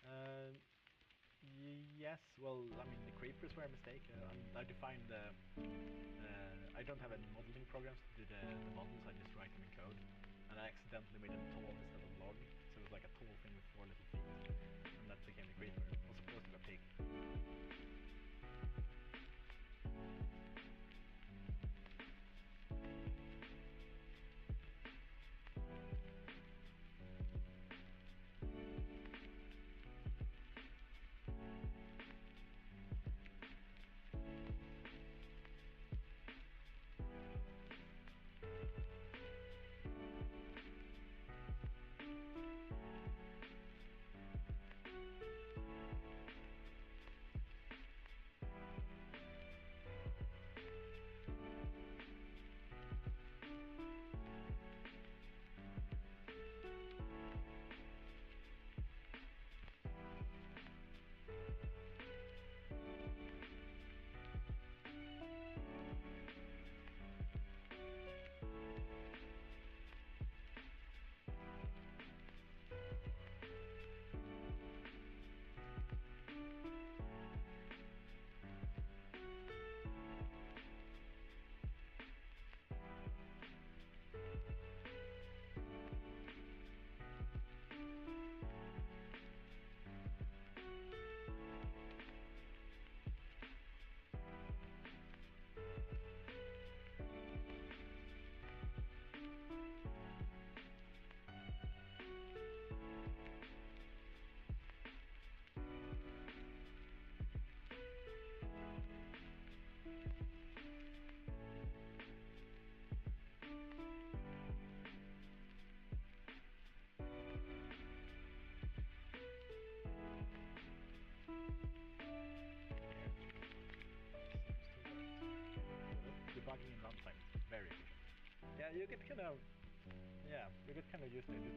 Uh, yes, well, I mean, the creepers were a mistake. I defined I don't have any modeling programs to do the models, I just write them in code. And I accidentally made a tall instead of log, so it was like a tall thing with 4 little feet. And that became the creeper. It was supposed to be a pig. you get kind of, you get kind of used to it.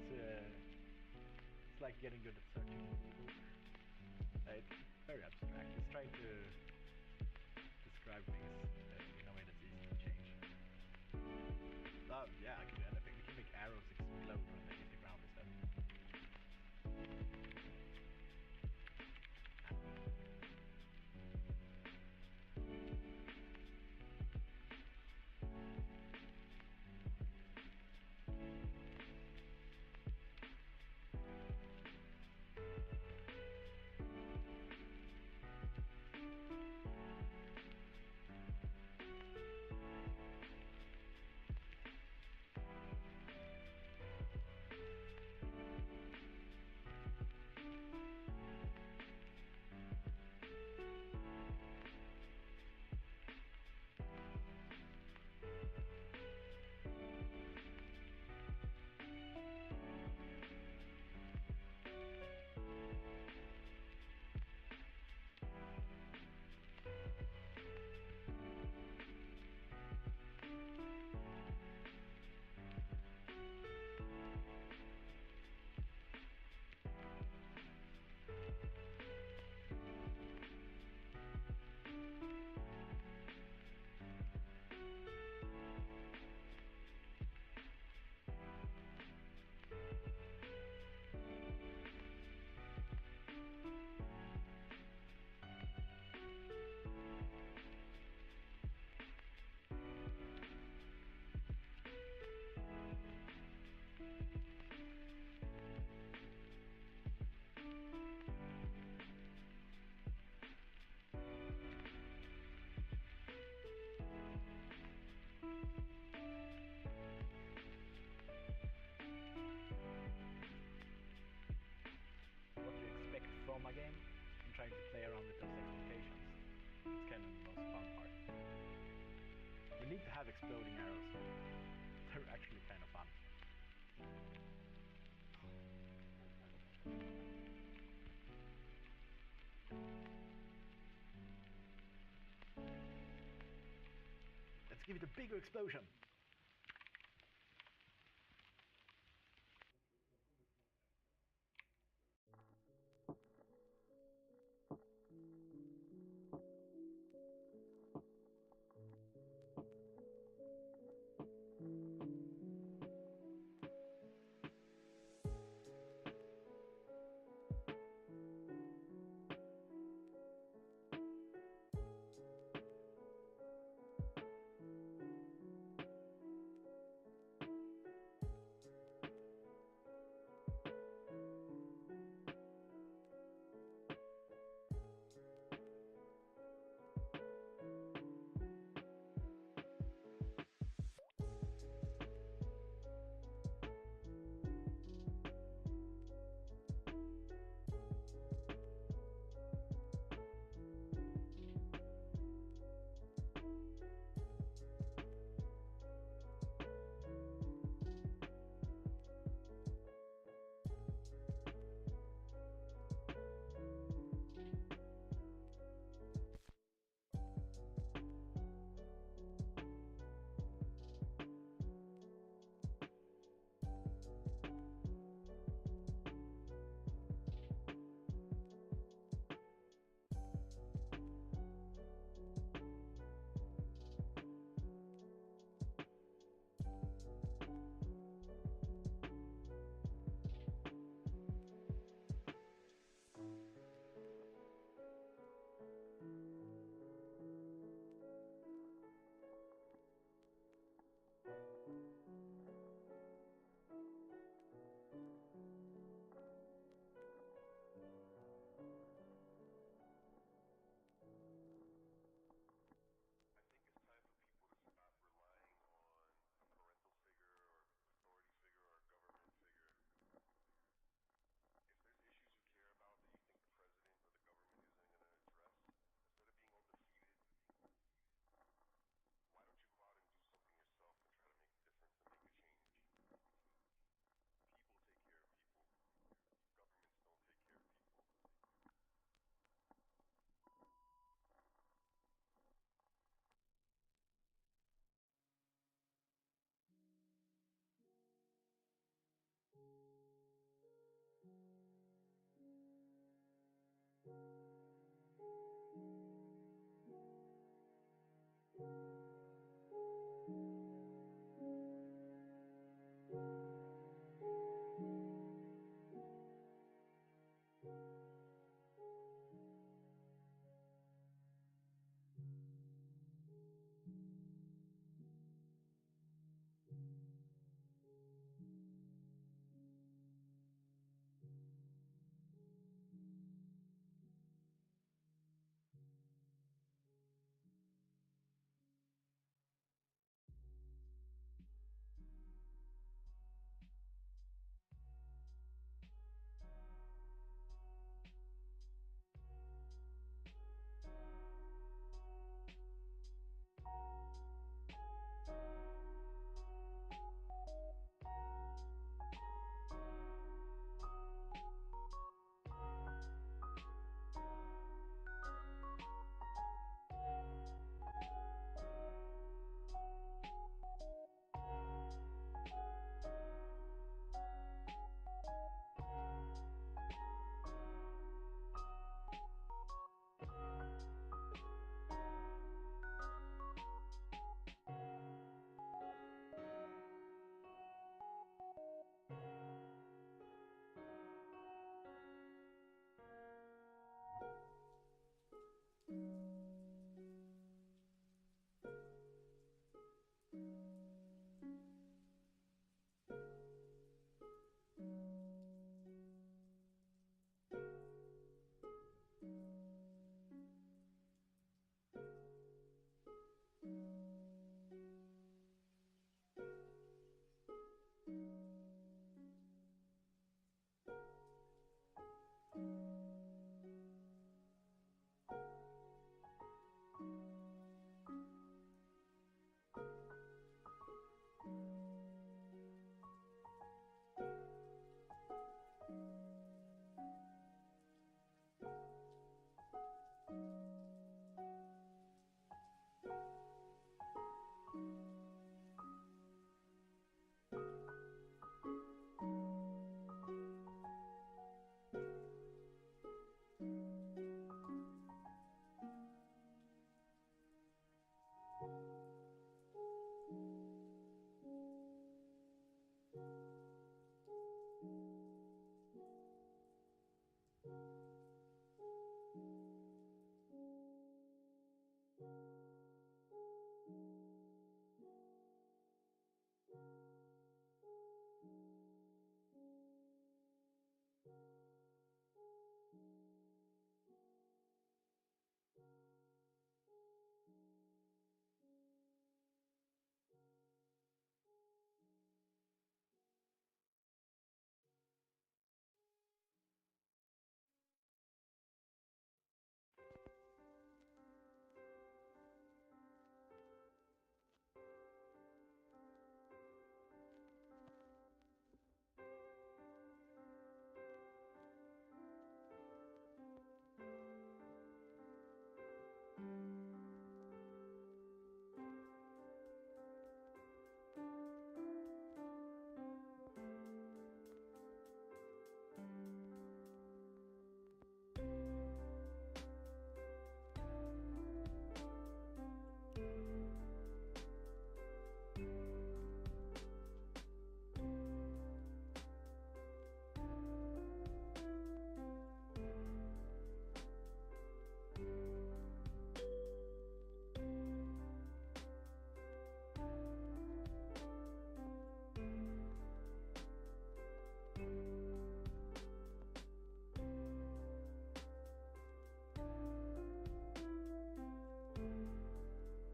It's like getting good at searching. It's very abstract. It's trying to describe things in a way that's easy to change. Oh yeah, I can do anything. We can make arrows explode when they hit the ground instead. From a game and trying to play around with those expectations. It's kind of the most fun part. We need to have exploding arrows. They're actually kind of fun. Let's give it a bigger explosion.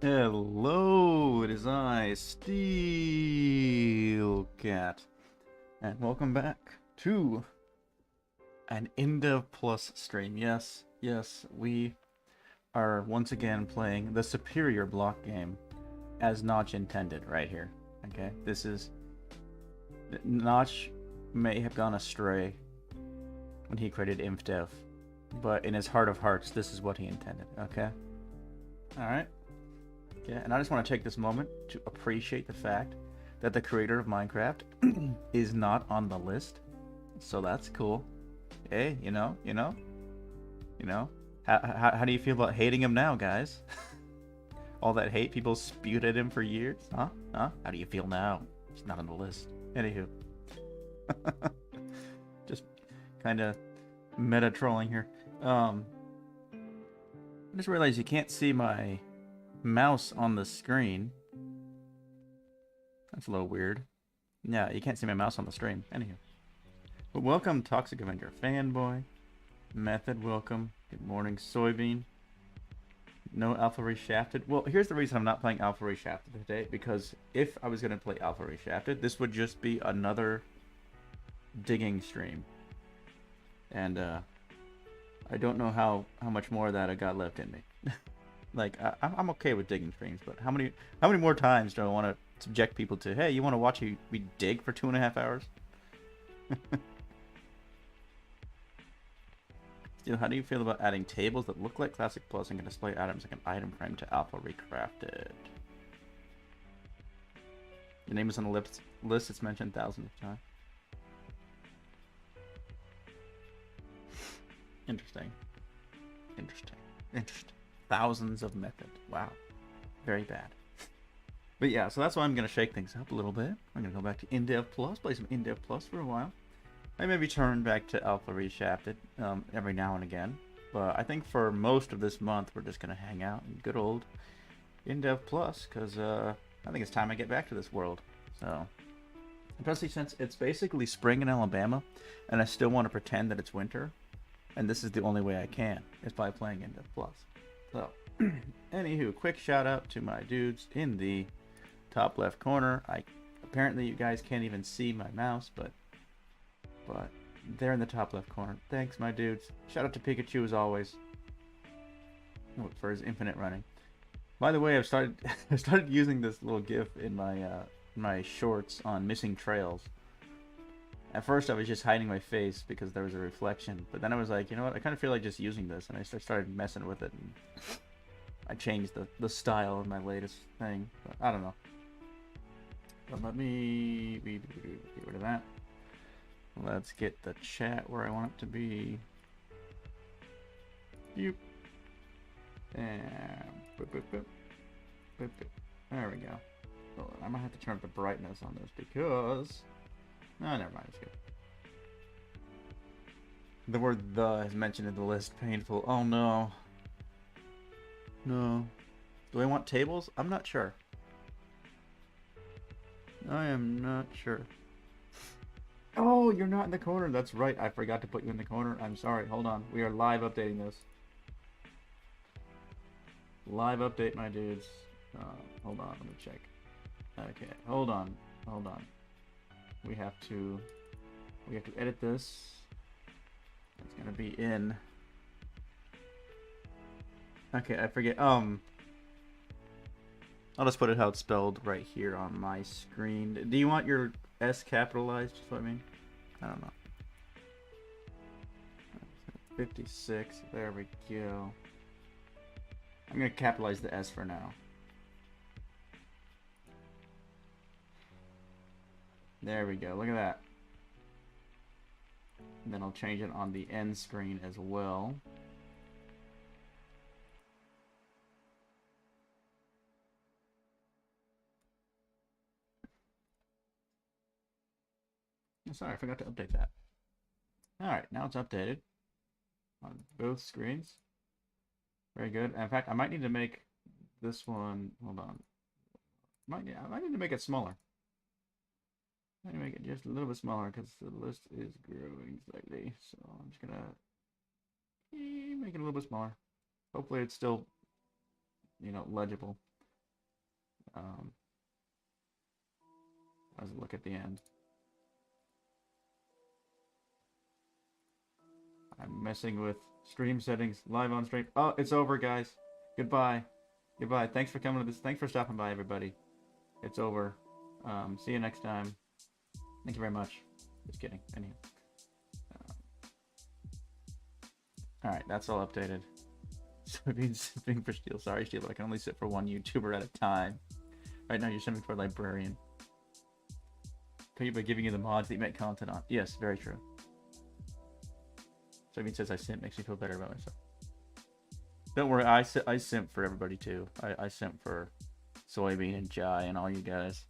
Hello, it is I, Steel Cat, and welcome back to an Indev Plus stream. Yes, we are once again playing the superior block game as Notch intended right here. Okay, this is... Notch may have gone astray when he created Infdev, but in his heart of hearts, this is what he intended, okay? Alright. Yeah, and I just want to take this moment to appreciate the fact that the creator of Minecraft is not on the list. So that's cool. Hey, you know? How do you feel about hating him now, guys? All that hate people spewed at him for years? Huh? How do you feel now? He's not on the list. Anywho. Just kind of meta trolling here. I just realized you can't see my mouse on the screen. That's a little weird. Yeah, you can't see my mouse on the stream. Anywho. But welcome, Toxic Avenger Fanboy. Method, welcome. Good morning, Soybean. No Alpha Reshafted. Well, here's the reason I'm not playing Alpha Reshafted today. Because if I was going to play Alpha Reshafted, this would just be another digging stream. And I don't know how much more of that I got left in me. Like, I'm okay with digging streams, but how many more times do I want to subject people to, hey, you want to watch me dig for 2.5 hours? Still, how do you feel about adding tables that look like Classic Plus and can display items like an item frame to Alpha Recrafted? Your name is on the list, it's mentioned thousands of times. Interesting. Thousands of methods. Wow. Very bad. But yeah, so that's why I'm going to shake things up a little bit. I'm going to go back to Indev Plus, play some Indev Plus for a while. I maybe turn back to Alpha Reshafted every now and again. But I think for most of this month, we're just going to hang out in good old Indev Plus, because I think it's time I get back to this world. So, especially since it's basically spring in Alabama, and I still want to pretend that it's winter. And this is the only way I can, is by playing Indev Plus. So, anywho, quick shout out to my dudes in the top left corner. Apparently you guys can't even see my mouse, but they're in the top left corner. Thanks, my dudes. Shout out to Pikachu as always for his infinite running. By the way, I started using this little GIF in my shorts on missing trails. At first, I was just hiding my face because there was a reflection, but then I was like, you know what? I kind of feel like just using this, and I started messing with it, and I changed the style of my latest thing. But I don't know. But let me get rid of that. Let's get the chat where I want it to be. Yep. And there we go. Oh, I might have to turn up the brightness on this because... No, never mind. It's good. The word "the" is mentioned in the list. Painful. Oh no. No. Do I want tables? I'm not sure. I am not sure. Oh, you're not in the corner. That's right. I forgot to put you in the corner. I'm sorry. Hold on. We are live updating this. Live update, my dudes. Hold on. Let me check. Okay. Hold on. We have to edit this. It's gonna be in. Okay, I forget. I'll just put it how it's spelled right here on my screen. Do you want your S capitalized? Just what I mean. I don't know. 56. There we go. I'm gonna capitalize the S for now. There we go. Look at that. And then I'll change it on the end screen as well. Sorry, I forgot to update that. Alright, now it's updated on both screens. Very good. In fact, I might need to make this one... Hold on. I might need to make it smaller. I'm going to make it just a little bit smaller because the list is growing slightly. So I'm just going to make it a little bit smaller. Hopefully it's still, legible. Let's look at the end. I'm messing with stream settings live on stream. Oh, it's over, guys. Goodbye. Goodbye. Thanks for coming to this. Thanks for stopping by, everybody. It's over. See you next time. Thank you very much. Just kidding. Anyhow. Alright, that's all updated. Soybeans sipping for Steel. Sorry, Steel, but I can only sit for one YouTuber at a time. Right now, you're sipping for a librarian. Pay you by giving you the mods that you make content on. Yes, very true. Soybean says I simp, makes me feel better about myself. Don't worry, I simp for everybody too. I simp for Soybean and Jai and all you guys.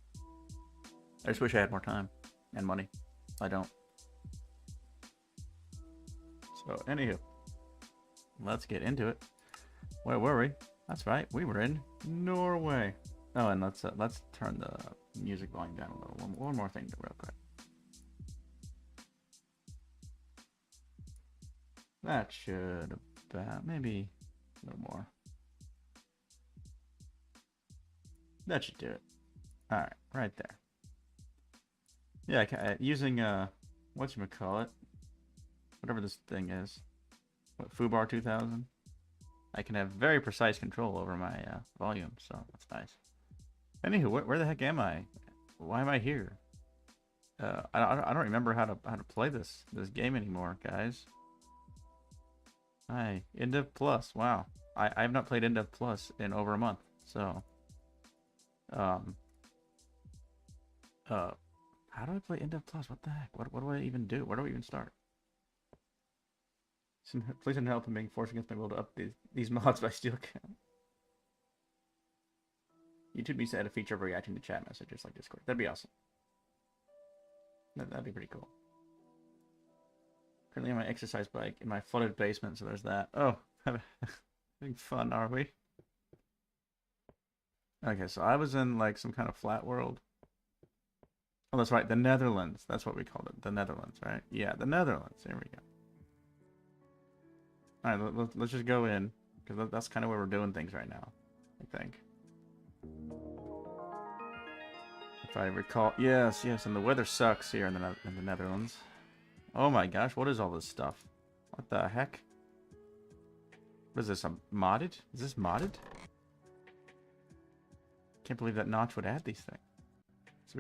I just wish I had more time and money. I don't. So, anywho, let's get into it. Where were we? That's right, we were in Norway. Oh, and let's turn the music volume down a little. One more thing real quick. That should about maybe a little more. That should do it. All right, right there. Yeah, using whatchamacallit, whatever this thing is, what, Fubar 2000. I can have very precise control over my volume, so that's nice. Anywho, where the heck am I? Why am I here? I don't remember how to play this game anymore, guys. Hi, Indev Plus. Wow, I have not played Indev Plus in over a month. So, how do I play Indev Plus? What the heck? What do I even do? Where do I even start? Please send help in being forced against my will to up these mods by Steel Count. YouTube needs to add a feature of reacting to chat messages like Discord. That'd be awesome. That'd be pretty cool. Currently on my exercise bike in my flooded basement, so there's that. Oh, having fun, are we? Okay, so I was in like some kind of flat world. Oh, that's right, the Netherlands. That's what we called it, the Netherlands, right? Yeah, the Netherlands. There we go. All right, let's just go in, because that's kind of where we're doing things right now, I think. If I recall, yes, and the weather sucks here in the Netherlands. Oh my gosh, what is all this stuff? What the heck? What is this, modded? Is this modded? Can't believe that Notch would add these things. It's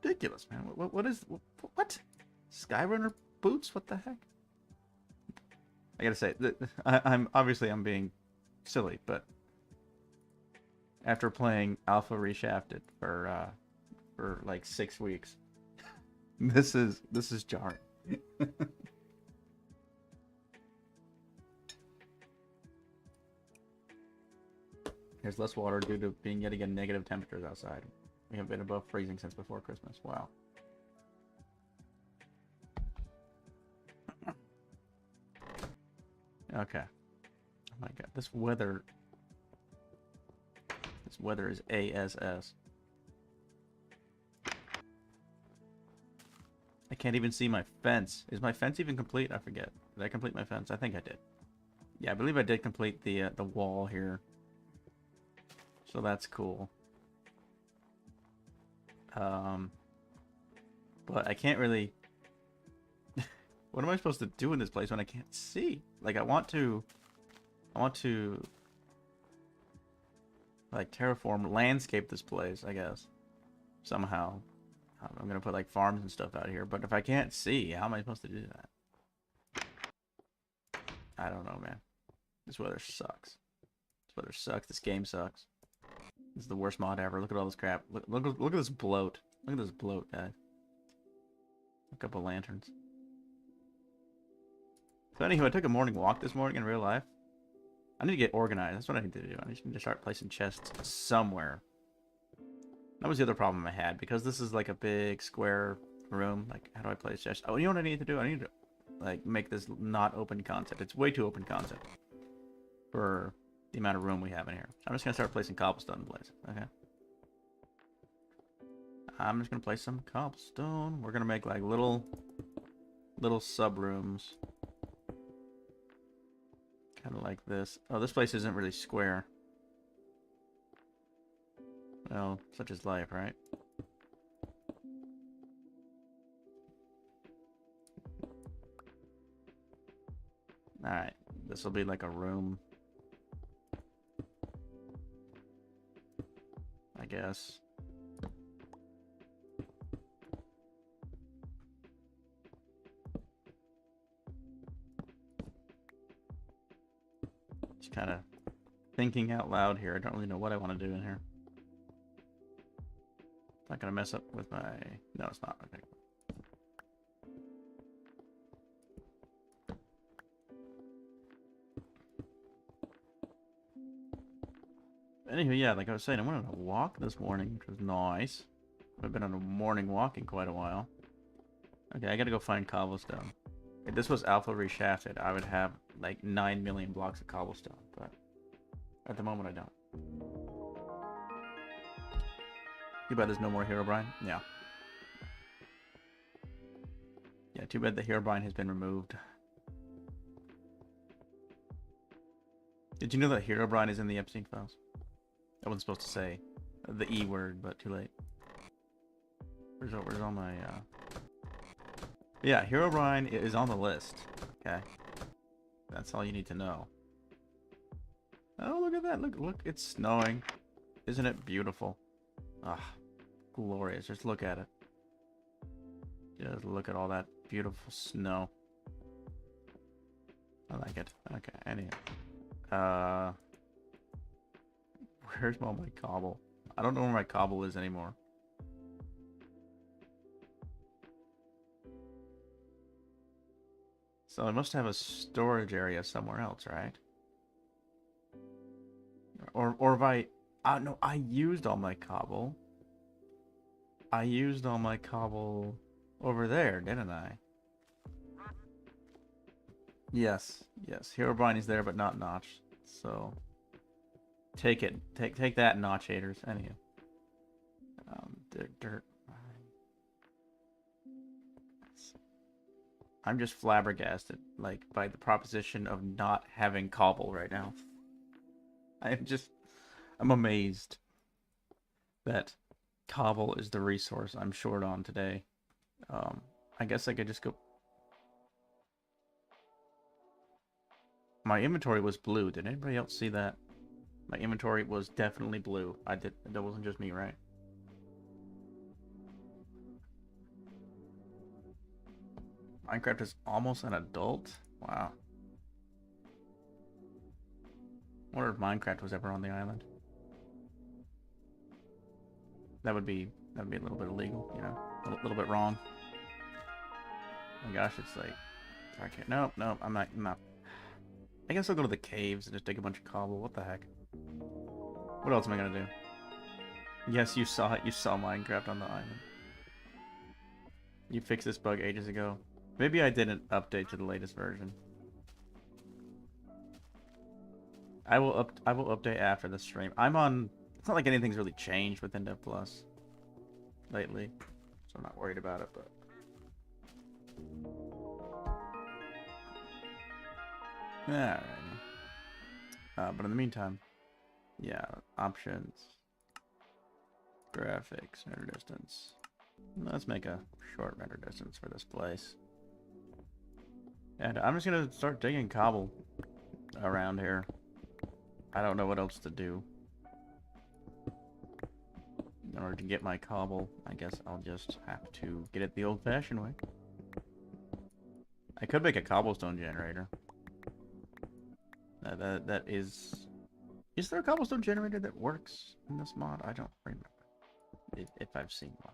ridiculous, man. What? Skyrunner boots? What the heck? I gotta say, I'm being silly, but after playing Alpha Reshafted for like 6 weeks, this is jarring. There's less water due to being yet again negative temperatures outside. We have been above freezing since before Christmas. Wow. Okay. Oh my god, this weather is ASS. I can't even see my fence. Is my fence even complete? I forget. Did I complete my fence? I think I did. Yeah, I believe I did complete the wall here. So that's cool. But I can't really... What am I supposed to do in this place when I can't see? Like, I want to like terraform landscape this place, I guess. Somehow. I'm gonna put like farms and stuff out here, but if I can't see, how am I supposed to do that? I don't know, man. This weather sucks. This weather sucks. This game sucks. This is the worst mod ever. Look at all this crap. Look at this bloat. Look at this bloat, guys. A couple lanterns. So anyway, I took a morning walk this morning in real life. I need to get organized. That's what I need to do. I just need to start placing chests somewhere. That was the other problem I had, because this is like a big square room. Like, how do I place chests? Oh, you know what I need to do? I need to like make this not open concept. It's way too open concept for the amount of room we have in here. So I'm just gonna start placing cobblestone in place. Okay. I'm just gonna place some cobblestone. We're gonna make like little sub rooms. Kind of like this. Oh, this place isn't really square. Well, such is life, right? Alright, this will be like a room, I guess. Just kind of thinking out loud here. I don't really know what I want to do in here. It's not going to mess up with my... No, it's not. Okay. Anywho, yeah, like I was saying, I went on a walk this morning, which was nice. I've been on a morning walk in quite a while. Okay, I gotta go find cobblestone. If this was alpha reshafted, I would have like 9 million blocks of cobblestone, but at the moment I don't. Too bad there's no more Herobrine. Yeah. Yeah, too bad the Herobrine has been removed. Did you know that Herobrine is in the Epstein files? I wasn't supposed to say the E word, but too late. Where's all my, Yeah, Herobrine is on the list. Okay. That's all you need to know. Oh, look at that. Look, it's snowing. Isn't it beautiful? Ah, glorious. Just look at it. Just look at all that beautiful snow. I like it. Okay, anyway. Where's all my cobble? I don't know where my cobble is anymore. So I must have a storage area somewhere else, right? Or if I... no, I used all my cobble. I used all my cobble over there, didn't I? Yes, yes. Herobrine is there, but not Notch. So... Take it. Take that, Notch haters. Anywho. Dirt. I'm just flabbergasted, like, by the proposition of not having cobble right now. I'm amazed that cobble is the resource I'm short on today. I guess I could just go... My inventory was blue. Did anybody else see that? My inventory was definitely blue. That wasn't just me, right? Minecraft is almost an adult? Wow. I wonder if Minecraft was ever on the island. That would be a little bit illegal, you know? A little bit wrong. Oh my gosh, it's like... Okay, nope, I'm not. I guess I'll go to the caves and just take a bunch of cobble. What the heck? What else am I gonna do? Yes, you saw it. You saw Minecraft on the island. You fixed this bug ages ago. Maybe I didn't update to the latest version. I will update after the stream. I'm on... It's not like anything's really changed with Indev Plus lately, so I'm not worried about it, but... Alright. But in the meantime, yeah, options, graphics, render distance. Let's make a short render distance for this place. And I'm just gonna start digging cobble around here. I don't know what else to do. In order to get my cobble, I guess I'll just have to get it the old-fashioned way. I could make a cobblestone generator. That is... Is there a cobblestone generator that works in this mod? I don't remember if I've seen one.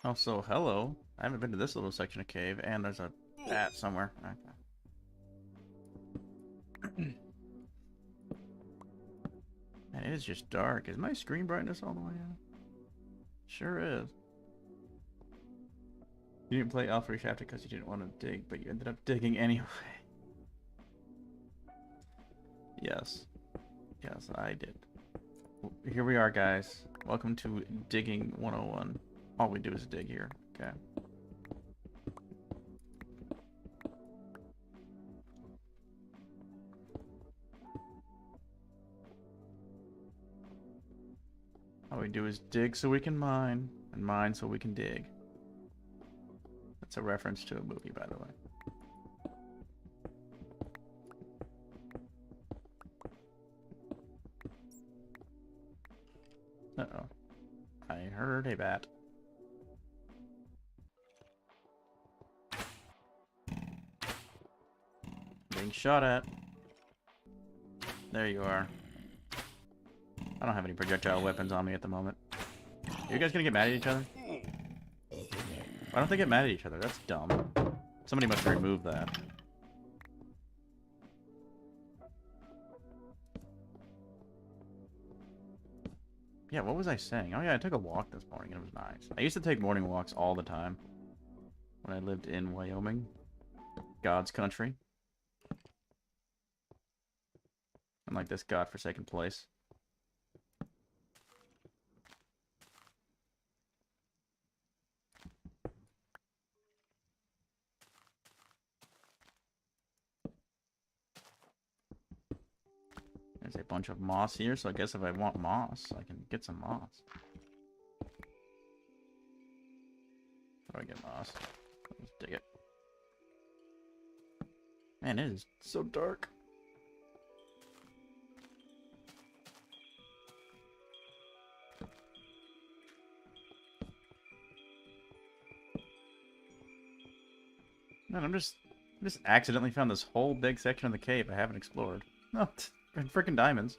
Also, hello. I haven't been to this little section of cave, and there's a bat somewhere. Okay. Man, it is just dark. Is my screen brightness all the way up? Sure is. You didn't play Alpha Reshafted because you didn't want to dig, but you ended up digging anyway. Yes. Yes, I did. Here we are, guys. Welcome to Digging 101. All we do is dig here. Okay. we do is dig so we can mine, and mine so we can dig. That's a reference to a movie, by the way. Uh-oh. I heard a bat. Being shot at. There you are. I don't have any projectile weapons on me at the moment. Are you guys gonna get mad at each other? Why don't they get mad at each other? That's dumb. Somebody must remove that. Yeah, what was I saying? Oh yeah, I took a walk this morning and it was nice. I used to take morning walks all the time when I lived in Wyoming. God's country. Unlike this godforsaken place. There's a bunch of moss here, so I guess if I want moss, I can get some moss. How do I get moss? Let's dig it. Man, it is so dark. Man, I just accidentally found this whole big section of the cave I haven't explored. Oh, freaking diamonds.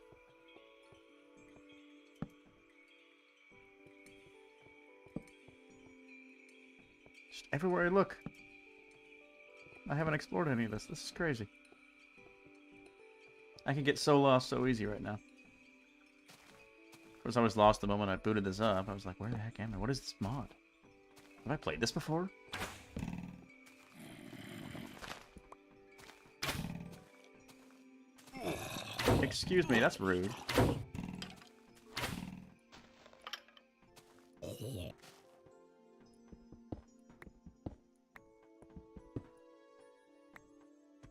Just everywhere I look. I haven't explored any of this. This is crazy. I can get so lost so easy right now. Of course, I was lost the moment I booted this up. I was like, where the heck am I? What is this mod? Have I played this before? Excuse me, that's rude.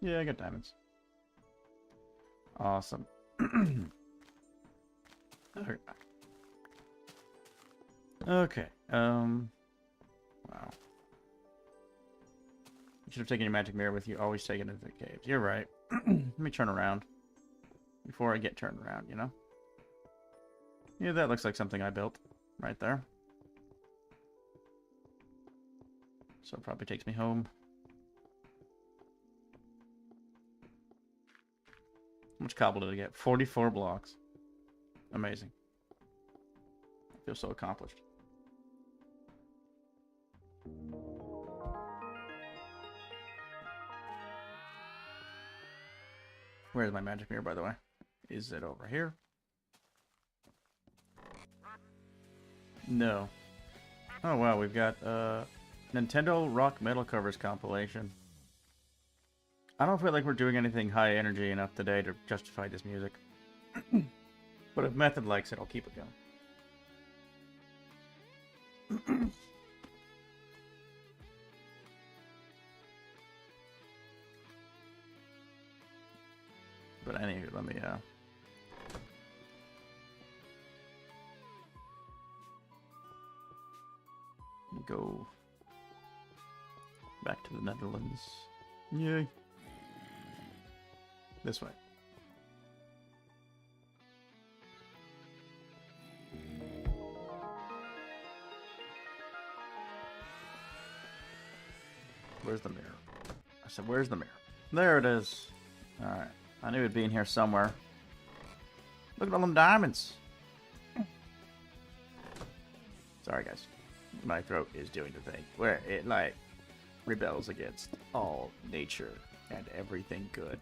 Yeah, I got diamonds. Awesome. Okay. Wow. You should have taken your magic mirror with you. Always take it into the caves. You're right. Let me turn around. Before I get turned around, you know? Yeah, that looks like something I built. Right there. So it probably takes me home. How much cobble did I get? 44 blocks. Amazing. I feel so accomplished. Where's my magic mirror, by the way? Is it over here? No. Oh wow, we've got Nintendo Rock Metal Covers compilation. I don't feel like we're doing anything high energy enough today to justify this music. But if Method likes it, I'll keep it going. But anyway, let me go back to the Netherlands. Yay. This way. Where's the mirror? I said, where's the mirror? There it is. Alright. I knew it'd be in here somewhere. Look at all them diamonds. Sorry, guys. My throat is doing the thing where it, like, rebels against all nature and everything good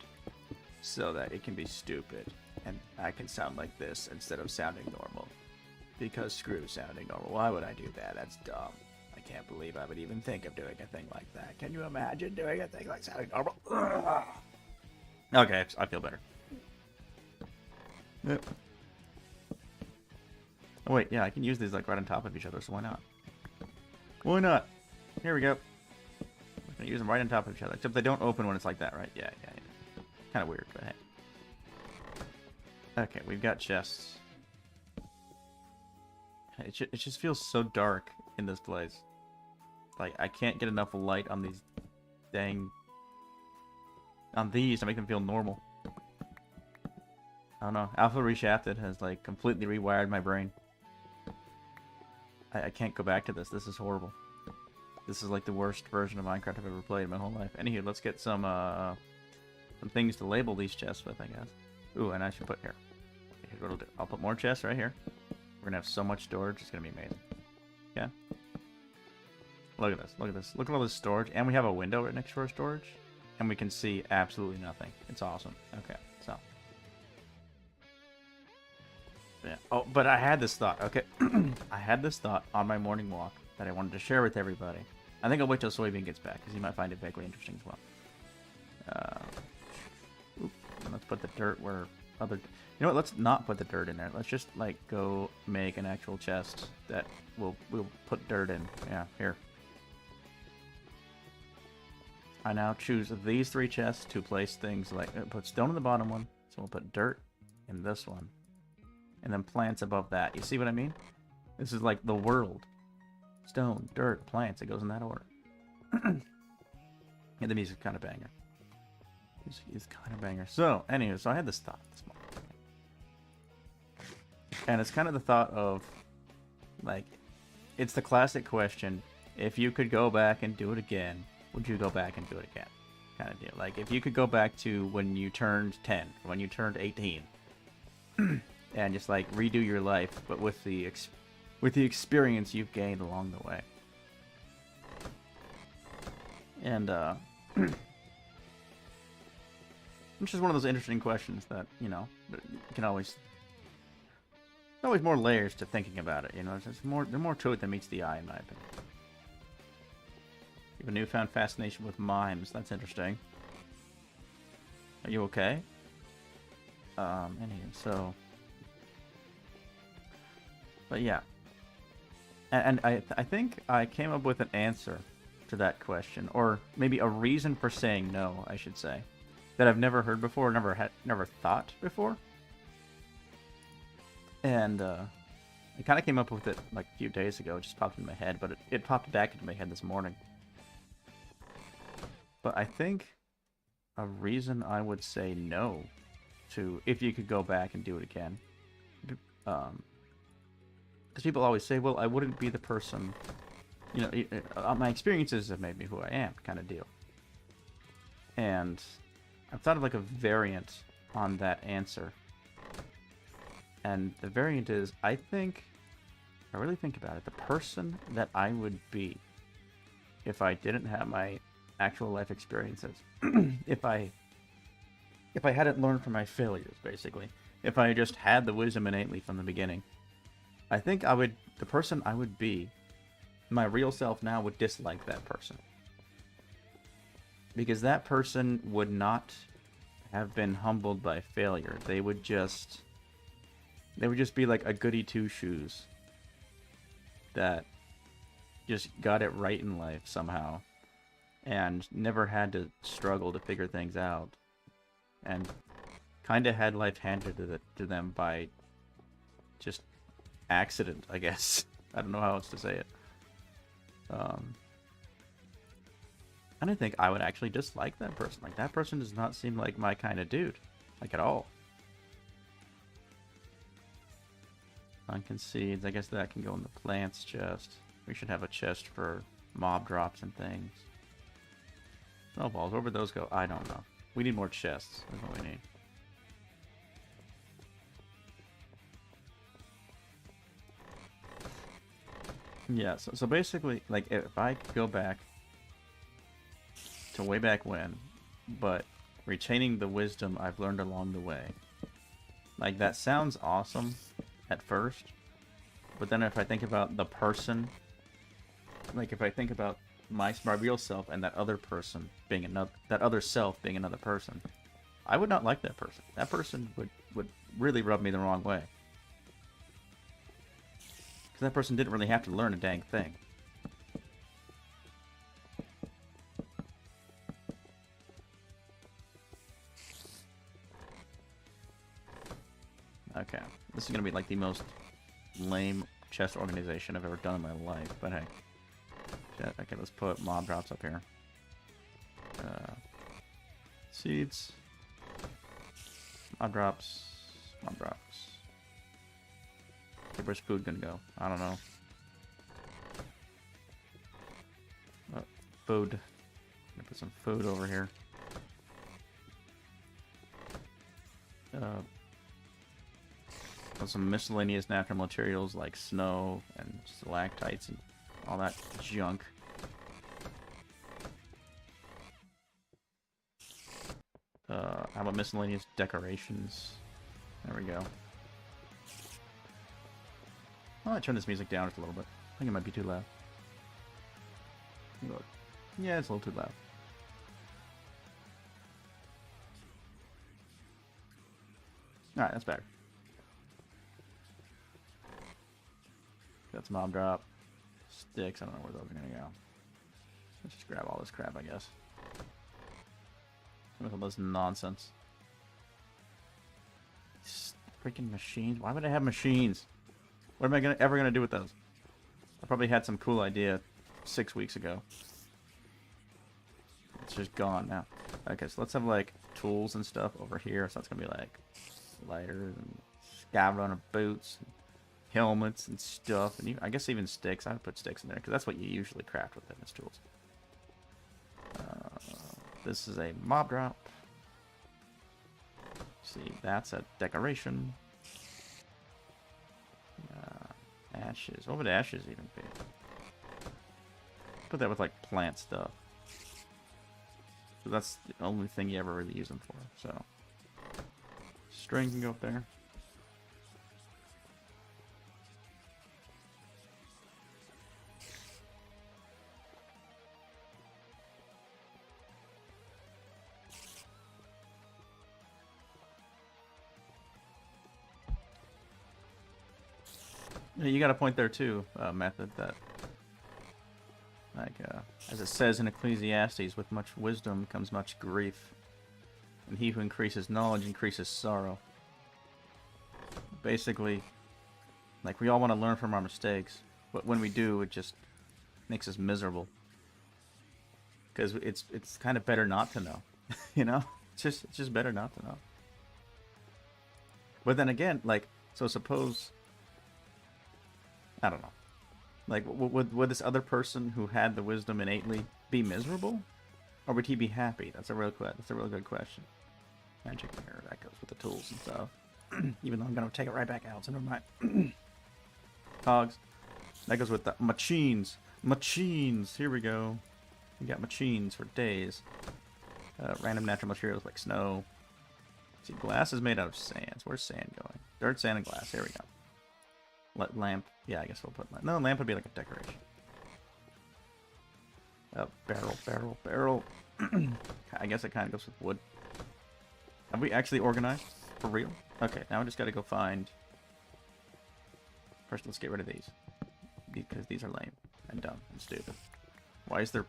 so that it can be stupid and I can sound like this instead of sounding normal. Because screw sounding normal. Why would I do that? That's dumb. I can't believe I would even think of doing a thing like that. Can you imagine doing a thing like sounding normal? Okay, I feel better. Yep. Oh wait, yeah, I can use these like right on top of each other, so why not? Why not? Here we go. I'm gonna use them right on top of each other, except they don't open when it's like that, right? Yeah. Kind of weird, but hey. Okay, we've got chests. it just feels so dark in this place. Like, I can't get enough light on these dang... on these to make them feel normal. I don't know. Alpha Reshafted has, like, completely rewired my brain. I can't go back to this. This is horrible. This is, like, the worst version of Minecraft I've ever played in my whole life. Anywho, let's get some things to label these chests with, I guess. Ooh, and I should put here. Here's what I'll do. I'll put more chests right here. We're gonna have so much storage. It's gonna be amazing. Yeah. Look at this. Look at this. Look at all this storage. And we have a window right next to our storage. And we can see absolutely nothing. It's awesome. Okay, so. Yeah. Oh, but I had this thought. Okay. I had this thought on my morning walk that I wanted to share with everybody. I think I'll wait till Soybean gets back, because he might find it vaguely interesting as well. Let's put the dirt where other... You know what? Let's not put the dirt in there. Let's just, like, go make an actual chest that we'll put dirt in. Yeah, here. I now choose these 3 chests to place things like... put stone in the bottom one, so we'll put dirt in this one. And then plants above that. You see what I mean? This is like the world. Stone, dirt, plants. It goes in that order. And the music's kind of banger. Music is kind of banger. So, anyway, so I had this thought this morning. And it's kind of the thought of, like, it's the classic question. If you could go back and do it again, would you go back and do it again? Kind of deal. Like, if you could go back to when you turned 10, when you turned 18, and just, like, redo your life, but with the experience you've gained along the way. And, which is one of those interesting questions that, you know, you can always... There's always more layers to thinking about it, you know. There's more to it than meets the eye, in my opinion. You have a newfound fascination with mimes. That's interesting. Are you okay? Anyway, so... But yeah. And I think I came up with an answer to that question. Or maybe a reason for saying no, I should say. That I've never heard before, never thought before. And I kind of came up with it like a few days ago. It just popped in my head, but it popped back into my head this morning. But I think a reason I would say no to if you could go back and do it again. Because people always say, well, I wouldn't be the person, you know, my experiences have made me who I am, kind of deal. And I've thought of like a variant on that answer. And the variant is, I really think about it, the person that I would be if I didn't have my actual life experiences. if I hadn't learned from my failures, basically. If I just had the wisdom innately from the beginning. I think the person I would be, my real self now would dislike that person. Because that person would not have been humbled by failure. They would just be like a goody two-shoes that just got it right in life somehow and never had to struggle to figure things out and kind of had life handed to them by just accident, I guess. I don't know how else to say it. And I think I would actually dislike that person. Like, that person does not seem like my kind of dude. Like, at all. Sunken seeds. I guess that can go in the plants chest. We should have a chest for mob drops and things. Snowballs. Where would those go? I don't know. We need more chests. That's what we need. Yeah, so basically, like, if I could go back to way back when, but retaining the wisdom I've learned along the way. Like, that sounds awesome at first, but then if I think about the person, like, if I think about my real self and that other person being that other self being another person, I would not like that person. That person would really rub me the wrong way. Because that person didn't really have to learn a dang thing. Okay. This is going to be like the most lame chest organization I've ever done in my life, but hey. Shit, okay, let's put mob drops up here. Seeds. Mob drops. Mob drops. Okay, where's food gonna go? I don't know. Food. Gonna put some food over here. Some miscellaneous natural materials like snow and stalactites and all that junk. How about miscellaneous decorations? There we go. Oh, I turn this music down just a little bit. I think it might be too loud. Look. Yeah, it's a little too loud. Alright, that's better. That's mob drop. Sticks, I don't know where those are gonna go. Let's just grab all this crap, I guess. With all this nonsense. These freaking machines. Why would I have machines? What am I ever gonna do with those? I probably had some cool idea 6 weeks ago. It's just gone now. Okay, so let's have like tools and stuff over here. So that's gonna be like lighters and scavenger boots, and helmets and stuff, and even, I guess even sticks. I would put sticks in there because that's what you usually craft with them as tools. This is a mob drop. See, that's a decoration. Ashes. What would ashes even be? Put that with like plant stuff. So that's the only thing you ever really use them for. So string can go up there. You got a point there too, Method, that like as it says in Ecclesiastes, with much wisdom comes much grief, and he who increases knowledge increases sorrow. Basically, like, we all want to learn from our mistakes, but when we do, it just makes us miserable. Because it's kind of better not to know, you know? It's just better not to know. But then again, like, so suppose, I don't know. Like, would this other person who had the wisdom innately be miserable, or would he be happy? That's a real good question. Magic mirror, that goes with the tools and stuff. Even though I'm gonna take it right back out, so never mind. Cogs, that goes with the machines. Machines. Here we go. We got machines for days. Random natural materials like snow. See, glass is made out of sand. Where's sand going? Dirt, sand, and glass. Here we go. Lamp. Yeah, I guess we'll put... No, lamp would be like a decoration. Barrel. I guess it kind of goes with wood. Have we actually organized? For real? Okay, now we just gotta go find... First, let's get rid of these. Because these are lame. And dumb. And stupid. Why is there...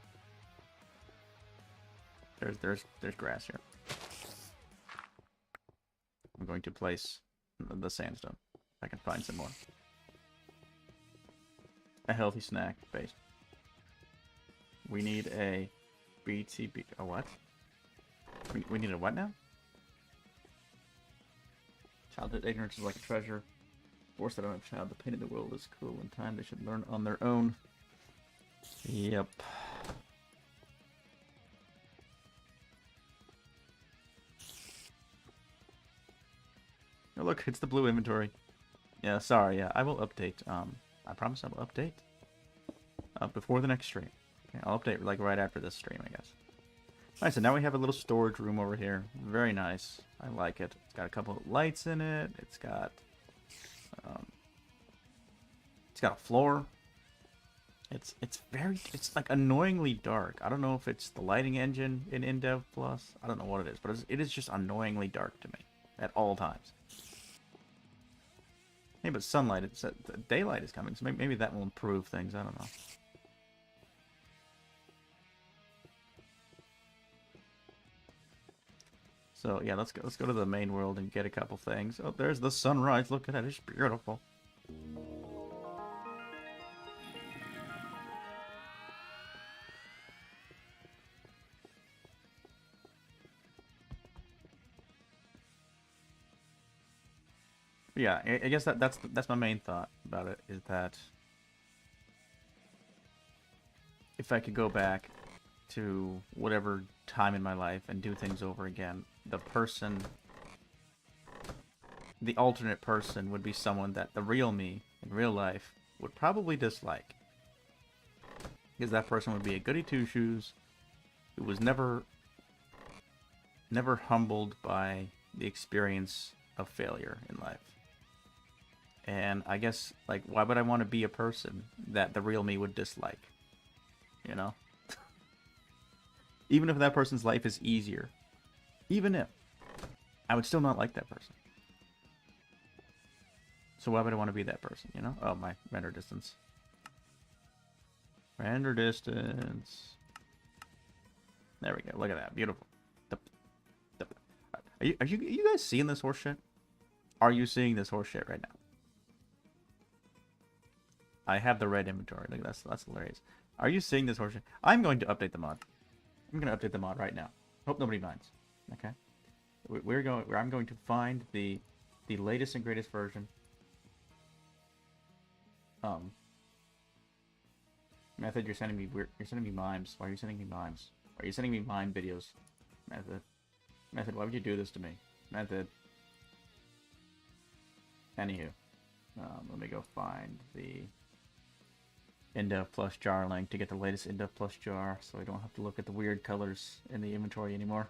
There's grass here. I'm going to place the sandstone. If I can find some more. A healthy snack base. We need a BTB. A what? We need a what now? Childhood ignorance is like a treasure. Force that on a child. The pain in the world is cruel. In time, they should learn on their own. Yep. Oh, look, it's the blue inventory. Yeah, sorry. Yeah, I will update. I promise I will update before the next stream. Okay, I'll update like right after this stream, I guess. Alright, so now we have a little storage room over here. Very nice. I like it. It's got a couple of lights in it. It's got a floor. It's like annoyingly dark. I don't know if it's the lighting engine in Indev Plus. I don't know what it is, but it is just annoyingly dark to me at all times. Hey, but sunlight, daylight is coming, so maybe that will improve things. I don't know. So yeah, let's go to the main world and get a couple things. Oh, there's the sunrise. Look at that, it's beautiful. But yeah, I guess that's my main thought about it, is that if I could go back to whatever time in my life and do things over again, the alternate person would be someone that the real me in real life would probably dislike. Because that person would be a goody two-shoes who was never humbled by the experience of failure in life. And I guess, like, why would I want to be a person that the real me would dislike? You know? Even if that person's life is easier. Even if. I would still not like that person. So why would I want to be that person, you know? Oh, my render distance. Render distance. There we go. Look at that. Beautiful. Are you guys seeing this horse shit? Are you seeing this horse shit right now? I have the red inventory. Look, that's hilarious. Are you seeing this horse shit? I'm going to update the mod. I'm going to update the mod right now. Hope nobody minds. Okay. I'm going to find the latest and greatest version. Method, you're sending me mimes. Why are you sending me mimes? Are you sending me mime videos? Method, why would you do this to me? Method. Anywho, let me go find the Indev Plus jar link to get the latest Indev Plus jar, so I don't have to look at the weird colors in the inventory anymore.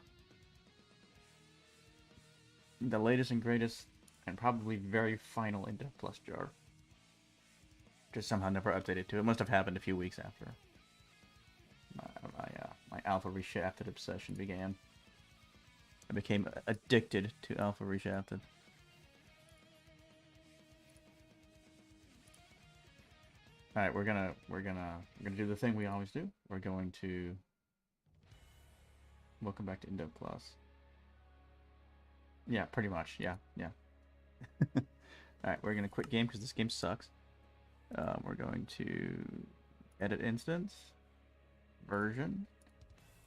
The latest and greatest, and probably very final Indev Plus jar. Just somehow never updated to. It must have happened a few weeks after my Alpha Reshafted obsession began. I became addicted to Alpha Reshafted. All right, we're gonna do the thing we always do. We're going to welcome back to Indev Plus. Yeah, pretty much. Yeah. All right, we're gonna quit game because this game sucks. We're going to edit instance, version,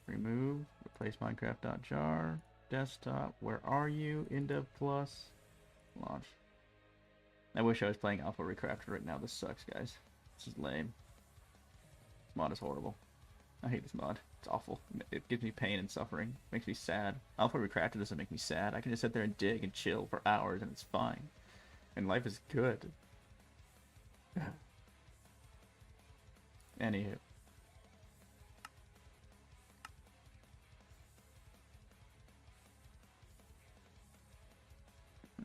remove, replace Minecraft.jar, desktop. Where are you? Indev Plus, launch. I wish I was playing Alpha Recrafted right now. This sucks, guys. This is lame. This mod is horrible. I hate this mod. It's awful. It gives me pain and suffering. It makes me sad. Alpha Recrafted doesn't make me sad. I can just sit there and dig and chill for hours and it's fine. And life is good. Anywho.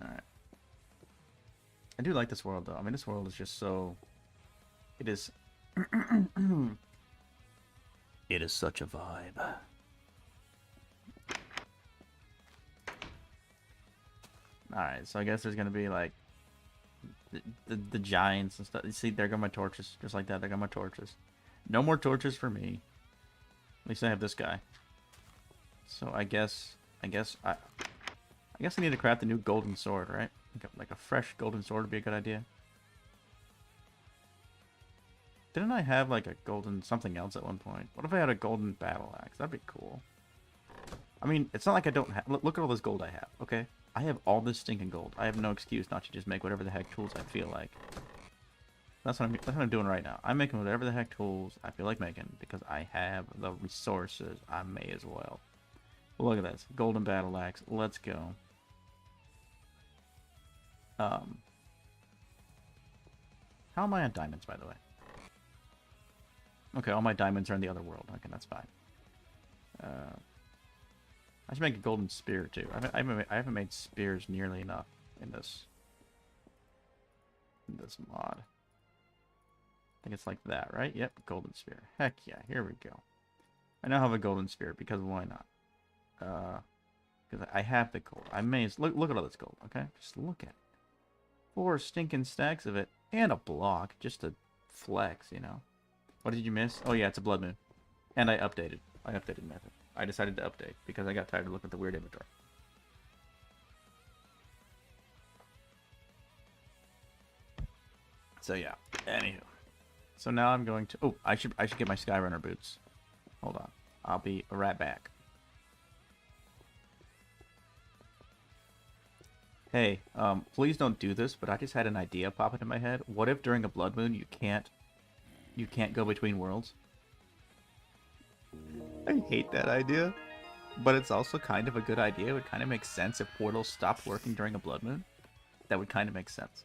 Alright. I do like this world though. I mean, this world is just so... It is... It is such a vibe. Alright, so I guess there's gonna be like... The giants and stuff. You see, there go my torches. Just like that, there go my torches. No more torches for me. At least I have this guy. So I guess I need to craft a new golden sword, right? Like a fresh golden sword would be a good idea. Didn't I have like a golden something else at one point? What if I had a golden battle axe? That'd be cool. I mean, it's not like I don't have... Look at all this gold I have, okay? I have all this stinking gold. I have no excuse not to just make whatever the heck tools I feel like. That's what I'm doing right now. I'm making whatever the heck tools I feel like making because I have the resources. I may as well. Look at this. Golden battle axe. Let's go. How am I on diamonds, by the way? Okay, all my diamonds are in the other world. Okay, that's fine. I should make a golden spear too. I haven't made spears nearly enough in this mod. I think it's like that, right? Yep, golden spear. Heck yeah, here we go. I now have a golden spear because why not? Because I have the gold. I may look at all this gold. Okay, just look at it. 4 stinking stacks of it and a block just to flex, you know. What did you miss? Oh yeah, it's a blood moon. And I updated. Method. I decided to update because I got tired of looking at the weird inventory. So yeah. Anywho. So now I'm going to... Oh, I should get my Skyrunner boots. Hold on. I'll be right back. Hey, please don't do this, but I just had an idea pop into my head. What if during a blood moon you can't go between worlds? I hate that idea, but it's also kind of a good idea. It would kind of make sense if portals stopped working during a blood moon. That would kind of make sense.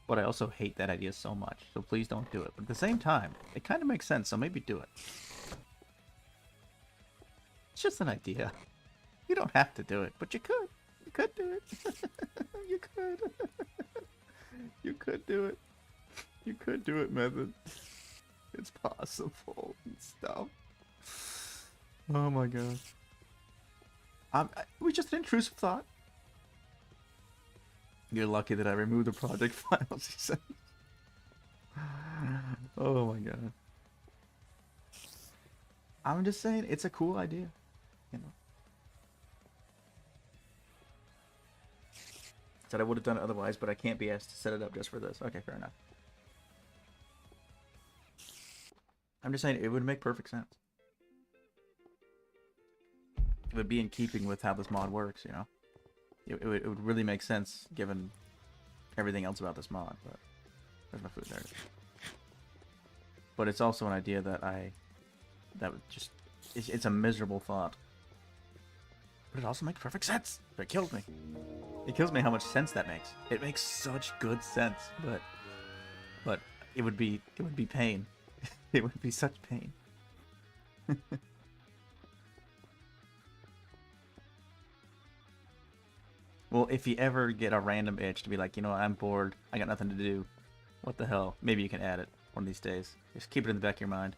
But I also hate that idea so much, so please don't do it. But at the same time, it kind of makes sense, so maybe do it. It's just an idea. You don't have to do it, but you could. You could do it. You could. You could do it. You could do it, Method. It's possible and stuff. Oh my god. We just an intrusive thought. You're lucky that I removed the project files, he said. Oh my god. I'm just saying, it's a cool idea. You know. Said I would have done it otherwise, but I can't be asked to set it up just for this. Okay, fair enough. I'm just saying, it would make perfect sense. It would be in keeping with how this mod works, you know? It would really make sense given everything else about this mod, but there's my food there. But it's also an idea that that would just, it's a miserable thought. But it also makes perfect sense. But it kills me. It kills me how much sense that makes. It makes such good sense, but it would be pain. It would be such pain. Well, if you ever get a random itch to be like, you know, I'm bored, I got nothing to do, what the hell? Maybe you can add it one of these days. Just keep it in the back of your mind.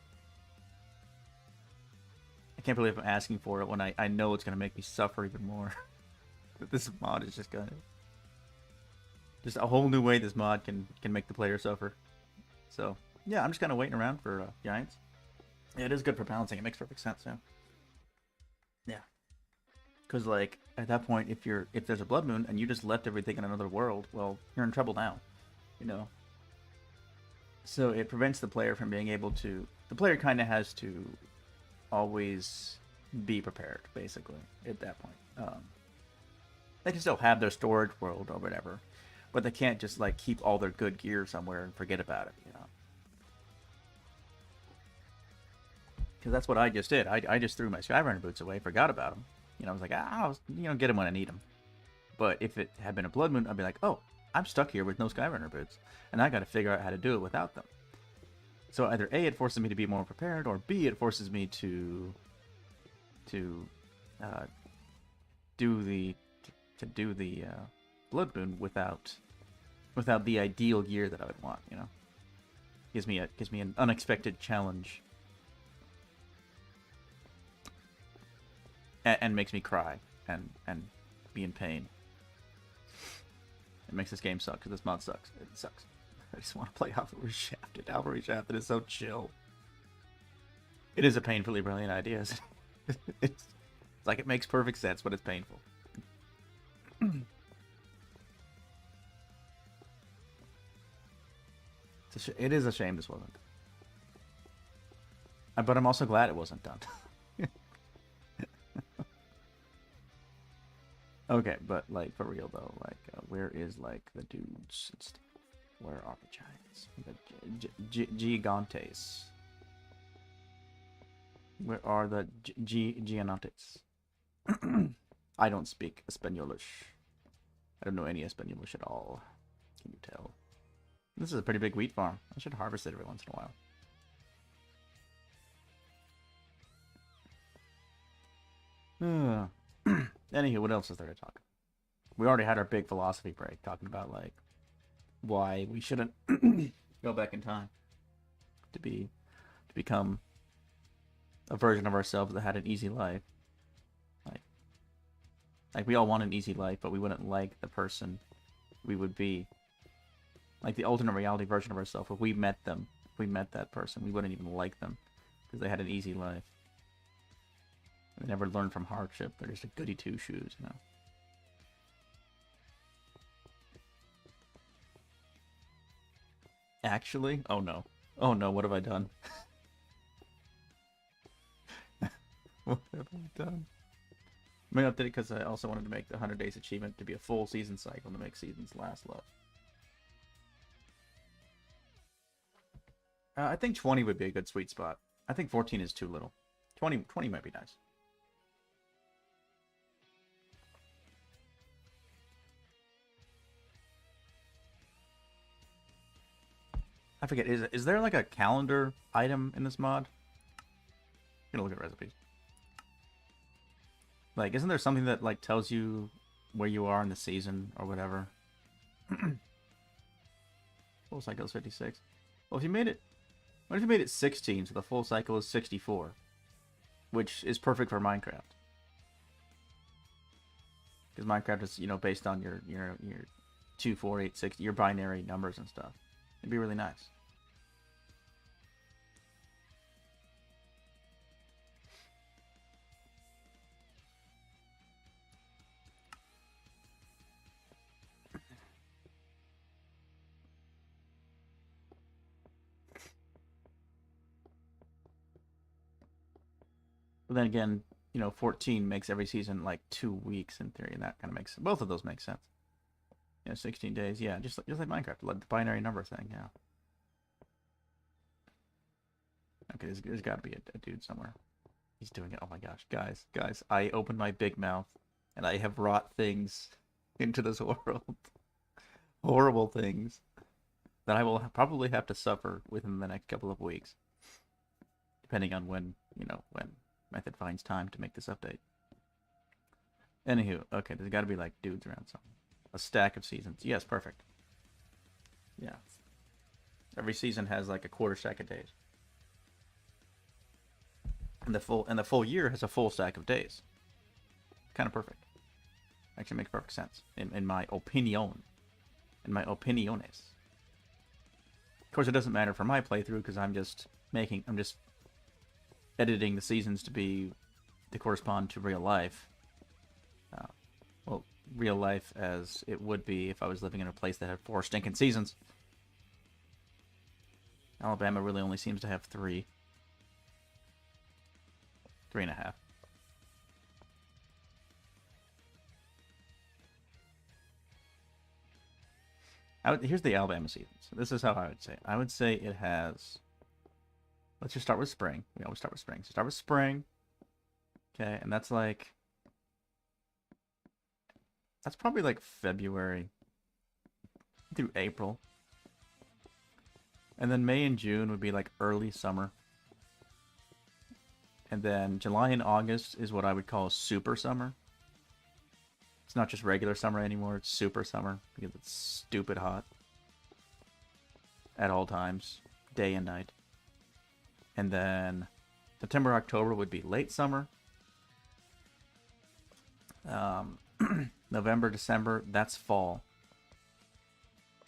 I can't believe I'm asking for it when I know it's going to make me suffer even more. This mod is just going to... Just a whole new way this mod can make the player suffer. So, yeah, I'm just kind of waiting around for giants. Yeah, it is good for balancing. It makes perfect sense, yeah. Yeah. Because, like, at that point, if there's a blood moon and you just left everything in another world, well, you're in trouble now, you know? So it prevents the player from being able to... The player kind of has to always be prepared, basically, at that point. They can still have their storage world or whatever, but they can't just, like, keep all their good gear somewhere and forget about it, you know? Because that's what I just did. I just threw my Skyrunner boots away, forgot about them. You know, I was like, I'll, you know, get them when I need them. But if it had been a blood moon, I'd be like, oh, I'm stuck here with no Skyrunner boots, and I got to figure out how to do it without them. So either A, it forces me to be more prepared, or B, it forces me to do the blood moon without the ideal gear that I would want. You know, gives me an unexpected challenge. And makes me cry and be in pain. It makes this game suck because this mod sucks. It sucks. I just want to play Alpha Reshafted. Alpha Reshafted is so chill. It is a painfully brilliant idea. It's like it makes perfect sense, but it's painful. It is a shame this wasn't. But I'm also glad it wasn't done. Okay, but, like, for real, though, like, where is, like, the dudes and stuff? Where are the giants? The gigantes. Where are the gigantes? I don't speak Espanolish. I don't know any Espanolish at all. Can you tell? This is a pretty big wheat farm. I should harvest it every once in a while. Anywho, what else is there to talk? We already had our big philosophy break talking about, like, why we shouldn't go back in time to become a version of ourselves that had an easy life. Like we all want an easy life, but we wouldn't like the person we would be. Like the alternate reality version of ourselves, if we met them, if we met that person, we wouldn't even like them because they had an easy life. They never learned from hardship. They're just a goody two-shoes, you know. Actually? Oh no. Oh no, what have I done? What have I done? I mean, I did it because I also wanted to make the 100 days achievement to be a full season cycle to make seasons last love. I think 20 would be a good sweet spot. I think 14 is too little. 20 might be nice. I forget, is there like a calendar item in this mod? I'm gonna look at recipes. Like, isn't there something that like tells you where you are in the season or whatever? Full cycle is 56. Well, if you made it, what if you made it 16, so the full cycle is 64, which is perfect for Minecraft, because Minecraft is, you know, based on your 2, 4, 8, 60, your binary numbers and stuff. It'd be really nice. But then again, you know, 14 makes every season like 2 weeks in theory, and that kind of makes both of those make sense. You know, 16 days, yeah, just like Minecraft, like the binary number thing, yeah. Okay, there's got to be a dude somewhere. He's doing it. Oh my gosh, guys, I opened my big mouth, and I have wrought things into this world, horrible things that I will probably have to suffer within the next couple of weeks, depending on when, you know, when Method finds time to make this update. Anywho, okay, there's got to be like dudes around somewhere. A stack of seasons. Yes, perfect. Yeah. Every season has like a quarter stack of days. And the full year has a full stack of days. Kind of perfect. Actually makes perfect sense in my opinion. In my opiniones. Of course, it doesn't matter for my playthrough because I'm just editing the seasons to correspond to real life. Well, real life as it would be if I was living in a place that had 4 stinking seasons. Alabama really only seems to have 3. 3.5. Here's the Alabama seasons. This is how I would say it. I would say it has... Let's just start with spring. We always start with spring. So start with spring. Okay, and that's like... That's probably like February through April. And then May and June would be like early summer. And then July and August is what I would call super summer. It's not just regular summer anymore, it's super summer because it's stupid hot at all times, day and night. And then September, October would be late summer. November, December, that's fall.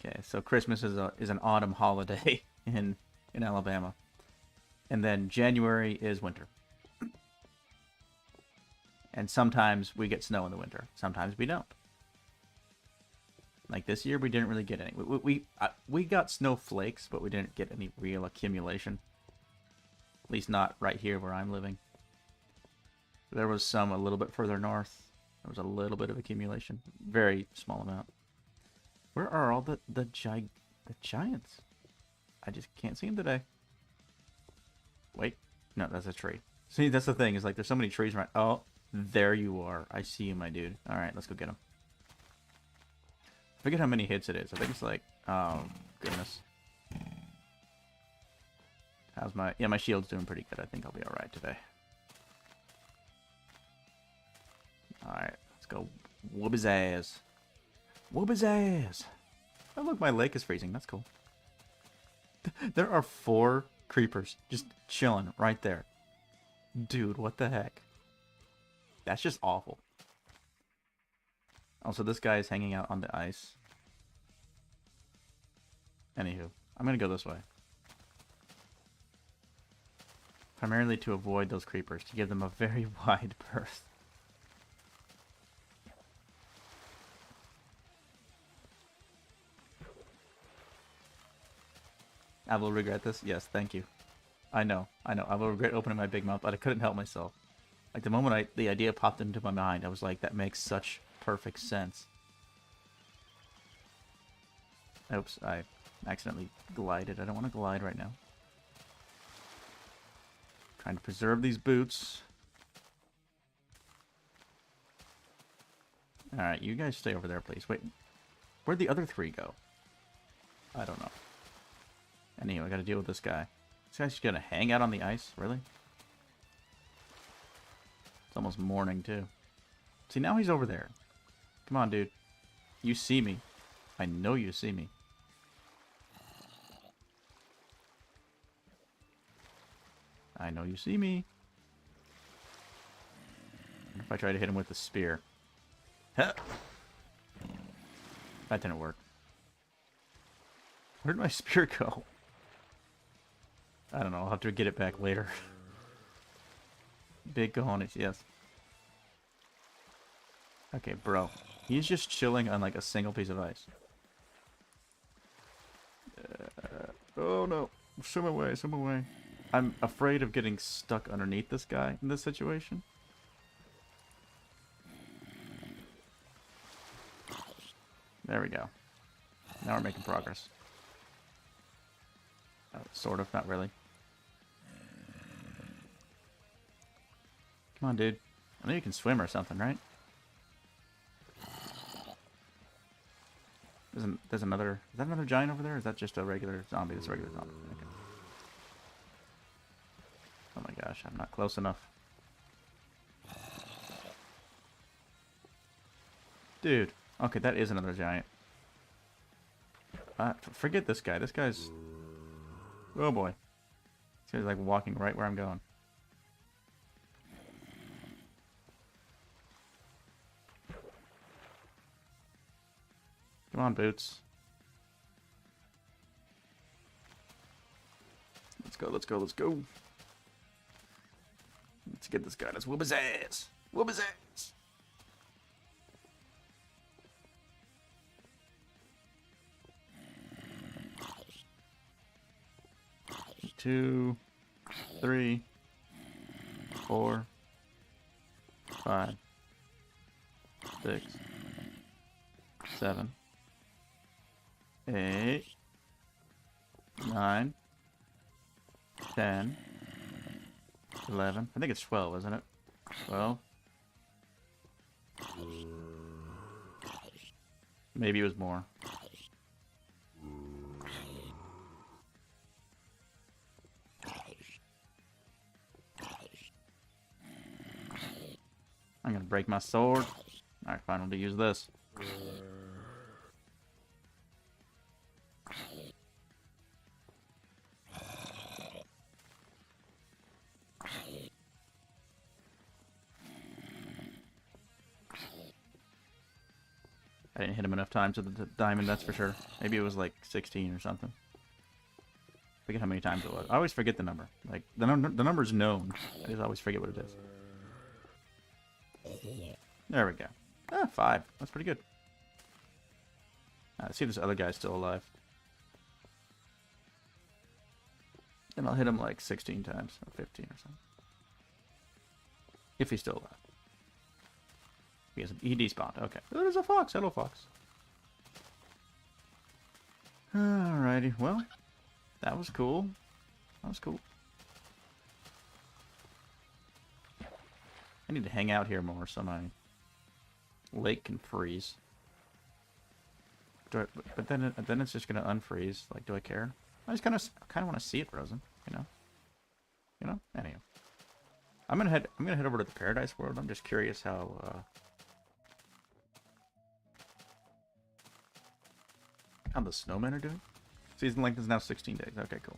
Okay, so Christmas is an autumn holiday in Alabama. And then January is winter. And sometimes we get snow in the winter. Sometimes we don't. Like this year, we didn't really get any. We got snowflakes, but we didn't get any real accumulation. At least not right here where I'm living. There was some a little bit further north. There was a little bit of accumulation. Very small amount. Where are all the giants? I just can't see them today. Wait. No, that's a tree. See, that's the thing. Is like there's so many trees around. Oh, there you are. I see you, my dude. Alright, let's go get him. I forget how many hits it is. I think it's like... Oh, goodness. How's my... Yeah, my shield's doing pretty good. I think I'll be alright today. Alright, let's go whoop his ass. Whoop his ass! Oh, look, my lake is freezing. That's cool. There are 4 creepers just chilling right there. Dude, what the heck? That's just awful. Also, this guy is hanging out on the ice. Anywho, I'm gonna go this way. Primarily to avoid those creepers, to give them a very wide berth. I will regret this. Yes, thank you. I know. I will regret opening my big mouth, but I couldn't help myself. Like, the moment the idea popped into my mind, I was like, that makes such perfect sense. Oops, I accidentally glided. I don't want to glide right now. Trying to preserve these boots. Alright, you guys stay over there, please. Wait, where'd the other 3 go? I don't know. Anyway, I gotta deal with this guy. This guy's just gonna hang out on the ice? Really? It's almost morning, too. See, now he's over there. Come on, dude. You see me. I know you see me. I know you see me. If I try to hit him with the spear. Huh. That didn't work. Where'd my spear go? I don't know. I'll have to get it back later. Big cojones, yes. Okay, bro. He's just chilling on like a single piece of ice. Oh no. Swim away, swim away. I'm afraid of getting stuck underneath this guy in this situation. There we go. Now we're making progress. Sort of, not really. Come on, dude. I know you can swim or something, right? There's another... Is that another giant over there? Or is that just a regular zombie? That's a regular zombie. Okay. Oh my gosh, I'm not close enough. Dude. Okay, that is another giant. Forget this guy. This guy's... Oh boy. This guy's like walking right where I'm going. Come on, Boots. Let's go, let's go, let's go. Let's get this guy. Let's whoop his ass. Whoop his ass. Two, 3, 4, 5, 6, 7, 8, 9, 10, 11. I think it's 12, isn't it? 12. Maybe it was more. I'm gonna break my sword. Alright, fine, we'll use this. I didn't hit him enough times with the diamond, that's for sure. Maybe it was like 16 or something. Forget how many times it was. I always forget the number. Like, the number's known. I just always forget what it is. There we go. Ah, 5. That's pretty good. Let's see if this other guy's still alive. And I'll hit him like 16 times, or 15 or something. If he's still alive. He despawned. Okay. Oh, there's a fox. Hello, fox. Alrighty. Well, that was cool. That was cool. I need to hang out here more so my lake can freeze. But then it's just gonna unfreeze. Like, do I care? I just kind of want to see it frozen. You know. You know. Anyhow, I'm gonna head over to the Paradise World. I'm just curious how the snowmen are doing. Season length is now 16 days. Okay, cool.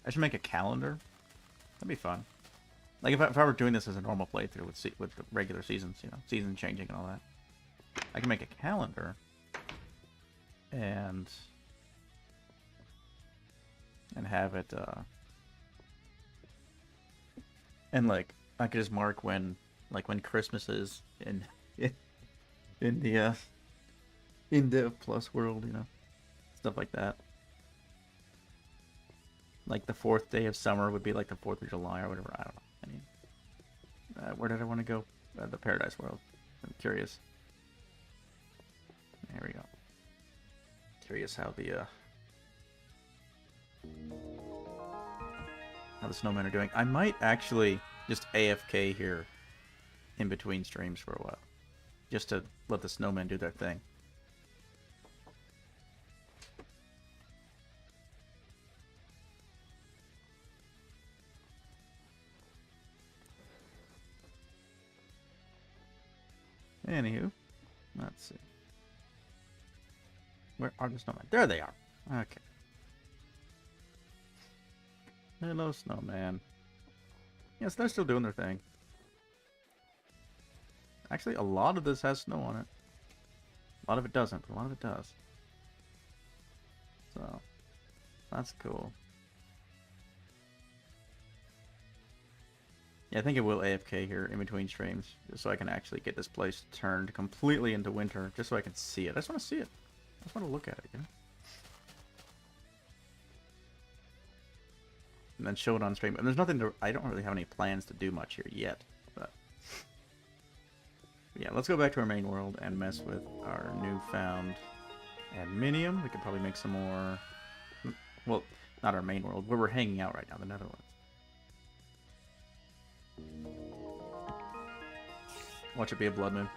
I should make a calendar. That'd be fun. Like if I were doing this as a normal playthrough with the regular seasons, you know, season changing and all that, I can make a calendar and have it. And like I could just mark when Christmas is in the Indev plus world, you know, stuff like that. Like the 4th day of summer would be like the 4th of July or whatever. I don't know. I mean, where did I want to go? The Paradise World. I'm curious. There we go. Curious how the snowmen are doing. I might actually just AFK here in between streams for a while, just to let the snowmen do their thing. Anywho, let's see. Where are the snowmen? There they are. Okay. Hello, snowman. Yes, they're still doing their thing. Actually, a lot of this has snow on it. A lot of it doesn't, but a lot of it does. So, that's cool. Yeah, I think it will AFK here in between streams, just so I can actually get this place turned completely into winter, just so I can see it. I just want to see it. I just want to look at it, you know? And then show it on stream. And there's nothing to... I don't really have any plans to do much here yet, but... yeah, let's go back to our main world and mess with our newfound adminium. We could probably make some more... well, not our main world, where we're hanging out right now, the Netherlands. Watch it be a blood moon.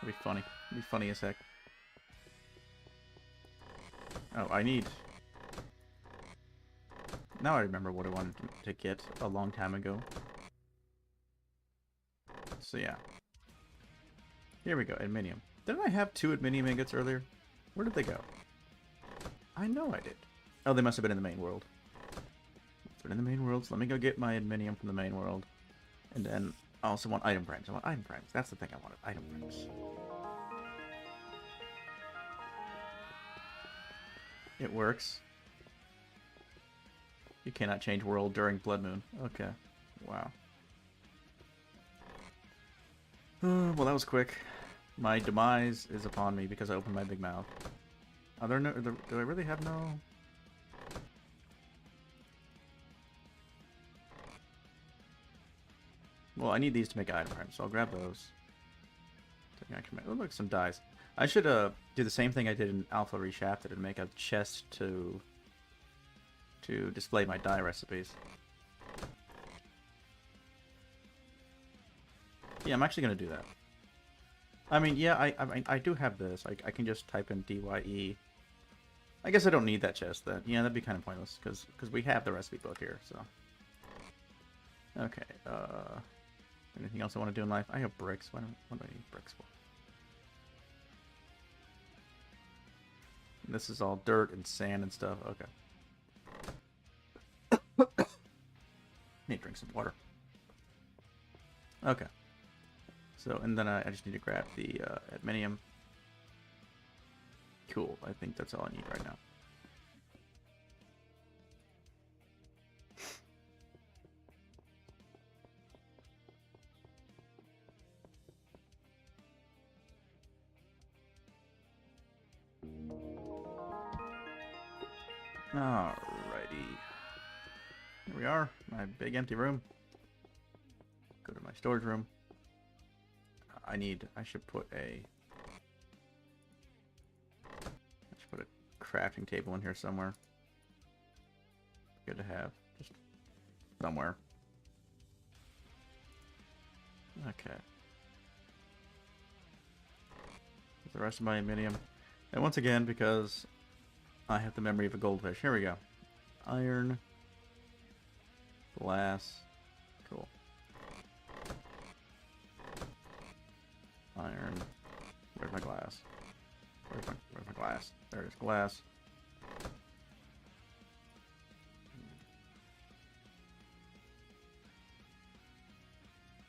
It'll be funny. It'll be funny as heck. Oh, I need... now I remember what I wanted to get a long time ago. So yeah. Here we go, adminium. Didn't I have 2 adminium ingots earlier? Where did they go? I know I did. Oh, they must have been in the main world. It's been in the main world, so let me go get my adminium from the main world. And then I also want item frames. I want item frames. That's the thing I wanted. Item frames. It works. You cannot change world during blood moon. Okay. Wow. Well, that was quick. My demise is upon me because I opened my big mouth. Are there no... do I really have no... well, I need these to make item frames, so I'll grab those. Oh, look, some dies. I should do the same thing I did in Alpha Reshafted and make a chest to display my dye recipes. Yeah, I'm actually going to do that. I mean, yeah, I do have this. I can just type in DYE. I guess I don't need that chest then. Yeah, that'd be kind of pointless because we have the recipe book here, so. Okay, anything else I want to do in life? I have bricks. What do I need bricks for? And this is all dirt and sand and stuff. Okay. Need to drink some water. Okay. So, and then I just need to grab the adminium. Cool. I think that's all I need right now. Alrighty. Here we are, my big empty room. Go to my storage room. I should put a crafting table in here somewhere. Good to have, just somewhere. Okay. The rest of my aluminium. And once again, because I have the memory of a goldfish. Here we go. Iron. Glass. Cool. Iron. Where's my glass? Where's my glass? There it is. Glass.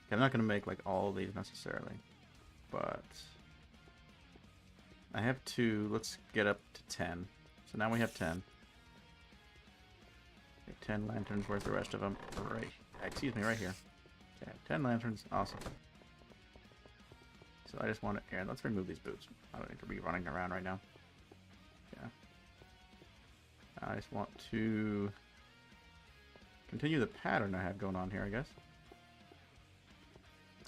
Okay, I'm not going to make like all of these necessarily, but I have 2. Let's get up to 10. So now we have 10. 10 lanterns. Where's the rest of them? Right. Excuse me, right here. Okay, 10 lanterns. Awesome. So So I just want to... Here, let's remove these boots. I don't need to be running around right now. Yeah. I just want to continue the pattern I have going on here, I guess.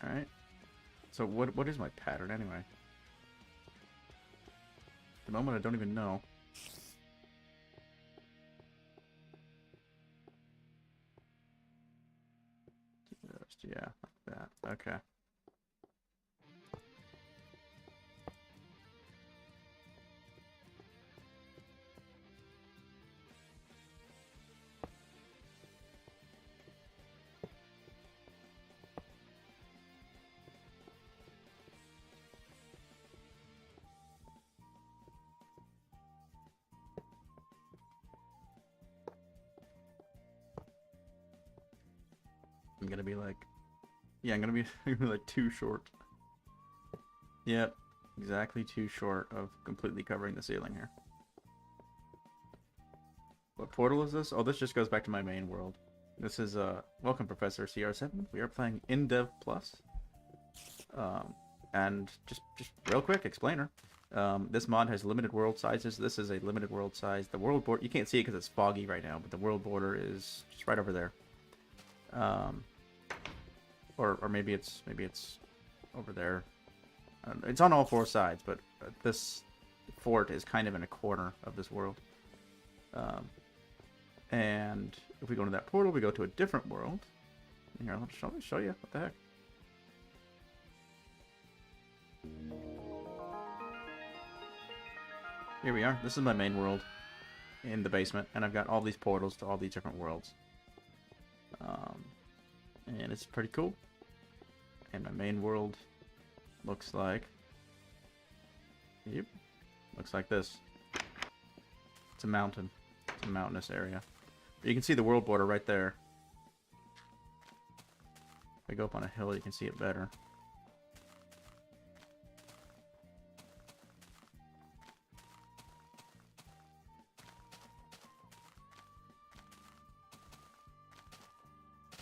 Alright. So what is my pattern anyway? At the moment I don't even know. Just, yeah, like that. Okay. I'm gonna be like, yeah, I'm gonna be like too short. Yep, exactly too short of completely covering the ceiling here. What portal is this? Oh, this just goes back to my main world. This is welcome Professor CR7. We are playing Indev Plus. And just real quick explainer. This mod has limited world sizes. This is a limited world size. The world border, you can't see it because it's foggy right now, but the world border is just right over there. Or maybe it's over there. It's on all four sides, but this fort is kind of in a corner of this world. And if we go to that portal, we go to a different world. Here, let me show you. What the heck? Here we are. This is my main world in the basement, and I've got all these portals to all these different worlds. And it's pretty cool. And my main world looks like... Yep. Looks like this. It's a mountain. It's a mountainous area. You can see the world border right there. If I go up on a hill, you can see it better.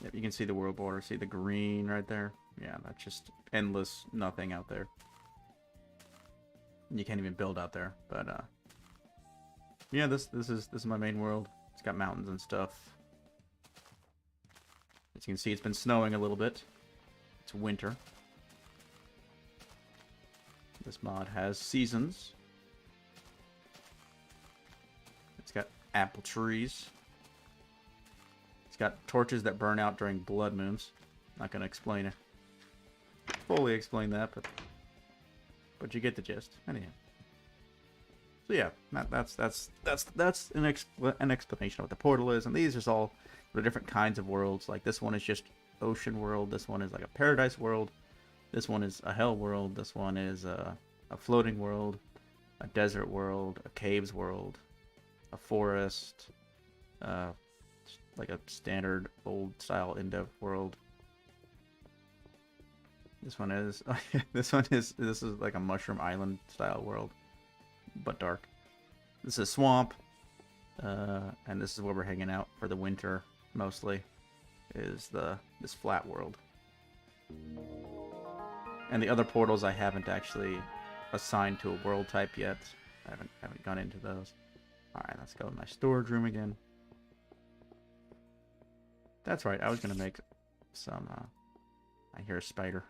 Yep, you can see the world border. See the green right there? Yeah, that's just endless nothing out there. You can't even build out there, but yeah, this is my main world. It's got mountains and stuff. As you can see, it's been snowing a little bit. It's winter. This mod has seasons. It's got apple trees. It's got torches that burn out during blood moons. Not gonna fully explain that, but you get the gist. Anyhow. So yeah, that's an explanation of what the portal is, and these are all the different kinds of worlds. Like this one is just ocean world. This one is like a paradise world. This one is a hell world. This one is a floating world, a desert world, a caves world, a forest, like a standard old style Indev world. This one is this is like a mushroom island style world, but dark. This is swamp, and this is where we're hanging out for the winter mostly. Is this flat world, and the other portals I haven't actually assigned to a world type yet. I haven't gone into those. All right, let's go in my storage room again. That's right. I was gonna make some. I hear a spider.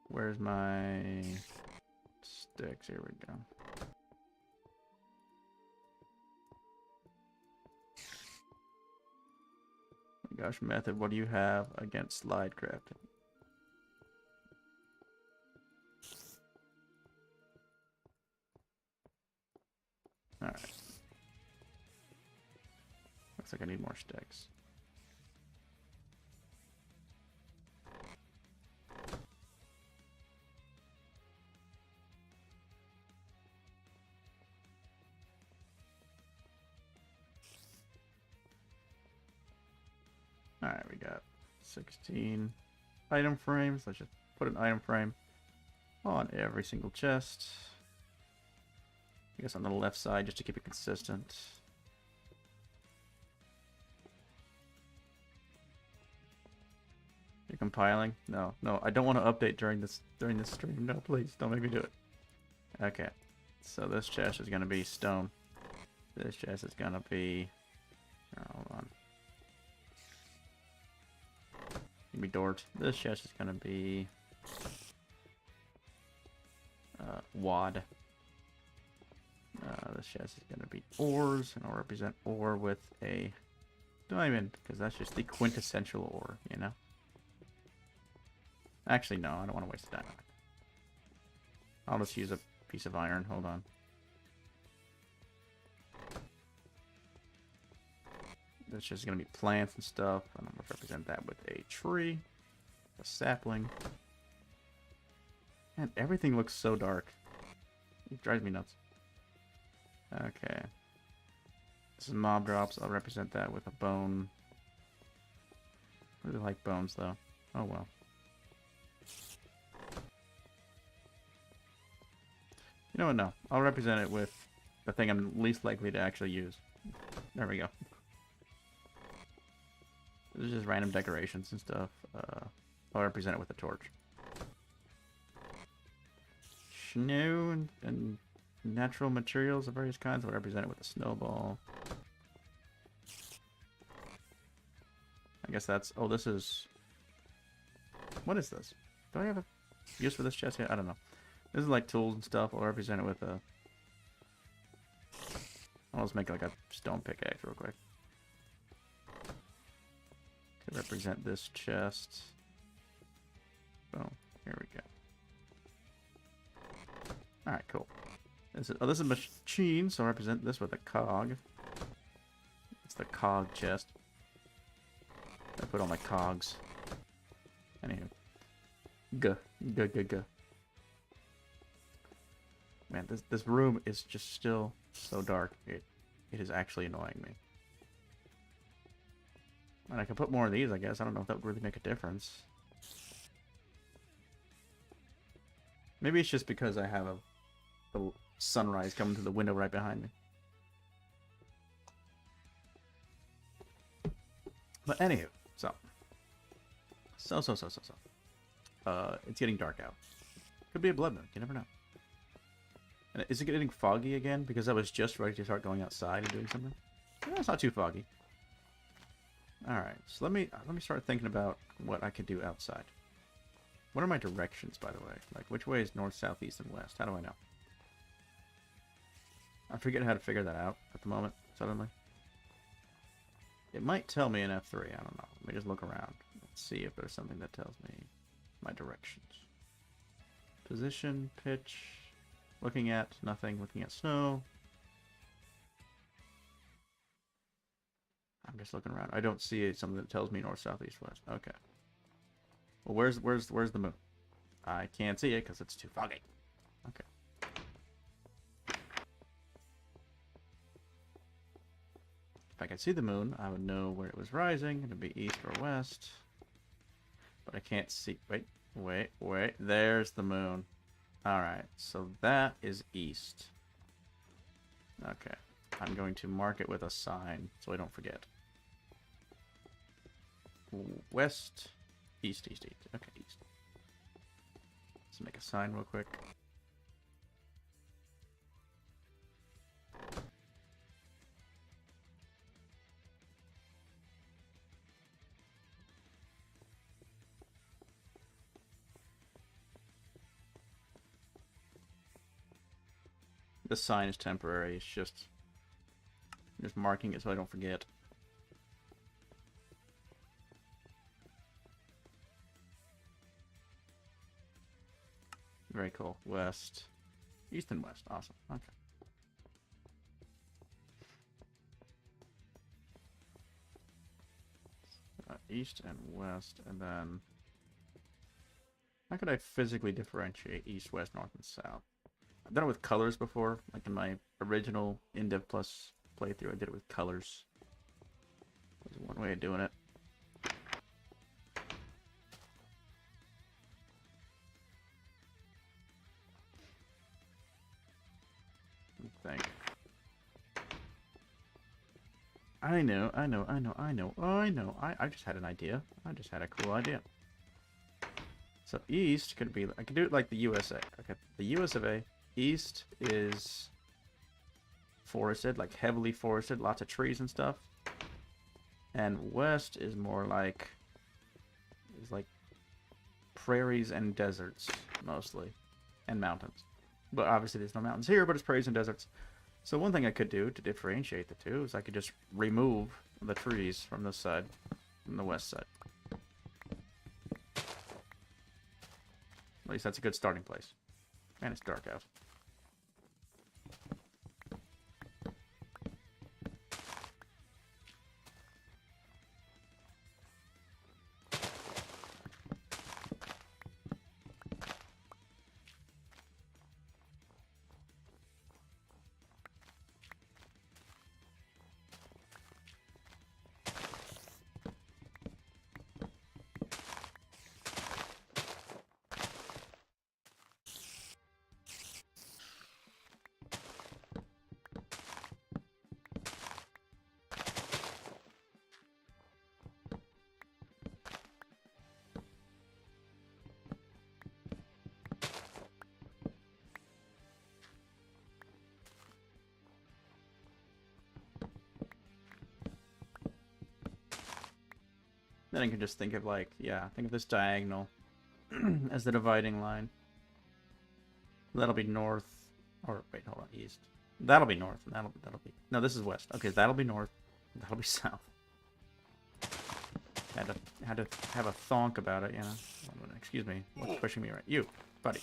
Where's my sticks? Here we go. Oh my gosh, Method, what do you have against slide crafting? Alright. Looks like I need more sticks. Alright, we got 16 item frames. Let's just put an item frame on every single chest. I guess on the left side just to keep it consistent. You're compiling? No, no, I don't want to update during this stream. No, please, don't make me do it. Okay, so this chest is gonna be stone. This chest is gonna be. Hold on. Give me Dort. This chest is gonna be wad. This chest is gonna be ores, and I'll represent ore with a diamond because that's just the quintessential ore, you know. Actually, no, I don't want to waste a diamond. I'll just use a piece of iron. Hold on. This just gonna be plants and stuff, and I'm gonna represent that with a tree, a sapling, and everything looks so dark. It drives me nuts. Okay. This is mob drops. I'll represent that with a bone. I really like bones, though. Oh well. You know what? No. I'll represent it with the thing I'm least likely to actually use. There we go. This is just random decorations and stuff. I'll represent it with a torch. Snow and natural materials of various kinds. I'll represent it with a snowball. I guess that's... Oh, this is... What is this? Do I have a use for this chest yet? I don't know. This is like tools and stuff. I'll represent it with a... I'll just make like a stone pickaxe real quick. To represent this chest. Boom. Here we go. Alright, cool. This is a machine, so I'll represent this with a cog. It's the cog chest. I put all my cogs. Anywho. Guh. Man, this room is just still so dark. It is actually annoying me. And I can put more of these, I guess. I don't know if that would really make a difference. Maybe it's just because I have the sunrise coming through the window right behind me. But anywho, so. It's getting dark out. Could be a blood moon, you never know. And is it getting foggy again? Because I was just ready to start going outside and doing something. No, it's not too foggy. Alright, so let me start thinking about what I could do outside. What are my directions, by the way? Like, which way is north, south, east, and west? How do I know? I forget how to figure that out at the moment, suddenly. It might tell me in F3, I don't know. Let me just look around. Let's see if there's something that tells me my directions. Position, pitch, looking at nothing, looking at snow. I'm just looking around. I don't see something that tells me north, south, east, west. Okay. Well, where's the moon? I can't see it because it's too foggy. Okay. If I could see the moon, I would know where it was rising. It would be east or west. But I can't see. Wait. There's the moon. Alright, so that is east. Okay. I'm going to mark it with a sign so I don't forget. West, east. Okay, east. Let's make a sign real quick. This sign is temporary. It's just marking it so I don't forget. Very cool. West, east, and west. Awesome. Okay. East and west, and then how could I physically differentiate east, west, north, and south? I've done it with colors before, like in my original Indev Plus playthrough. I did it with colors. There's one way of doing it. I think. I know. I just had an idea. I just had a cool idea. So east could be, I could do it like the USA. Okay, the US of A. East is forested, like heavily forested, lots of trees and stuff. And west is more like, prairies and deserts, mostly. And mountains. But obviously there's no mountains here, but it's prairies and deserts. So one thing I could do to differentiate the two is I could just remove the trees from this side, from the west side. At least that's a good starting place. And it's dark out. Then I can just think of like, yeah, think of this diagonal as the dividing line. That'll be north, or wait, hold on, east. That'll be north, and that'll be, no, this is west. Okay, that'll be north, that'll be south. Had to have a thonk about it, you know. Excuse me, what's pushing me right? You, buddy.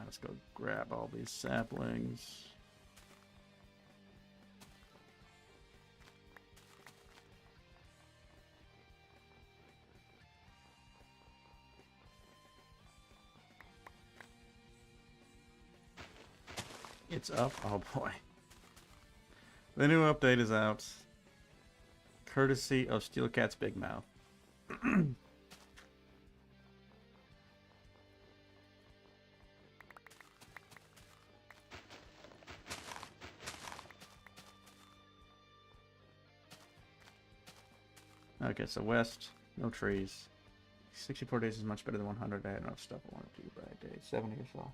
Let's go grab all these saplings. It's up. Oh boy. The new update is out. Courtesy of Steelcat's Big Mouth. Okay, so west, no trees. 64 days is much better than 100. I had enough stuff I wanted to do by day 70 or so.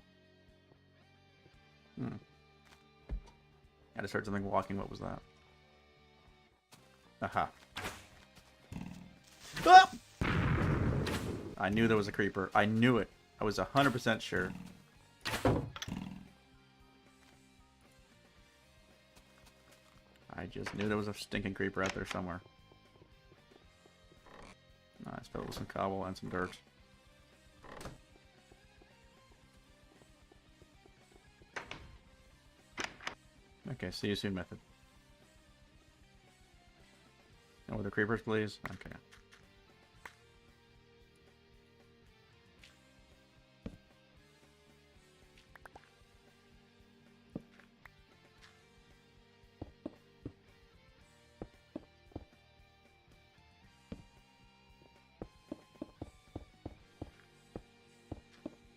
Had to start something walking. What was that? Aha. Ah! I knew there was a creeper. I knew it. I was 100% sure. I just knew there was a stinking creeper out there somewhere. Let's fill it with some cobble and some dirt. Okay, see you soon method. No other creepers, please? Okay.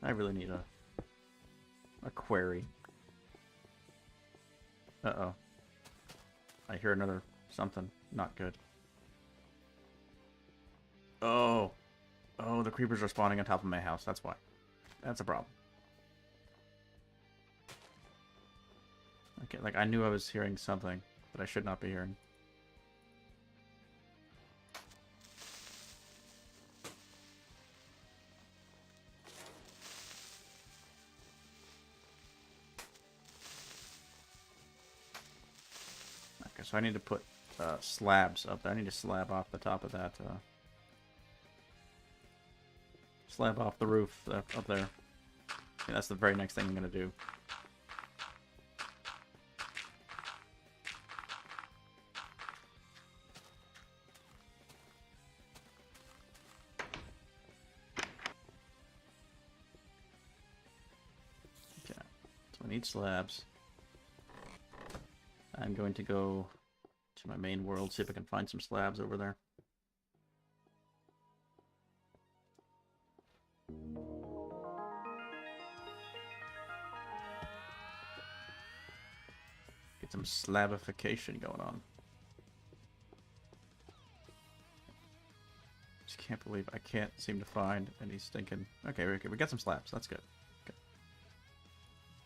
I really need a quarry. Uh-oh. I hear another something not good. Oh. Oh, the creepers are spawning on top of my house. That's why. That's a problem. Okay, like I knew I was hearing something that I should not be hearing. Okay, so I need to put slabs up there. I need to slab off the top of that. Slab off the roof up there. Okay, that's the very next thing I'm going to do. Okay, so I need slabs. I'm going to go to my main world, see if I can find some slabs over there. Get some slabification going on. Just can't believe I can't seem to find any stinking... Okay, we got some slabs. That's good. Okay.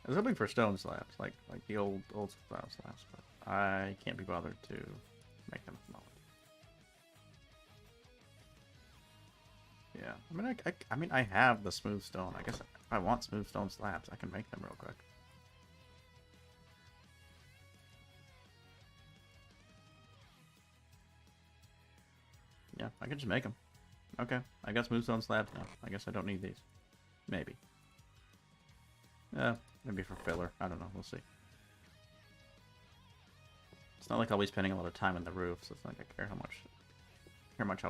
I was hoping for stone slabs, like the old style slabs, but I can't be bothered to make them smaller. Yeah, I mean, I have the smooth stone. I guess if I want smooth stone slabs, I can make them real quick. Yeah, I can just make them. Okay, I got smooth stone slabs now. I guess I don't need these. Maybe. Maybe for filler. I don't know. We'll see. It's not like I'll be spending a lot of time on the roof, so it's not like I care how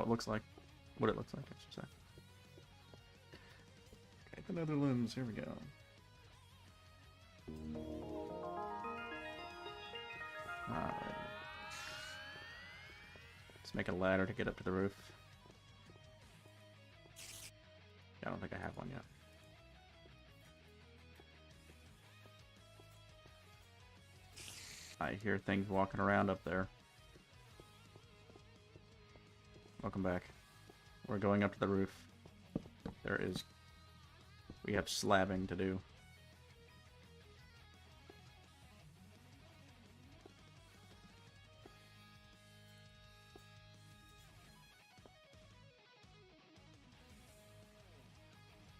it looks like. What it looks like, I should say. Okay, the Netherlands. Here we go. Alright. Let's make a ladder to get up to the roof. I don't think I have one yet. I hear things walking around up there. Welcome back. We're going up to the roof. We have slabbing to do.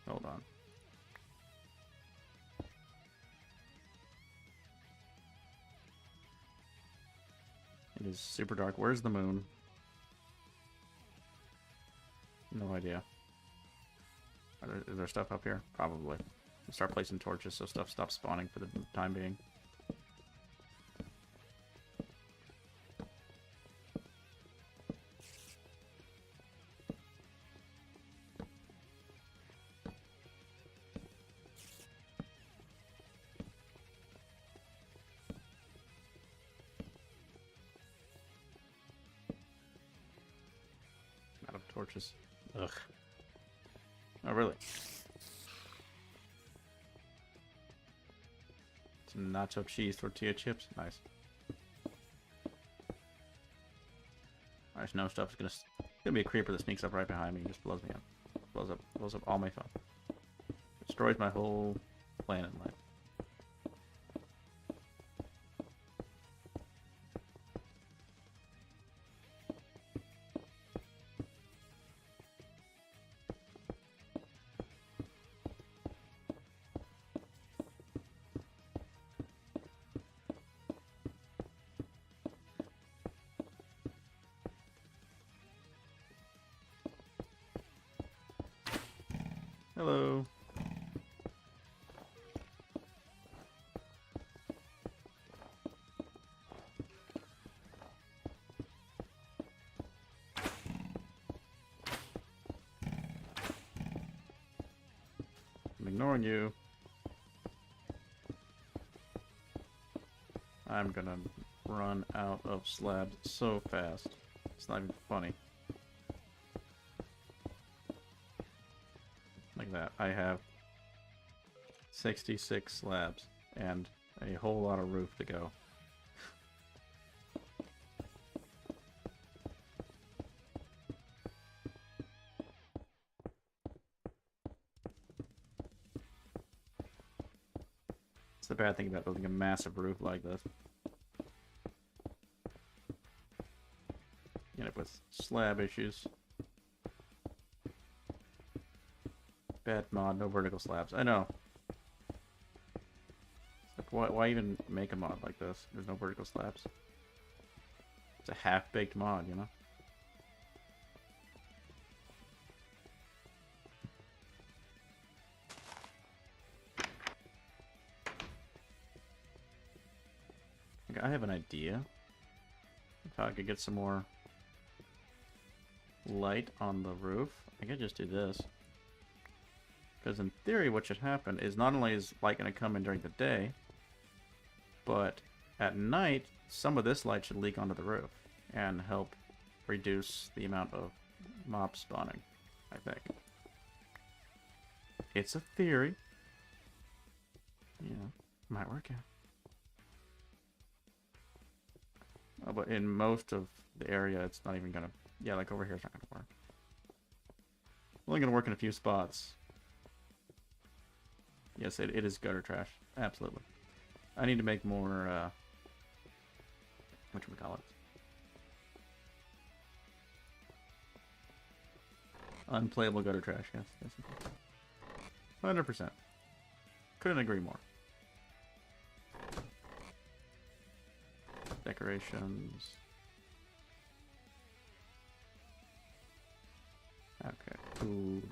Hold on. It is super dark. Where's the moon? No idea. Is there stuff up here? Probably. We'll start placing torches so stuff stops spawning for the time being. Out of torches. Ugh. Oh, really? Some nacho cheese tortilla chips. Nice. Alright, no stuff's gonna be a creeper that sneaks up right behind me and just blows me up. Blows up all my fun. Destroys my whole plan in life. Hello. I'm ignoring you. I'm gonna run out of slabs so fast. It's not even funny. Like that. I have 66 slabs and a whole lot of roof to go. It's the bad thing about building a massive roof like this. You end up with slab issues. Bad mod, no vertical slabs. I know. Like, why even make a mod like this? There's no vertical slabs. It's a half-baked mod, you know? Okay, I have an idea. If I could get some more light on the roof, I could just do this. Because in theory, what should happen is not only is light going to come in during the day, but at night, some of this light should leak onto the roof and help reduce the amount of mob spawning, I think. It's a theory. You know, might work out. Oh, but in most of the area, it's not even gonna... Yeah, like over here, it's not gonna work. Only gonna work in a few spots. Yes, it is gutter trash. Absolutely. I need to make more, whatchamacallit? Unplayable gutter trash, yes. 100%. Couldn't agree more. Decorations. Okay, food.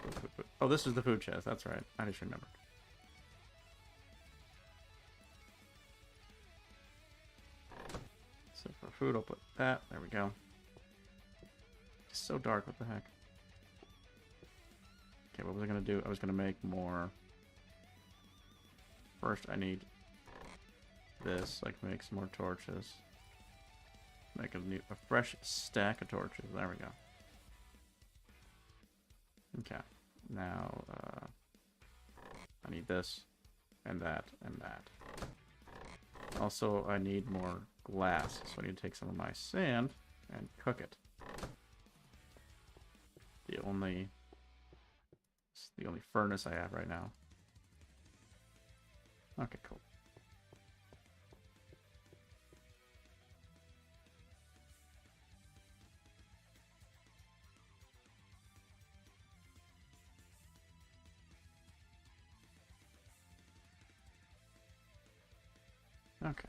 Food. Oh, this is the food chest. That's right. I just remembered. So for food, I'll put that. There we go. It's so dark. What the heck? Okay, what was I going to do? I was going to make more. First, I need this. Like, make some more torches. Make a fresh stack of torches. There we go. Okay. Now, I need this, and that, and that. Also, I need more glass, so I need to take some of my sand and cook it. It's the only furnace I have right now. Okay, cool. Okay.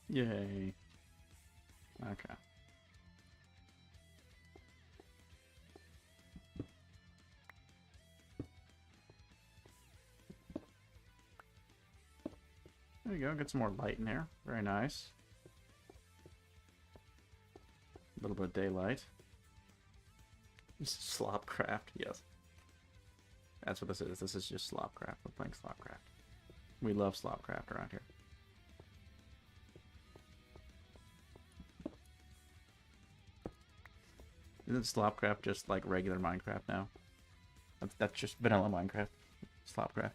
Yay. Okay. There you go. Get some more light in there. Very nice. A little bit of daylight. Slopcraft, yes. That's what this is. This is just Slopcraft. We're playing Slopcraft. We love Slopcraft around here. Isn't Slopcraft just like regular Minecraft now? That's just vanilla Minecraft. Slopcraft.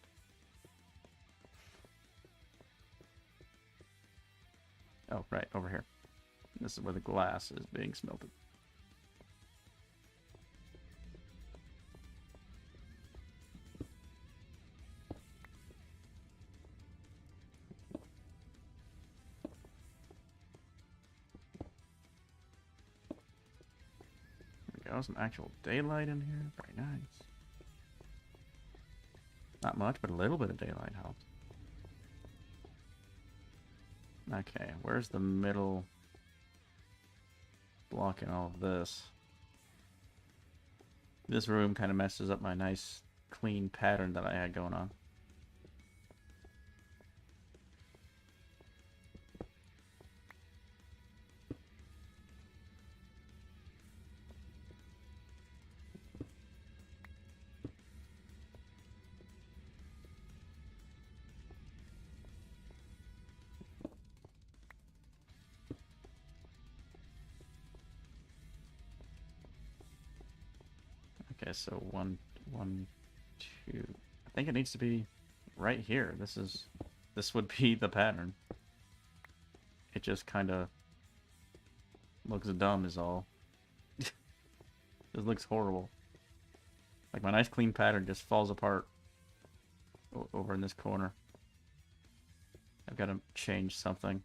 Oh, right, over here. This is where the glass is being smelted. There we go, some actual daylight in here. Very nice. Not much, but a little bit of daylight helps. Okay, where's the middle blocking all of this? This room kind of messes up my nice, clean pattern that I had going on. Okay, so one, two. I think it needs to be right here. This would be the pattern. It just kind of looks dumb is all. It looks horrible. Like my nice clean pattern just falls apart over in this corner. I've got to change something.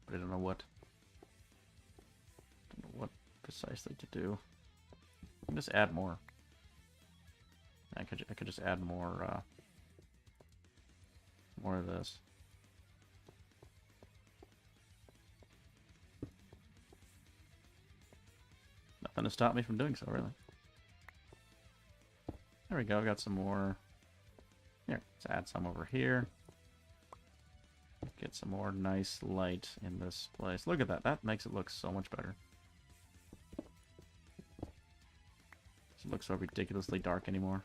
But I don't know what. Precisely to do. I can just add more. I could just add more more of this. Nothing to stop me from doing so, really. There we go. I've got some more. Here, let's add some over here. Get some more nice light in this place. Look at that. That makes it look so much better. Doesn't look so ridiculously dark anymore.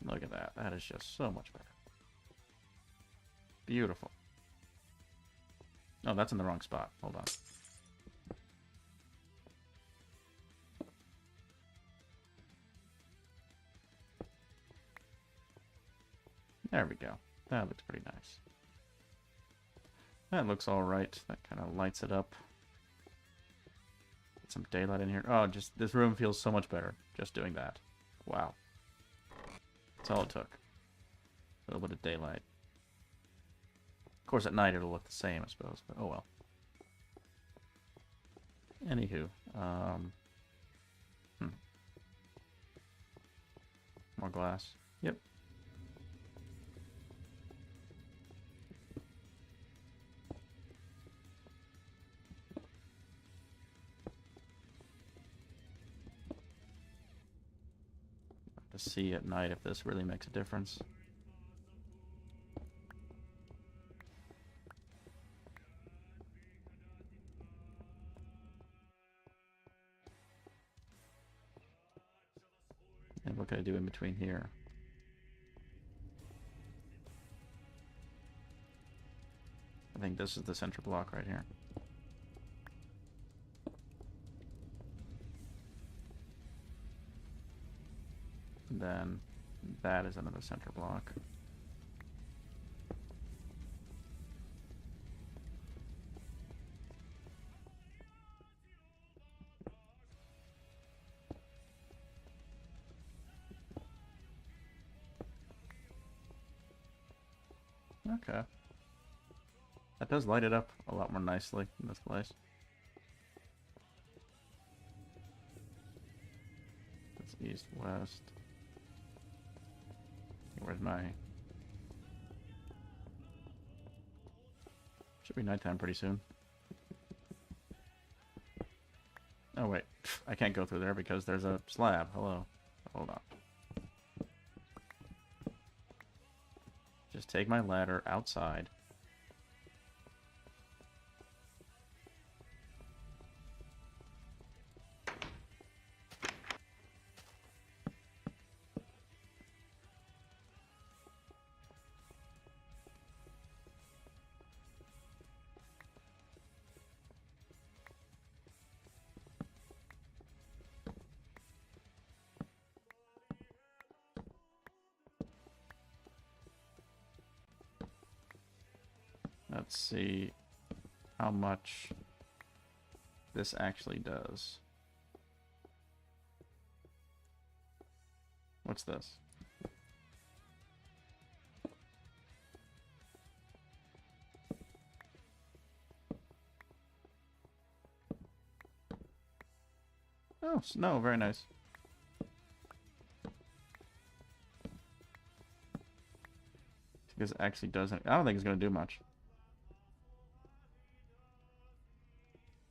Look at that. That is just so much better. Beautiful. Oh, that's in the wrong spot. Hold on. There we go. That looks pretty nice. That looks alright. That kind of lights it up. Get some daylight in here. Oh, just this room feels so much better just doing that. Wow. That's all it took. A little bit of daylight. Of course, at night it'll look the same, I suppose, but oh well. Anywho, more glass. Yep. To see at night if this really makes a difference. And what can I do in between here? I think this is the center block right here. And then that is another center block. Okay. That does light it up a lot more nicely in this place. That's east, west. Where's my... Should be nighttime pretty soon. Oh wait, I can't go through there because there's a slab. Hello. Hold on. Just take my ladder outside. Let's see how much this actually does. What's this? Oh, snow, very nice. Because it actually doesn't... I don't think it's going to do much.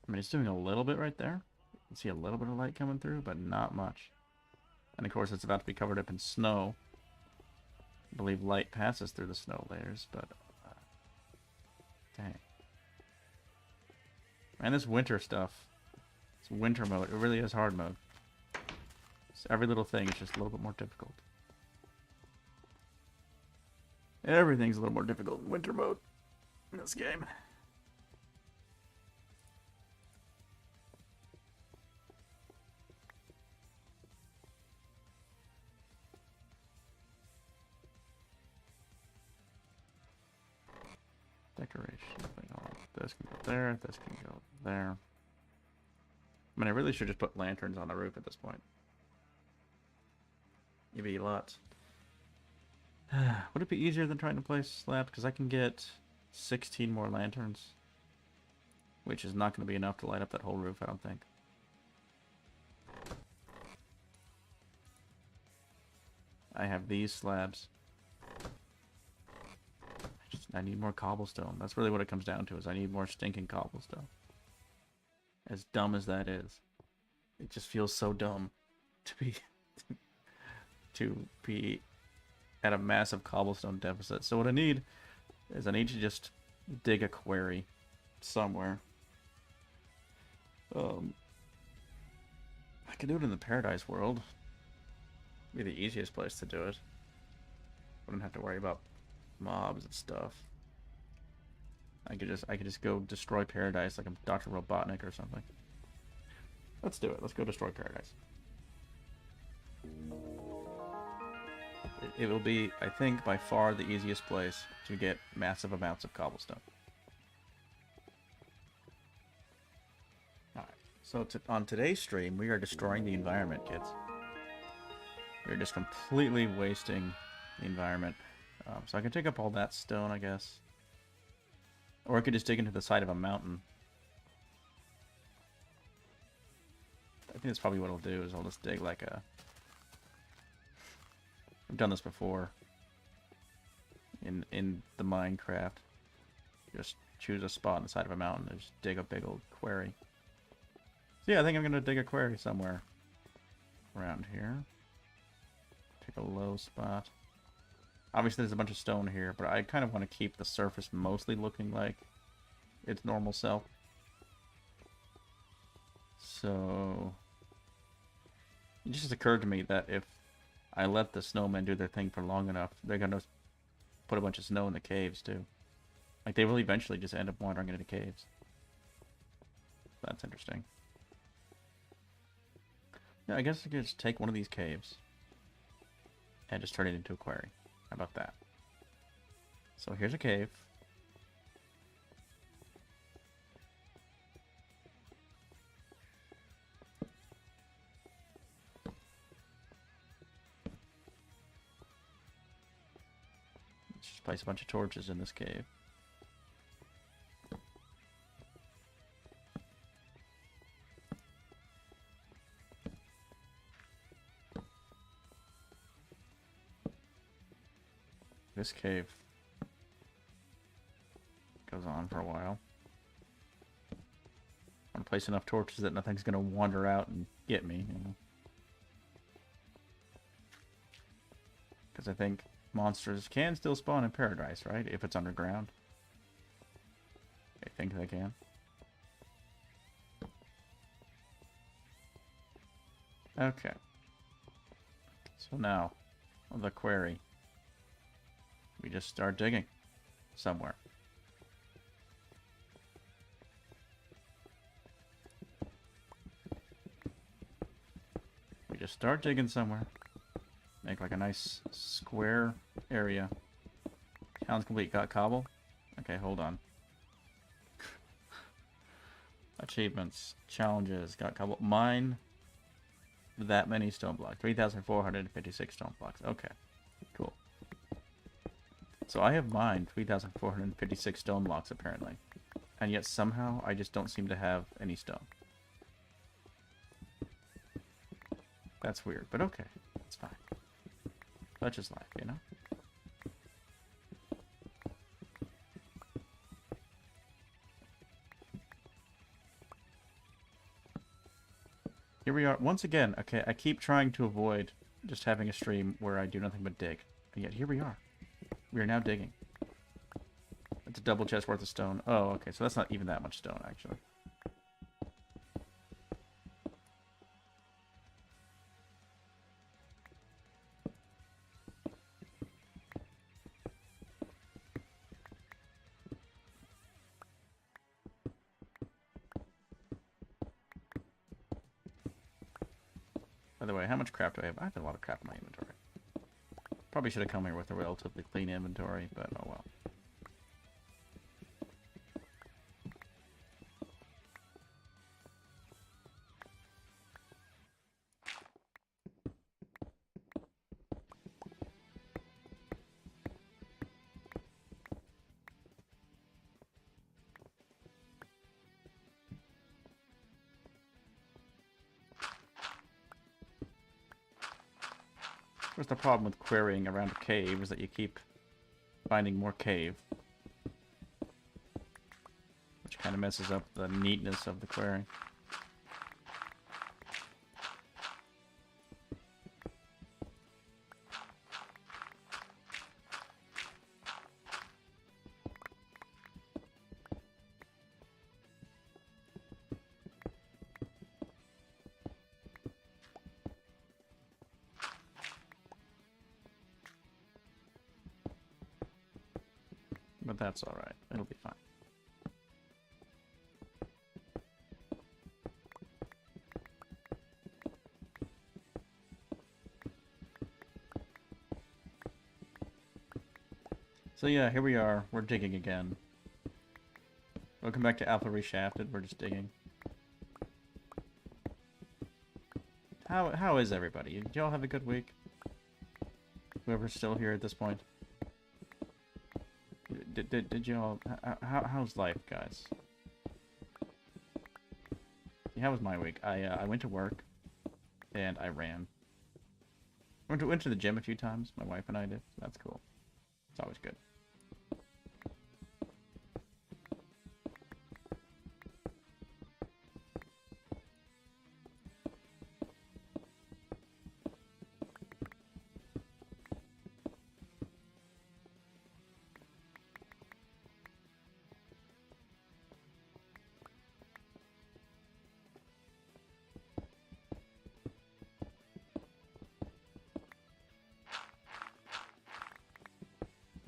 I mean, it's doing a little bit right there. You can see a little bit of light coming through, but not much. And of course, it's about to be covered up in snow. I believe light passes through the snow layers, but... dang. Man, this winter stuff. It's winter mode. It really is hard mode. So every little thing is just a little bit more difficult. Everything's a little more difficult in winter mode in this game. Decoration. This can go there. This can go there. I mean, I really should just put lanterns on the roof at this point. You'd be lots. Would it be easier than trying to place slabs? Because I can get 16 more lanterns. Which is not going to be enough to light up that whole roof, I don't think. I have these slabs. I need more cobblestone. That's really what it comes down to, is I need more stinking cobblestone. As dumb as that is. It just feels so dumb to be at a massive cobblestone deficit. So what I need is I need to just dig a quarry somewhere. I could do it in the Paradise world. Be the easiest place to do it. Wouldn't have to worry about mobs and stuff. I could just go destroy paradise like I'm Dr. Robotnik or something. Let's do it. Let's go destroy paradise. It will be, I think, by far the easiest place to get massive amounts of cobblestone. Alright, so on today's stream, we are destroying the environment, kids. We're just completely wasting the environment. So I can take up all that stone, I guess. Or I could just dig into the side of a mountain. I think that's probably what I'll do, is I'll just dig like a... I've done this before. In the Minecraft. Just choose a spot on the side of a mountain and just dig a big old quarry. So yeah, I think I'm going to dig a quarry somewhere around here. Take a low spot. Obviously there's a bunch of stone here, but I kind of want to keep the surface mostly looking like its normal self. So it just occurred to me that if I let the snowmen do their thing for long enough, they're going to put a bunch of snow in the caves too. Like they will eventually just end up wandering into caves. That's interesting. Yeah, I guess I could just take one of these caves and just turn it into a quarry. How about that? So here's a cave. Let's just place a bunch of torches in this cave. This cave goes on for a while. I'm gonna place enough torches that nothing's gonna wander out and get me, you know. Because I think monsters can still spawn in paradise, right? If it's underground. I think they can. Okay. So now, the quarry. We just start digging somewhere. We just start digging somewhere. Make like a nice square area. Challenge complete. Got cobble? Okay, hold on. Achievements. Challenges. Got cobble. Mine that many stone blocks. 3,456 stone blocks. Okay. Cool. So I have mined 3,456 stone blocks apparently. And yet somehow I just don't seem to have any stone. That's weird, but okay. It's fine. That's just life, you know? Here we are. Once again, okay, I keep trying to avoid just having a stream where I do nothing but dig. And yet here we are. We are now digging. It's a double chest worth of stone. Oh, okay, so that's not even that much stone, actually. By the way, how much crap do I have? I have a lot of crap in my inventory. Probably should have come here with a relatively clean inventory, but oh well. What's the problem with quarrying around a cave is that you keep finding more cave. Which kind of messes up the neatness of the quarry. But that's alright. It'll be fine. So yeah, here we are. We're digging again. Welcome back to Alpha Reshafted. We're just digging. How is everybody? Did y'all have a good week? Whoever's still here at this point. Did y'all... How's life, guys? How was my week? I went to work, and I ran. Went to the gym a few times. My wife and I did. That's cool. It's always good.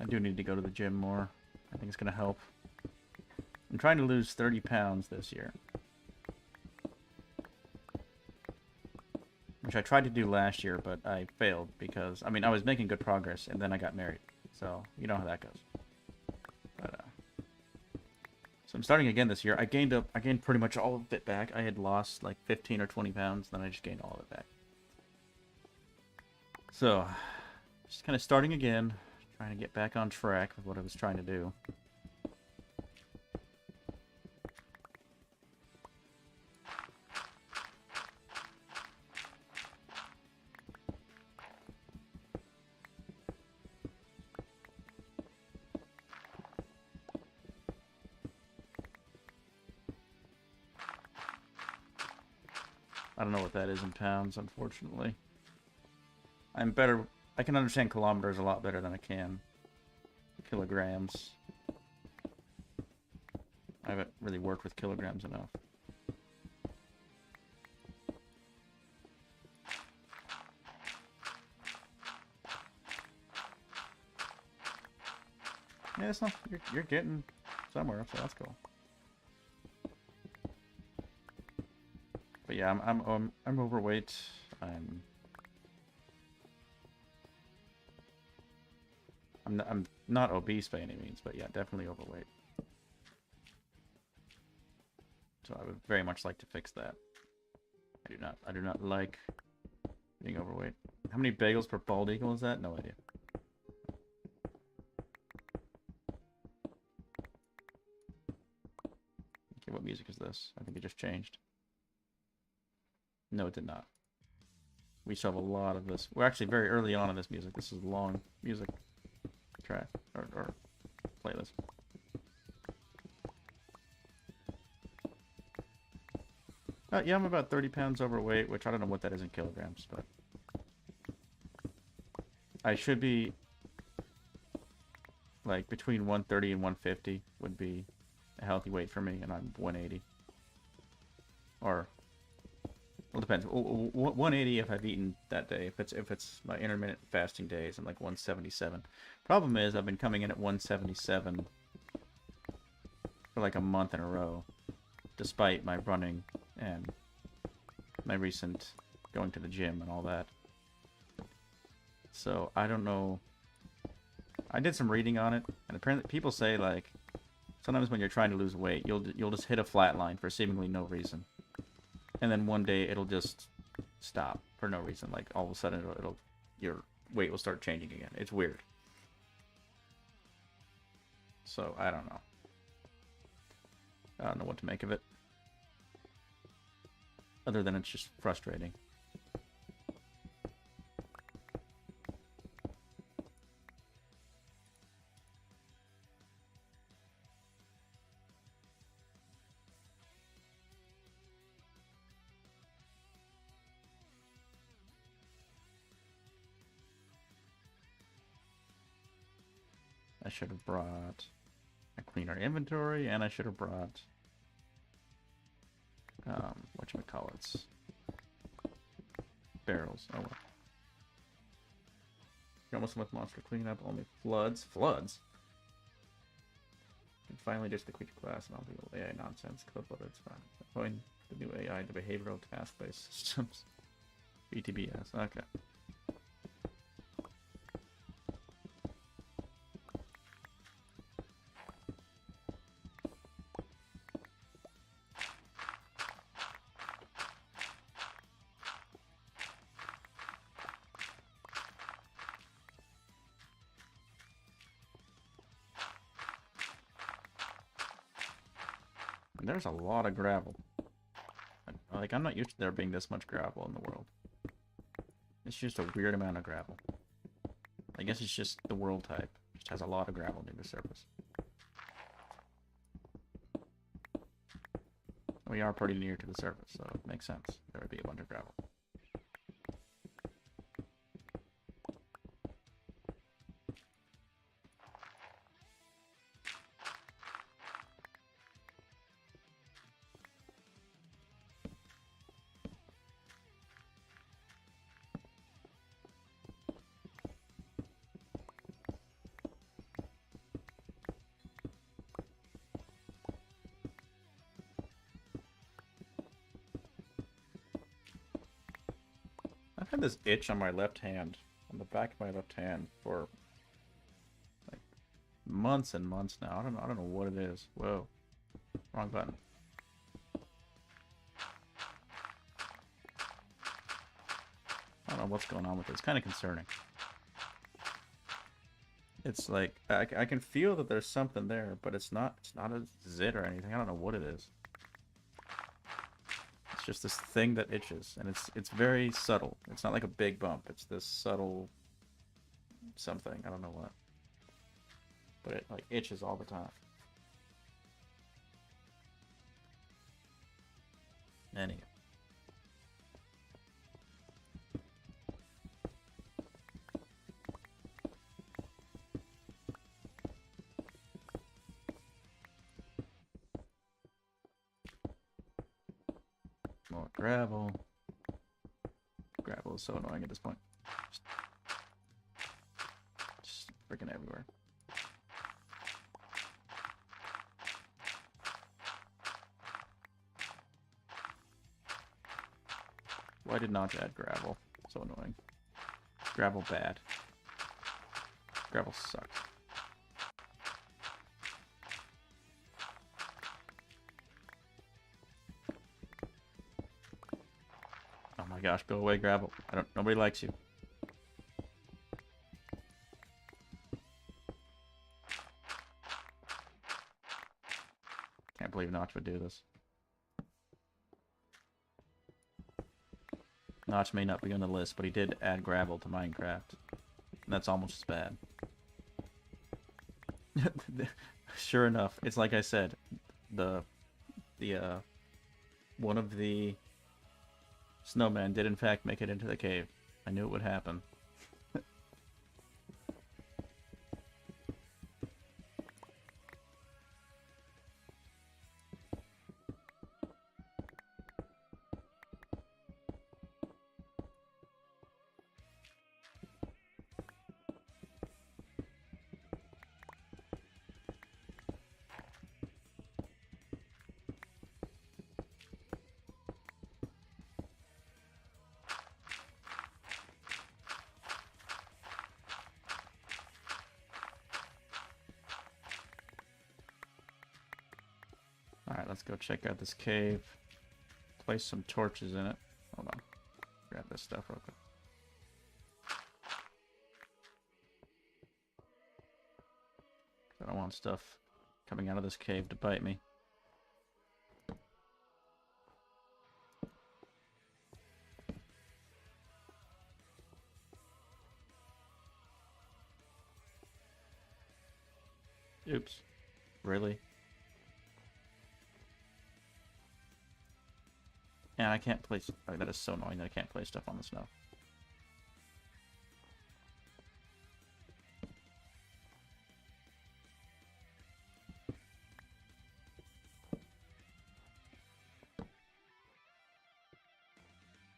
I do need to go to the gym more. I think it's going to help. I'm trying to lose 30 pounds this year. Which I tried to do last year, but I failed because, I mean, I was making good progress, and then I got married. So, you know how that goes. But, so I'm starting again this year. I gained pretty much all of it back. I had lost like 15 or 20 pounds, then I just gained all of it back. So, just kind of starting again. Trying to get back on track with what I was trying to do. I don't know what that is in pounds, unfortunately. I'm better... I can understand kilometers a lot better than I can kilograms. I haven't really worked with kilograms enough. Yeah, it's not... You're getting somewhere, so that's cool. But yeah, I'm overweight. I'm not obese by any means, but yeah, definitely overweight. So I would very much like to fix that. I do not like being overweight. How many bagels per bald eagle is that? No idea. Okay, what music is this? I think it just changed. No, it did not. We still have a lot of this. We're actually very early on in this music. This is long music track or playlist. Yeah, I'm about 30 pounds overweight, which I don't know what that is in kilograms, but I should be like between 130 and 150 would be a healthy weight for me, and I'm 180. Or, well, depends. 180 if I've eaten that day. If it's my intermittent fasting days, I'm like 177. Problem is, I've been coming in at 177 for like a month in a row, despite my running and my recent going to the gym and all that. So I don't know. I did some reading on it, and apparently people say like sometimes when you're trying to lose weight, you'll just hit a flat line for seemingly no reason, and then one day it'll just stop for no reason. Like all of a sudden your weight will start changing again. It's weird. So I don't know. I don't know what to make of it. Other than it's just frustrating. I should have brought a cleaner inventory, and I should have brought whatchamacallits, barrels. Oh well. You're almost done with monster cleanup. Only floods. Floods. And finally, just the creature class and all the AI nonsense. But it's fine. Going the new AI to behavioral task-based systems. BTBS. Okay. there's a lot of gravel. Like, I'm not used to there being this much gravel in the world. It's just a weird amount of gravel. I guess it's just the world type. It just has a lot of gravel near the surface. We are pretty near to the surface, so it makes sense. There would be a bunch of gravel. I've had this itch on my left hand, on the back of my left hand, for like months and months now. I don't know what it is. Whoa, wrong button. I don't know what's going on with it. It's kind of concerning. It's like I can feel that there's something there, but it's not a zit or anything. I don't know what it is. It's just this thing that itches, and it's very subtle. It's not like a big bump. It's this subtle something. I don't know what. But it like itches all the time. Anyway. More gravel. Gravel is so annoying at this point. Just freaking everywhere. Why did not add gravel? So annoying. Gravel bad. Gravel sucks. Oh my gosh, go away, gravel. Nobody likes you. Can't believe Notch would do this. Notch may not be on the list, but he did add gravel to Minecraft. And that's almost as bad. Sure enough, it's like I said, one of the snowmen did in fact make it into the cave. I knew it would happen. Alright, let's go check out this cave. Place some torches in it. Hold on. Grab this stuff real quick. I don't want stuff coming out of this cave to bite me. Oops. Really? And I can't place... Oh, that is so annoying that I can't place stuff on the snow.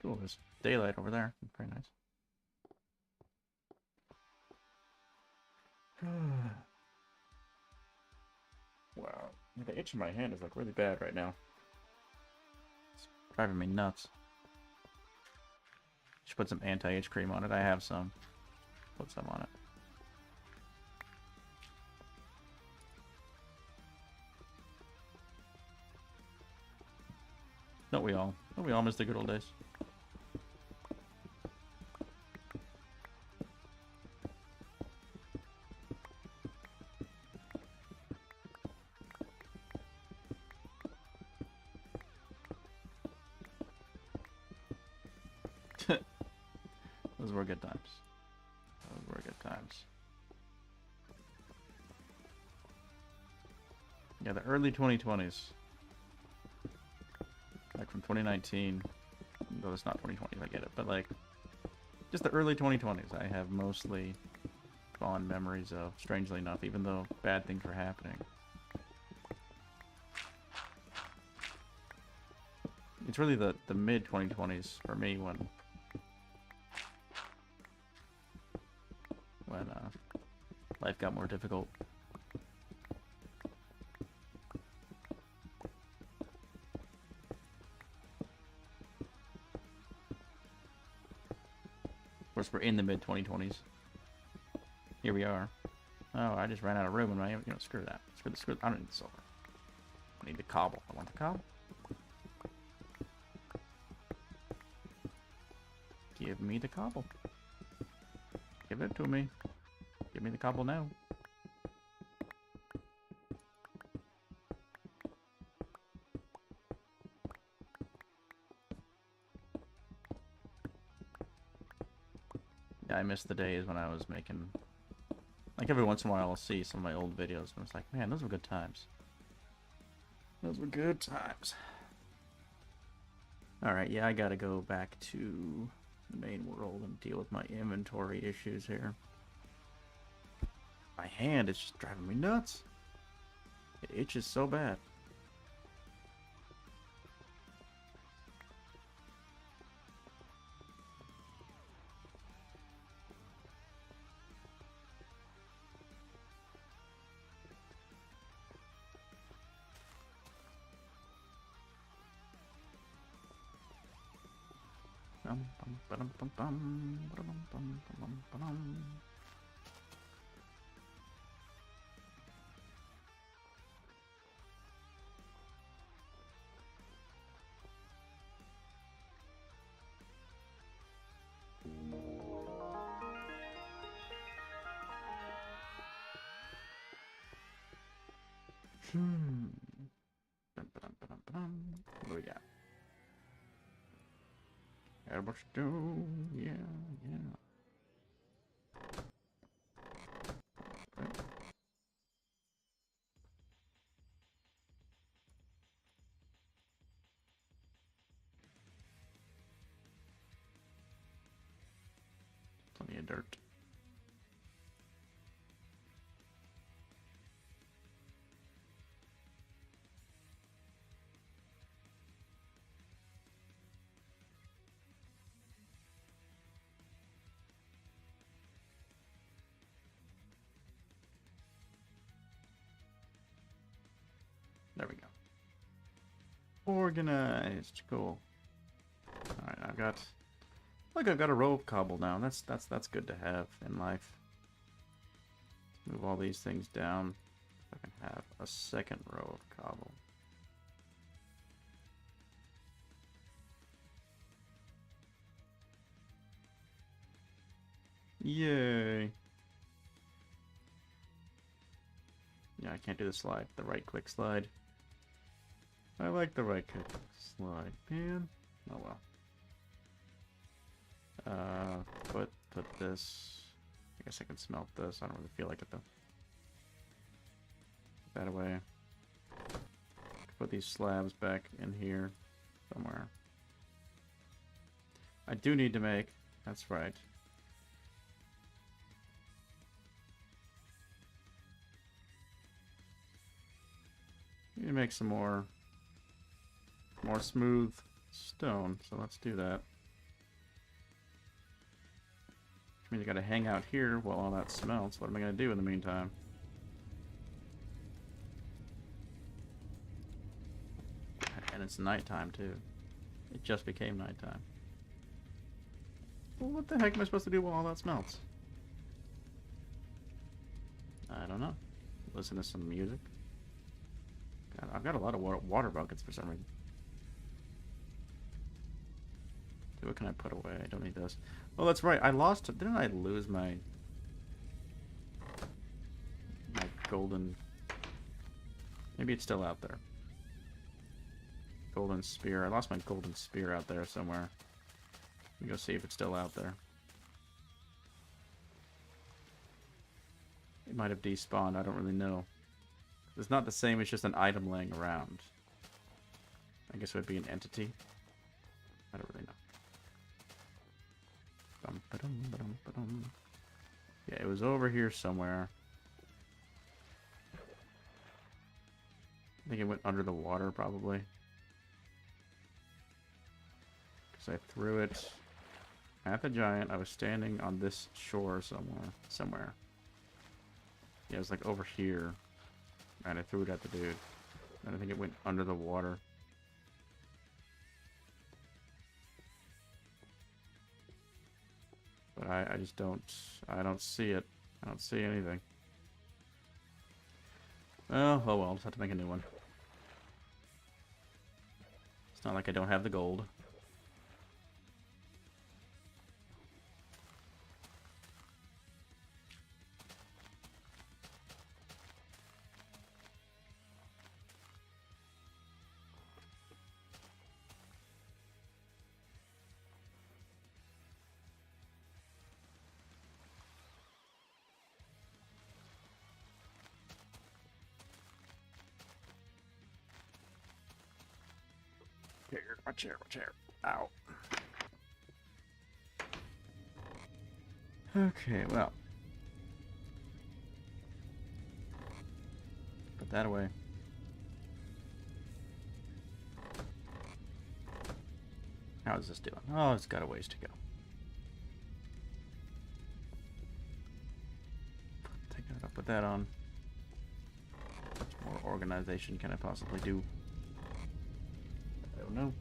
Cool, there's daylight over there. Very nice. Wow. The itch in my hand is like really bad right now. It's driving me nuts. Should put some anti-itch cream on it. I have some. Put some on it. Don't we all? Don't we all miss the good old days? Those were good times. Those were good times. Yeah, the early 2020s. Like from 2019. Though it's not 2020, I get it. But like, just the early 2020s, I have mostly fond memories of, strangely enough, even though bad things were happening. It's really the mid-2020s for me when life got more difficult. Of course, we're in the mid-2020s. Here we are. Oh, I just ran out of room, and screw that. Screw. I don't need the silver. I need the cobble. I want the cobble. Give me the cobble. Give it to me. Give me the cobble now. Yeah, I miss the days when I was making... Like, every once in a while I'll see some of my old videos, and it's like, man, those were good times. Those were good times. Alright, yeah, I gotta go back to the main world and deal with my inventory issues here. My hand is just driving me nuts. It itches so bad. What do we got? Airbrush do, yeah. Right. Plenty of dirt. There we go. Organized. Cool. Alright, I've got a row of cobble now. That's good to have in life. Move all these things down. I can have a second row of cobble. Yay. Yeah, I can't do the slide. The right click slide. I like the right click slide, man. Oh well. Put this. I guess I can smelt this. I don't really feel like it though. Put that away. Put these slabs back in here somewhere. I do need to make. That's right. Need to make some more smooth stone. So let's do that. Which means I gotta hang out here while all that smelts. What am I gonna do in the meantime? And it's nighttime too. It just became nighttime. Well, what the heck am I supposed to do while all that smelts? I don't know. Listen to some music. God, I've got a lot of water buckets for some reason. Okay, what can I put away? I don't need this. Oh, that's right. I lost... Didn't I lose my golden... Maybe it's still out there. Golden spear. I lost my golden spear out there somewhere. Let me go see if it's still out there. It might have despawned. I don't really know. It's not the same as just an item laying around. I guess it would be an entity. I don't really know. Yeah, it was over here somewhere. I think it went under the water, probably. Because I threw it at the giant. I was standing on this shore somewhere. Yeah, it was like over here. And I threw it at the dude. And I think it went under the water. But I just don't see it. I don't see anything. Oh well, I'll just have to make a new one. It's not like I don't have the gold. Here, my chair. Ow. Okay, well. Put that away. How is this doing? Oh, it's got a ways to go. Take that up, put that on. How much more organization can I possibly do? I don't know.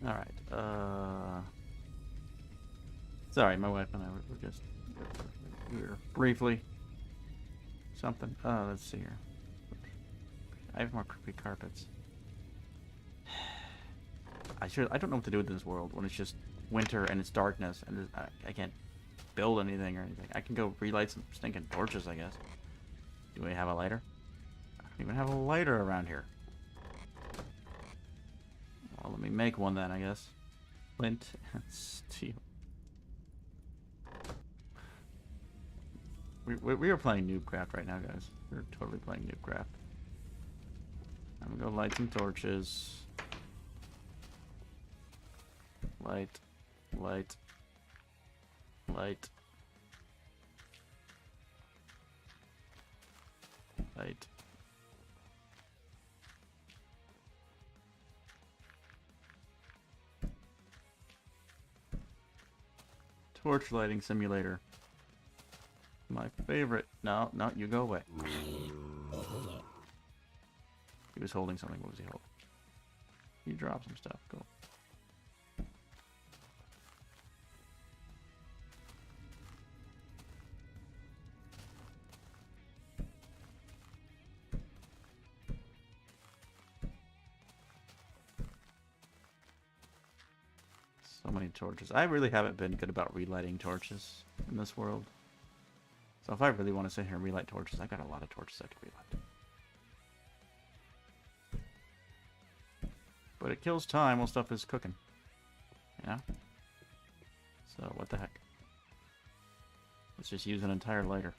Alright, sorry, my wife and I we were briefly something. Let's see here. I have more creepy carpets. I don't know what to do with this world when it's just winter and it's darkness and I can't build anything or anything. I can go relight some stinking torches, I guess. Do we have a lighter? I don't even have a lighter around here. Well, let me make one then, I guess. Flint and steel. We are playing Noobcraft right now, guys. We're totally playing Noobcraft. I'm gonna go light some torches. Light. Torch lighting simulator. My favorite. No, you go away. He was holding something. What was he holding? He dropped some stuff. Go. So many torches. I really haven't been good about relighting torches in this world. So if I really want to sit here and relight torches, I got a lot of torches I could relight. But it kills time while stuff is cooking. Yeah? So what the heck? Let's just use an entire lighter.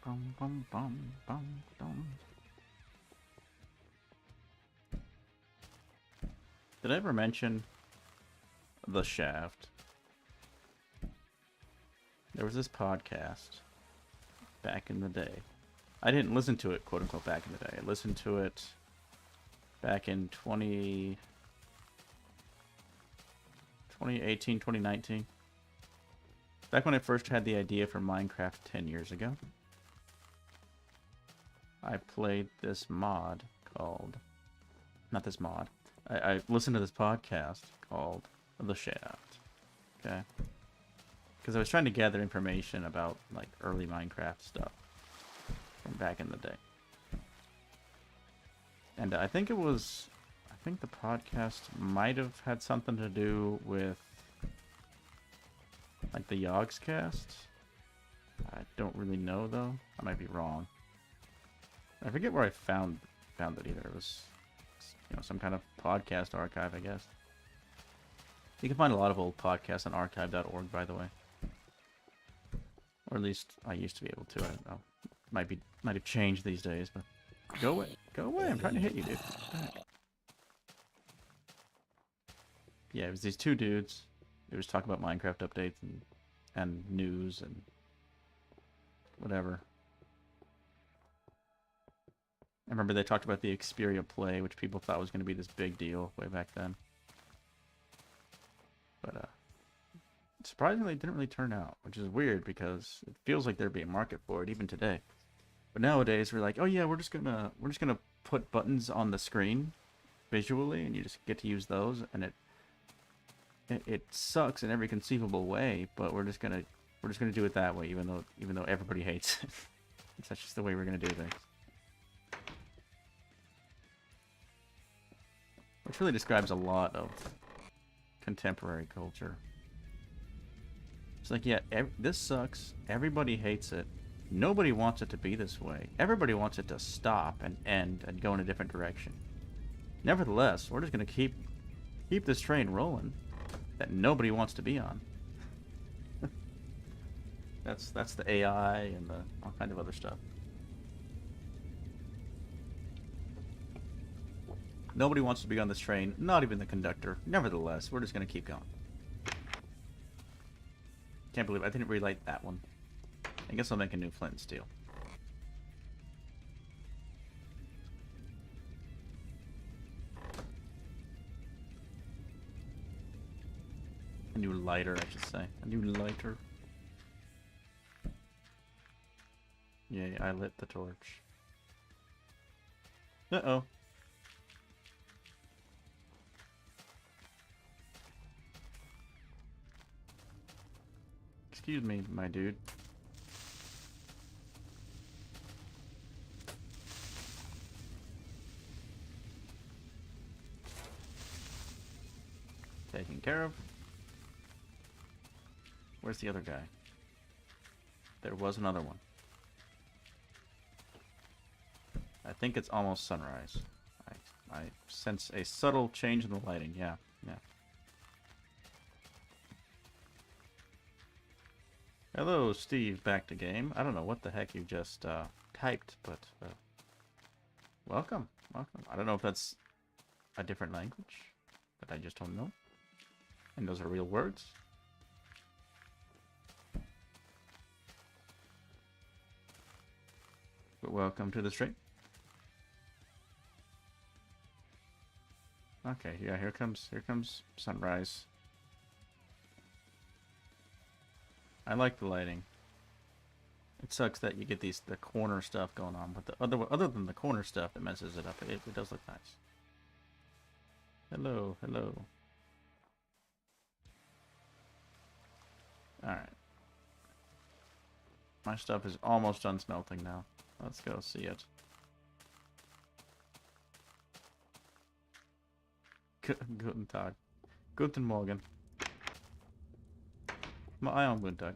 Bum, bum, bum, bum, bum. Did I ever mention The Shaft? There was this podcast back in the day. I didn't listen to it, quote unquote, back in the day. I listened to it back in 2018, 2019. Back when I first had the idea for Minecraft 10 years ago. I played this mod called... Not this mod. I listened to this podcast called The Shaft. Okay? Because I was trying to gather information about, like, early Minecraft stuff from back in the day. And I think it was... I think the podcast might have had something to do with, like, the Yogscast. I don't really know, though. I might be wrong. I forget where I found it either. It was, you know, some kind of podcast archive, I guess. You can find a lot of old podcasts on archive.org, by the way. Or at least I used to be able to. I don't know. Might have changed these days, but go away. Go away. I'm trying to hit you, dude. Yeah, it was these two dudes. They was talking about Minecraft updates and news and whatever. I remember they talked about the Xperia Play, which people thought was going to be this big deal way back then. But surprisingly, it didn't really turn out, which is weird because it feels like there'd be a market for it even today. But nowadays, we're like, oh yeah, we're just gonna put buttons on the screen visually, and you just get to use those, and it sucks in every conceivable way, but we're just gonna do it that way, even though everybody hates it. That's just the way we're gonna do things. Which really describes a lot of contemporary culture. It's like, yeah, this sucks. Everybody hates it. Nobody wants it to be this way. Everybody wants it to stop and end and go in a different direction. Nevertheless, we're just going to keep this train rolling that nobody wants to be on. That's the AI and all kind of other stuff. Nobody wants to be on this train, not even the conductor. Nevertheless, we're just going to keep going. Can't believe I didn't relight that one. I guess I'll make a new flint and steel. A new lighter, I should say. A new lighter. Yay, I lit the torch. Uh-oh. Excuse me, my dude. Taken care of. Where's the other guy? There was another one. I think it's almost sunrise. I sense a subtle change in the lighting. Yeah, yeah. Hello, Steve, back to game. I don't know what the heck you just typed, but welcome, welcome. I don't know if that's a different language that I just don't know. And those are real words. But welcome to the stream. Okay, yeah, here comes sunrise. I like the lighting. It sucks that you get the corner stuff going on, but the other than the corner stuff that messes it up, it does look nice. Hello, hello. Alright. My stuff is almost done smelting now. Let's go see it. Guten Tag. Guten Morgen. My own Guten Tag.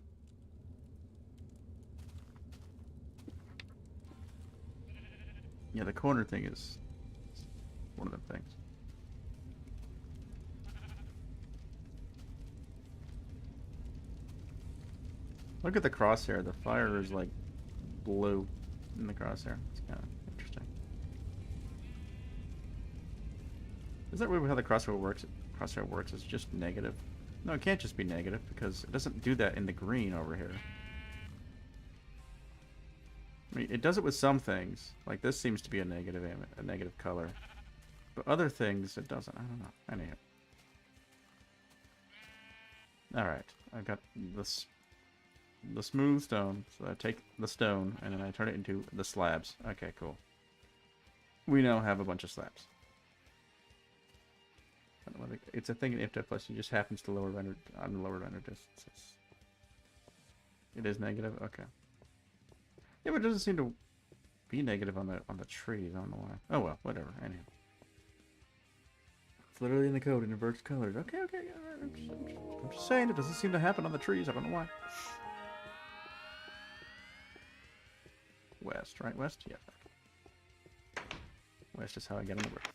Yeah, the corner thing is one of the things. Look at the crosshair. The fire is like blue in the crosshair. It's kind of interesting. Is that really how the crosshair works? Crosshair works is just negative. No, it can't just be negative because it doesn't do that in the green over here. I mean, it does it with some things. Like this seems to be a negative color. But other things, it doesn't. I don't know. Anyhow. Alright. I've got this the smooth stone. So I take the stone and then I turn it into the slabs. Okay, cool. We now have a bunch of slabs. It's a thing in Infdev Plus. It just happens to lower render on the lower render distances. It is negative? Okay. Yeah, but it doesn't seem to be negative on the trees. I don't know why. Oh well, whatever. Anyhow. It's literally in the code. It inverts colors. Okay, okay. I'm just saying it doesn't seem to happen on the trees. I don't know why. West, right? West? Yeah. West is how I get on the roof.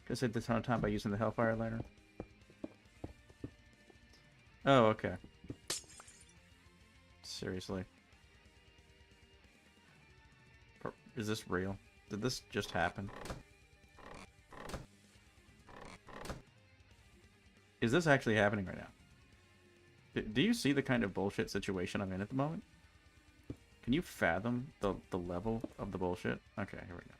Could save this ton of time by using the Hellfire Lantern. Oh, okay. Seriously. Is this real? Did this just happen? Is this actually happening right now? Do you see the kind of bullshit situation I'm in at the moment? Can you fathom the level of the bullshit? Okay, here we go.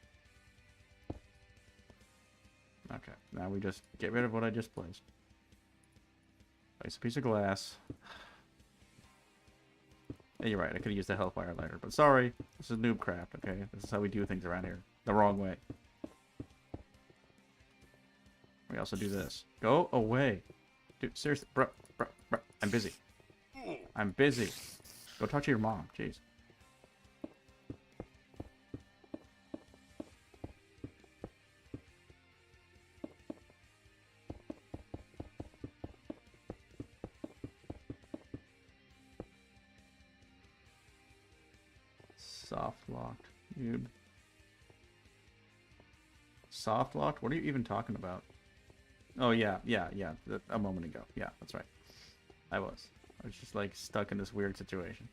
Okay, now we just get rid of what I just placed. Place a piece of glass. Yeah, you're right, I could have used the Hellfire Lighter, but sorry, this is Noobcraft, okay? This is how we do things around here. The wrong way. We also do this. Go away. Dude, seriously, bro, I'm busy. I'm busy. Go talk to your mom, jeez. Soft locked. Noob. Soft locked? What are you even talking about? Oh, yeah. A moment ago. Yeah, that's right. I was just, like, stuck in this weird situation.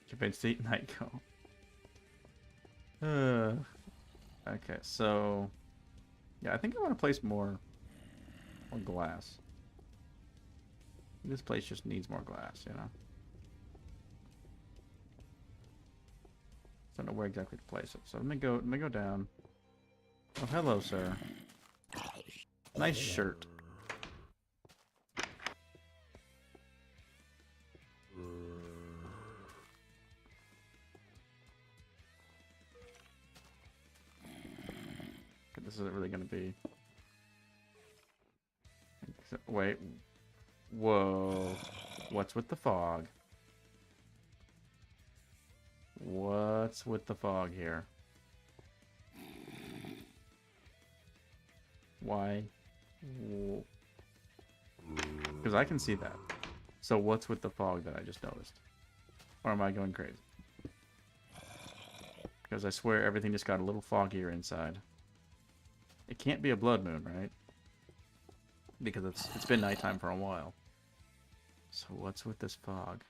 Convinced to eat Nightco. Okay, so... Yeah, I think I want to place more glass. This place just needs more glass, you know? I don't know where exactly to place it. So let me go down. Oh, hello, sir. Nice shirt. This isn't really gonna be. Wait. Whoa. What's with the fog? What's with the fog here? Why? Because I can see that. So what's with the fog that I just noticed? Or am I going crazy? Because I swear everything just got a little foggier inside. It can't be a blood moon, right? Because it's been nighttime for a while. So what's with this fog?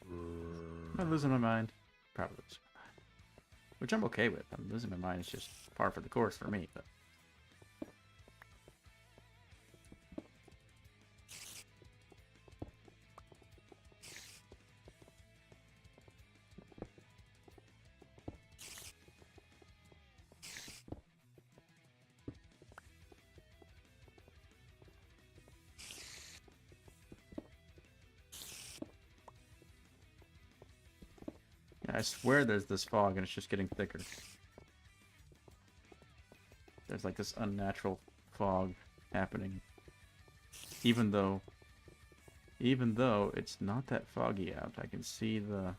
Am I losing my mind? Probably losing my mind. Which I'm okay with. I'm losing my mind. It's just par for the course for me, but... I swear there's this fog and it's just getting thicker. There's like this unnatural fog happening. Even though it's not that foggy out. I can see the...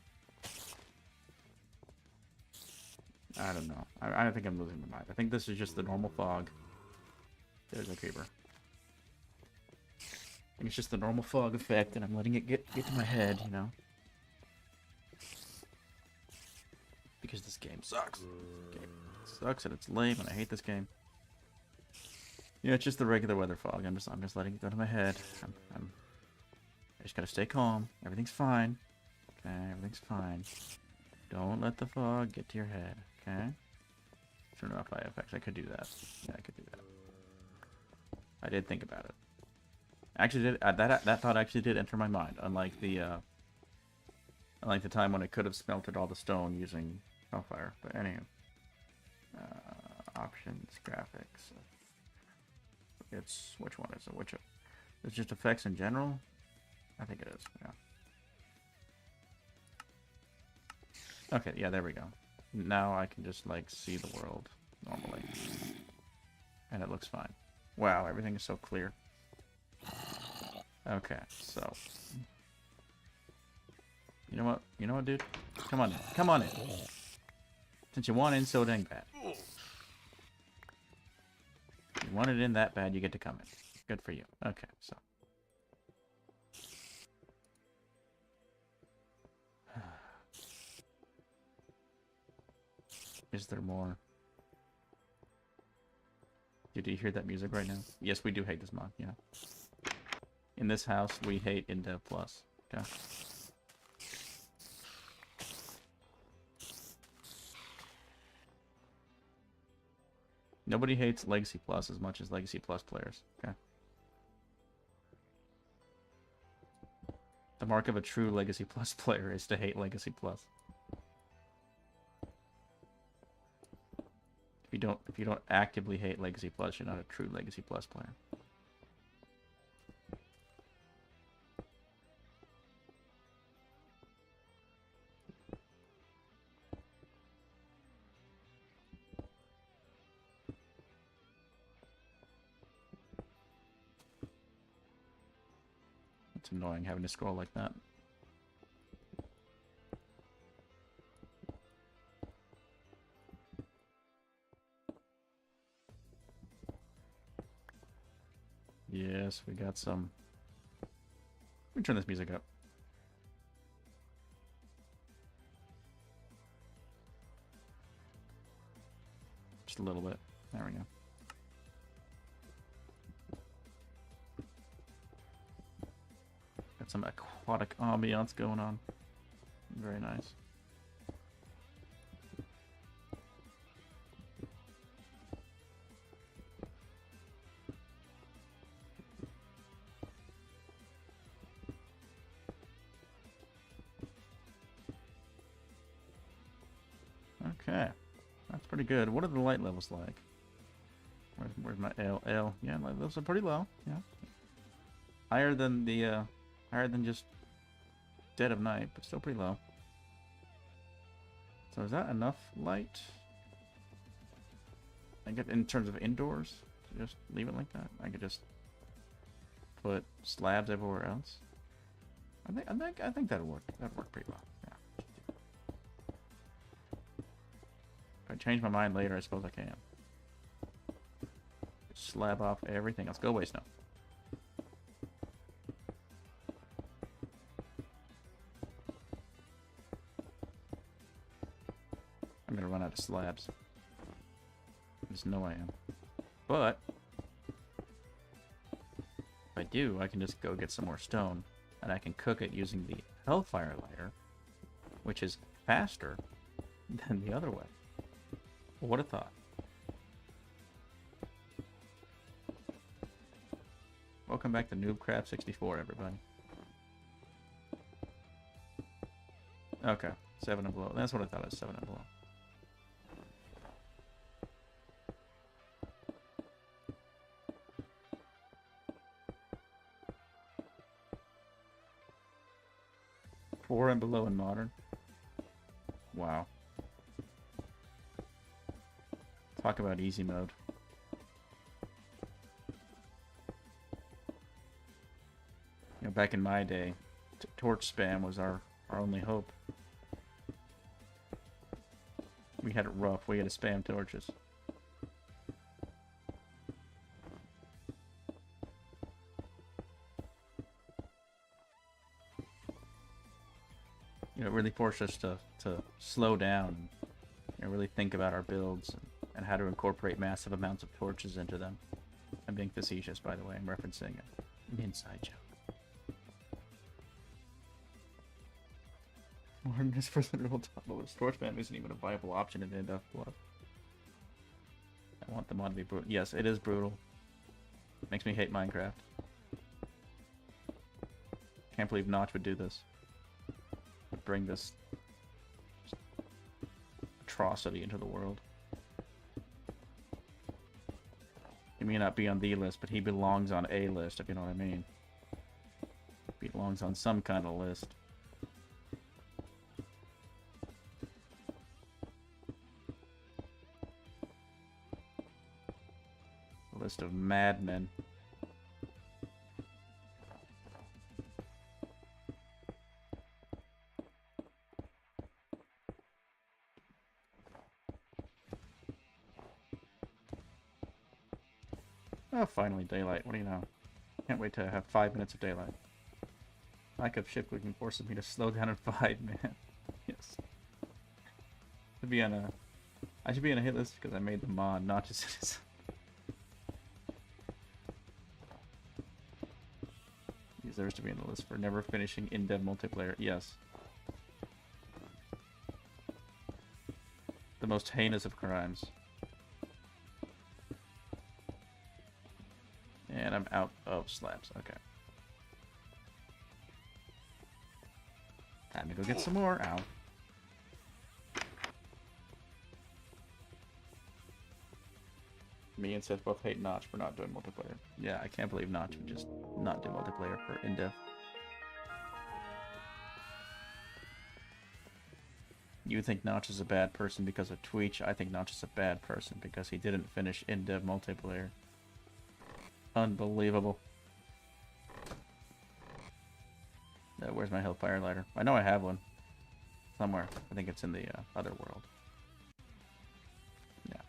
I don't know. I think I'm losing my mind. I think this is just the normal fog. There's a creeper. I think it's just the normal fog effect and I'm letting it get to my head, you know? Because this game sucks. This game sucks and it's lame and I hate this game. Yeah, it's just the regular weather fog. I'm just letting it go to my head. I just gotta stay calm. Everything's fine. Okay, everything's fine. Don't let the fog get to your head, okay? Turn off eye effects. I could do that. Yeah, I could do that. I did think about it. Actually, that thought actually did enter my mind. Unlike the time when I could have smelted all the stone using hellfire. But anyway, options, graphics. It's which one is it? It's just effects in general. I think it is. Yeah. Okay. Yeah. There we go. Now I can just like see the world normally, and it looks fine. Wow, everything is so clear. Okay, so you know what, dude? Come on in. Come on in. Since you want in so dang bad. You want it in that bad, you get to come in. Good for you. Okay, so. Is there more? Did you hear that music right now? Yes, we do hate this mod, yeah. In this house, we hate Indev Plus. Okay. Nobody hates Legacy Plus as much as Legacy Plus players. Okay. The mark of a true Legacy Plus player is to hate Legacy Plus. If you don't actively hate Legacy Plus, you're not a true Legacy Plus player. It's annoying having to scroll like that. Yes, we got some. Let me turn this music up. Just a little bit. There we go. Got some aquatic ambiance going on. Very nice. Okay, that's pretty good. What are the light levels like? Where's my L? Yeah, light levels are pretty low. Yeah, higher than the higher than just dead of night, but still pretty low. So is that enough light? I get in terms of indoors, to just leave it like that. I could just put slabs everywhere else. I think that'd work. That'd work pretty well. Yeah. If I change my mind later, I suppose I can. Slab off everything else. Go away, Snow. I'm gonna run out of slabs. I just know I am. But if I do, I can just go get some more stone, and I can cook it using the Hellfire lighter, which is faster than the other way. What a thought. Welcome back to Noobcraft 64, everybody. Okay, 7 and below. That's what I thought it was, 7 and below. Four and below in modern. Wow. Talk about easy mode. You know, back in my day, torch spam was our only hope. We had it rough. We had to spam torches. You know, it really forced us to slow down and really think about our builds and how to incorporate massive amounts of torches into them. I'm being facetious, by the way. I'm referencing an inside joke. More than his first literal top. Storage spam isn't even a viable option in Indev Plus. I want the mod to be brutal. Yes, it is brutal. Makes me hate Minecraft. Can't believe Notch would do this. Would bring this atrocity into the world. He may not be on the list, but he belongs on a list, if you know what I mean. He belongs on some kind of list. A list of madmen. Oh, finally daylight. What do you know? Can't wait to have 5 minutes of daylight. Lack of ship clicking forces me to slow down in 5, man. Yes. Should be on a... I should be on a hit list because I made the mod, not just citizen. He deserves to be on the list for never finishing in-dev multiplayer. Yes. The most heinous of crimes. And I'm out of slabs. Okay. Time to go get some more. Ow. Me and Seth both hate Notch for not doing multiplayer. Yeah, I can't believe Notch would just not do multiplayer for Indev. You think Notch is a bad person because of Twitch. I think Notch is a bad person because he didn't finish Indev multiplayer. Unbelievable. Where's my Hellfire lighter? I know I have one. Somewhere. I think it's in the other world. Yeah.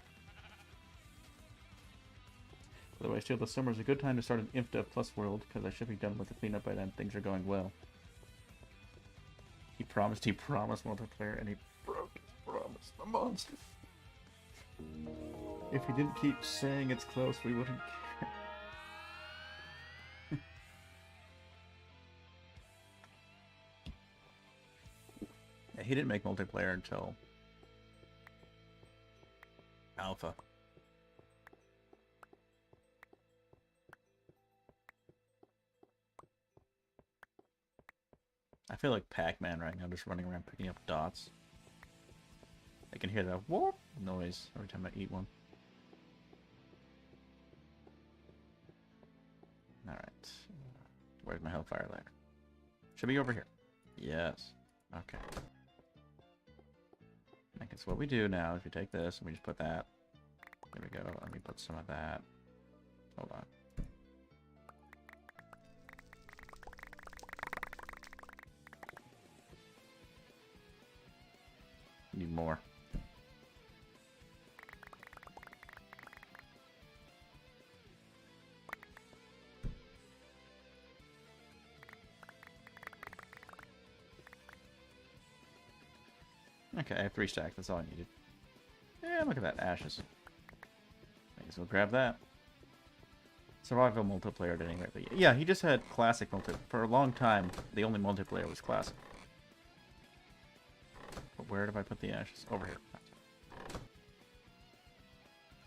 By the way, I feel the summer is a good time to start an Infdev Plus world, because I should be done with the cleanup by then. Things are going well. He promised multiplayer, and he broke his promise. The monster. If he didn't keep saying it's close, we wouldn't care. He didn't make multiplayer until Alpha. I feel like Pac-Man right now, just running around picking up dots. I can hear that whoop noise every time I eat one. Alright. Where's my Hellfire lighter? Should be over here. Yes. Okay. I guess what we do now is we take this and we just put that. There we go. Let me put some of that. Hold on. Need more. Okay, I have 3 stacks. That's all I needed. Yeah, look at that. Ashes. I guess we'll grab that. Survival multiplayer at any rate. But yeah, he just had classic multiplayer. For a long time, the only multiplayer was classic. But where did I put the ashes? Over here.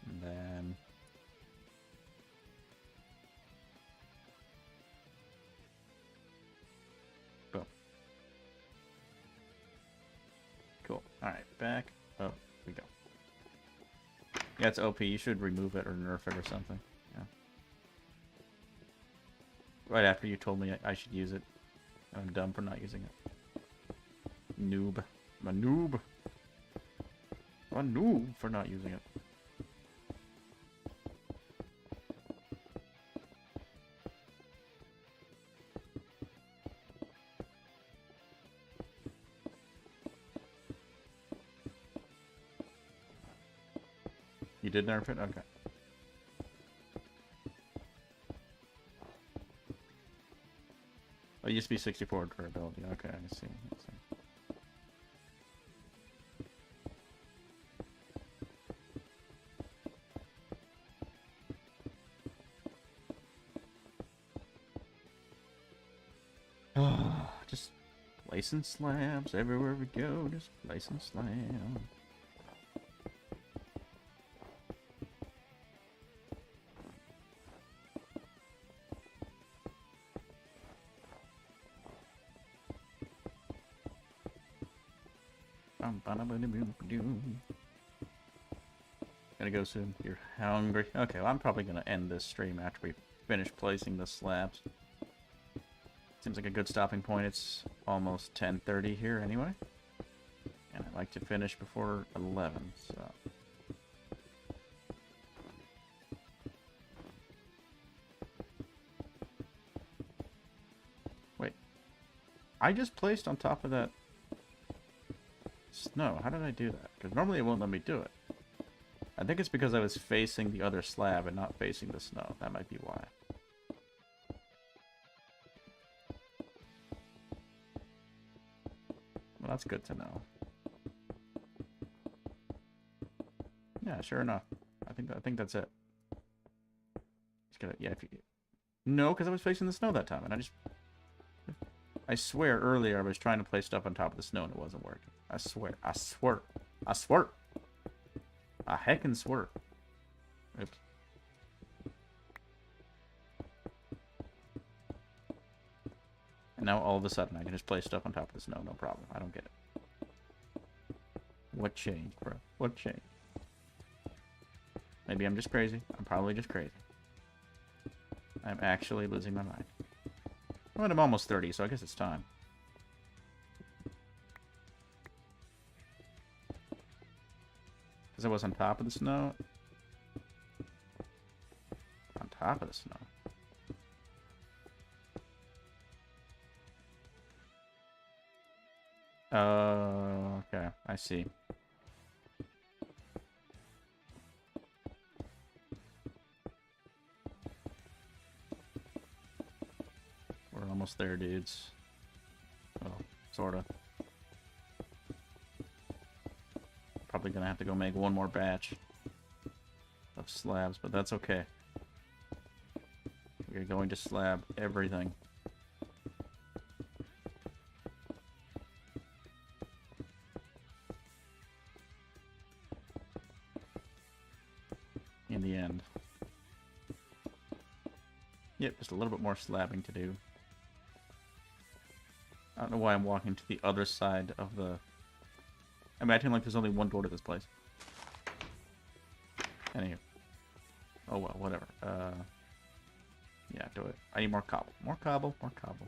And then... boom. Cool. Alright, back up we go. Yeah, it's OP. You should remove it or nerf it or something. Yeah. Right after you told me I should use it. I'm dumb for not using it. Noob. I'm a noob. I'm a noob for not using it. You did nerf it? Okay. Oh, it used to be 64 durability. Okay, I see. I see. Just Placing slabs everywhere we go, just placing slabs. Gonna go soon. You're hungry. Okay, well, I'm probably gonna end this stream after we finish placing the slabs. Seems like a good stopping point. It's almost 10:30 here anyway. And I'd like to finish before 11, so... Wait. I just placed on top of that snow. How did I do that? Because normally it won't let me do it. I think it's because I was facing the other slab and not facing the snow. That might be why. Well, that's good to know. Yeah, sure enough. I think that's it. Just gotta, yeah, if you... No, because I was facing the snow that time, and I swear earlier I was trying to place stuff on top of the snow and it wasn't working. I swear. I swear. I swear. I heckin' swear. Oops. And now all of a sudden I can just place stuff on top of the snow, no problem. I don't get it. What changed, bro? What changed? Maybe I'm just crazy. I'm probably just crazy. I'm actually losing my mind. Well, I'm almost 30, so I guess it's time. Because I was on top of the snow. On top of the snow. Oh, okay. I see. We're almost there, dudes. Well, sorta. Probably gonna have to go make one more batch of slabs, but that's okay. We're going to slab everything. In the end. Yep, just a little bit more slabbing to do. I don't know why I'm walking to the other side of the... I'm acting like there's only one door to this place. Anywho. Oh well, whatever. Yeah, do it. I need more cobble. More cobble, more cobble.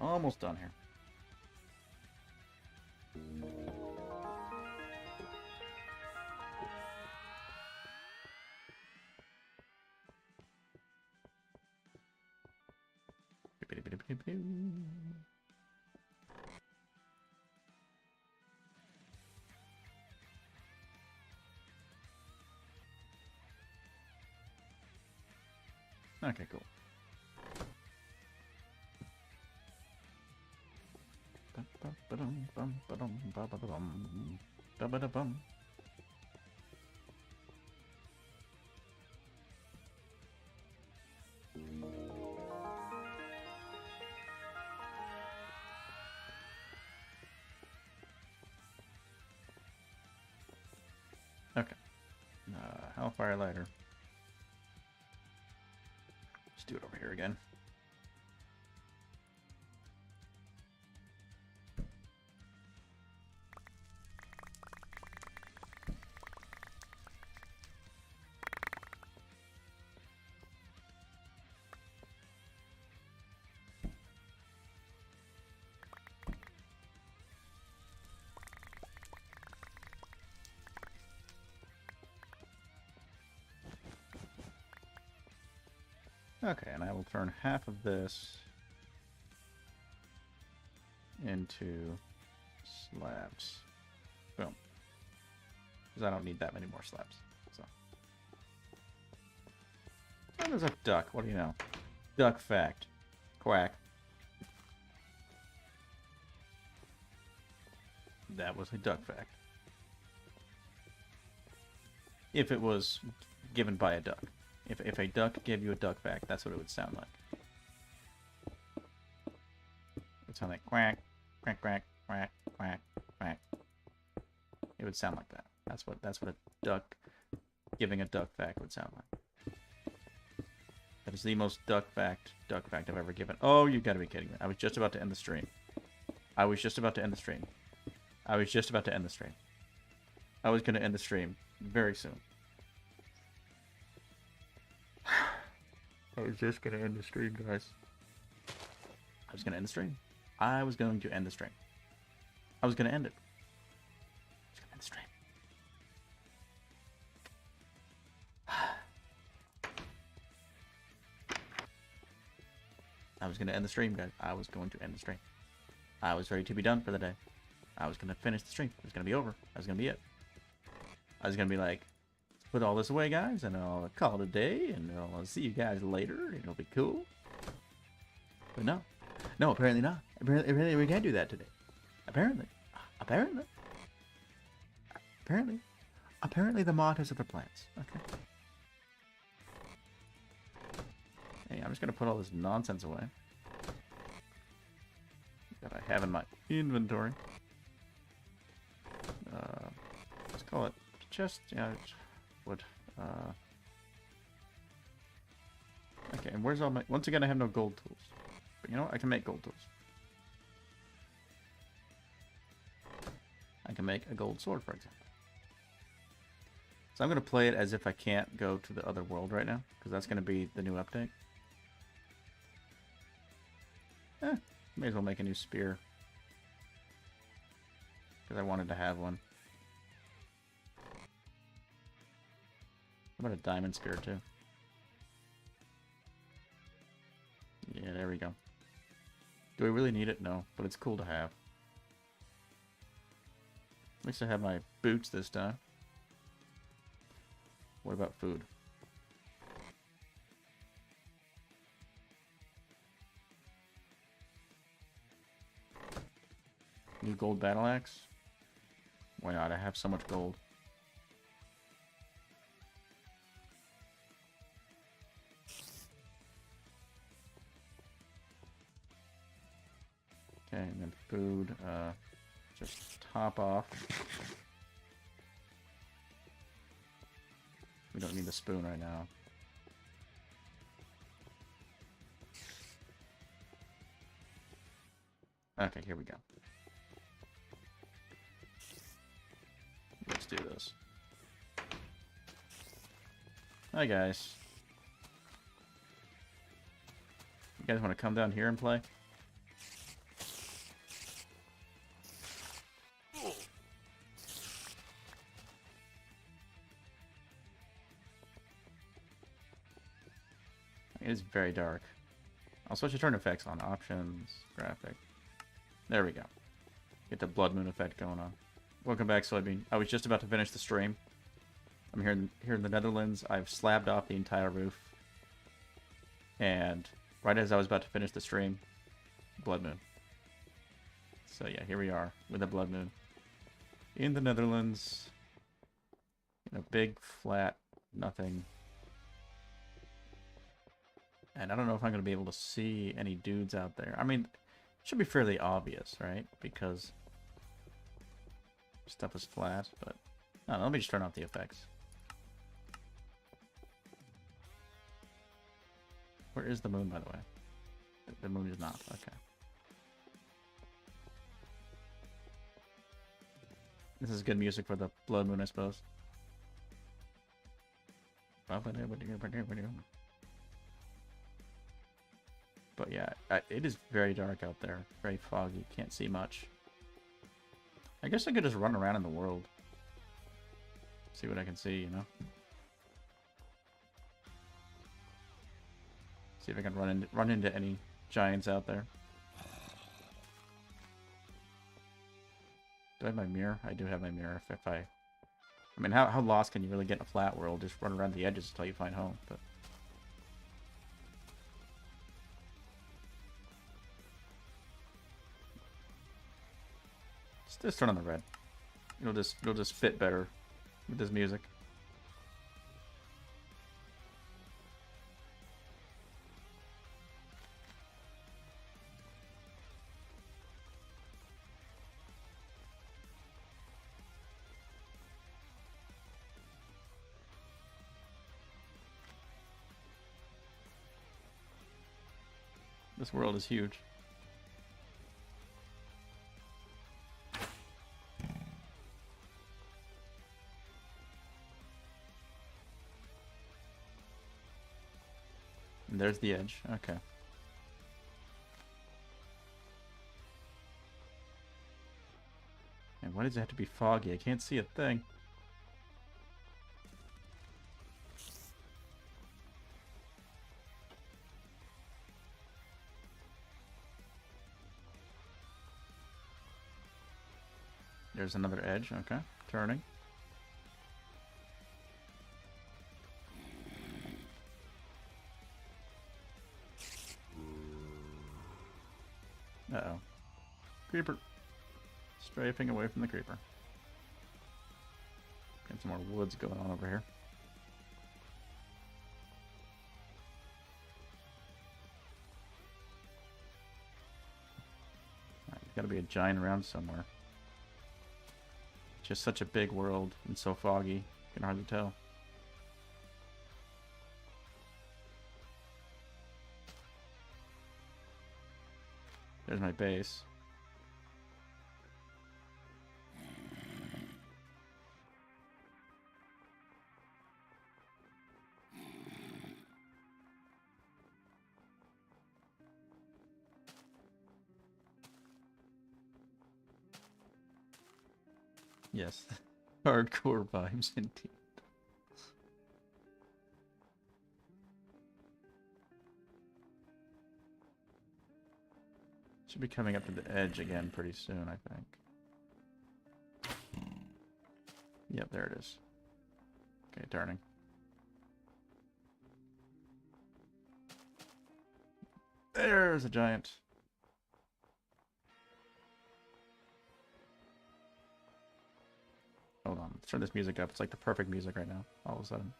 Almost done here. Okay, cool. Okay. Hellfire lighter. Let's do it over here again. Okay, and I will turn half of this into slabs. Boom. Because I don't need that many more slabs. So. Oh, there's a duck. What do you know? Duck fact. Quack. That was a duck fact. If it was given by a duck. If a duck gave you a duck fact, that's what it would sound like. would sound like quack, quack, quack, quack, quack, quack. It would sound like that. That's what a duck giving a duck fact would sound like. That is the most duck fact I've ever given. Oh, you gotta be kidding me. I was just about to end the stream. I was just about to end the stream. I was just about to end the stream. I was gonna end the stream very soon. I was just gonna end the stream, guys. I was gonna end the stream. I was going to end the stream. I was gonna end it. I was gonna end the stream. I was gonna end the stream, guys. I was going to end the stream. I was ready to be done for the day. I was gonna finish the stream. It was gonna be over. That was gonna be it. I was gonna be like, put all this away, guys, and I'll call it a day, and I'll see you guys later, and it'll be cool. But no. No, apparently not. Apparently we can't do that today. Apparently the mod has other plans. Okay. Hey, I'm just gonna put all this nonsense away that I have in my inventory. Let's call it chest. Yeah, wood. Okay, and where's all my... Once again, I have no gold tools. But you know what? I can make gold tools. I can make a gold sword, for example. So I'm going to play it as if I can't go to the other world right now, because that's going to be the new update. May as well make a new spear. Because I wanted to have one. How about a diamond spear, too? Yeah, there we go. Do I really need it? No, but it's cool to have. At least I have my boots this time. What about food? New gold battle axe? Why not? I have so much gold. Okay, and then food, just top off. We don't need the spoon right now. Okay, here we go. Let's do this. Hi guys. You guys want to come down here and play? It is very dark. I'll switch to turn effects on. Options, graphic. There we go. Get the blood moon effect going on. Welcome back, Soybean. I was just about to finish the stream. I'm here in the Netherlands. I've slabbed off the entire roof. And right as I was about to finish the stream, blood moon. So yeah, here we are with a blood moon. In the Netherlands. In a big, flat, nothing. And I don't know if I'm going to be able to see any dudes out there. I mean, it should be fairly obvious, right? Because stuff is flat, but... I don't know, let me just turn off the effects. Where is the moon, by the way? The moon is not. Okay. This is good music for the blood moon, I suppose. But yeah, it is very dark out there. Very foggy. Can't see much. I guess I could just run around in the world. See what I can see, you know? See if I can run into any giants out there. Do I have my mirror? I do have my mirror. If I mean, how lost can you really get in a flat world? Just run around the edges until you find home. But just turn on the red. It'll just fit better with this music. This world is huge. And there's the edge. Okay. And why does it have to be foggy? I can't see a thing. There's another edge. Okay. Turning. Uh-oh. Creeper. Strafing away from the creeper. Got some more woods going on over here. Right, there's gotta be a giant around somewhere. Just such a big world and so foggy, you can hardly tell. There's my base. Yes, hardcore vibes indeed. Should be coming up to the edge again pretty soon, I think. Yep, there it is. Okay, turning. There's a giant. Hold on, let's turn this music up. It's like the perfect music right now, all of a sudden.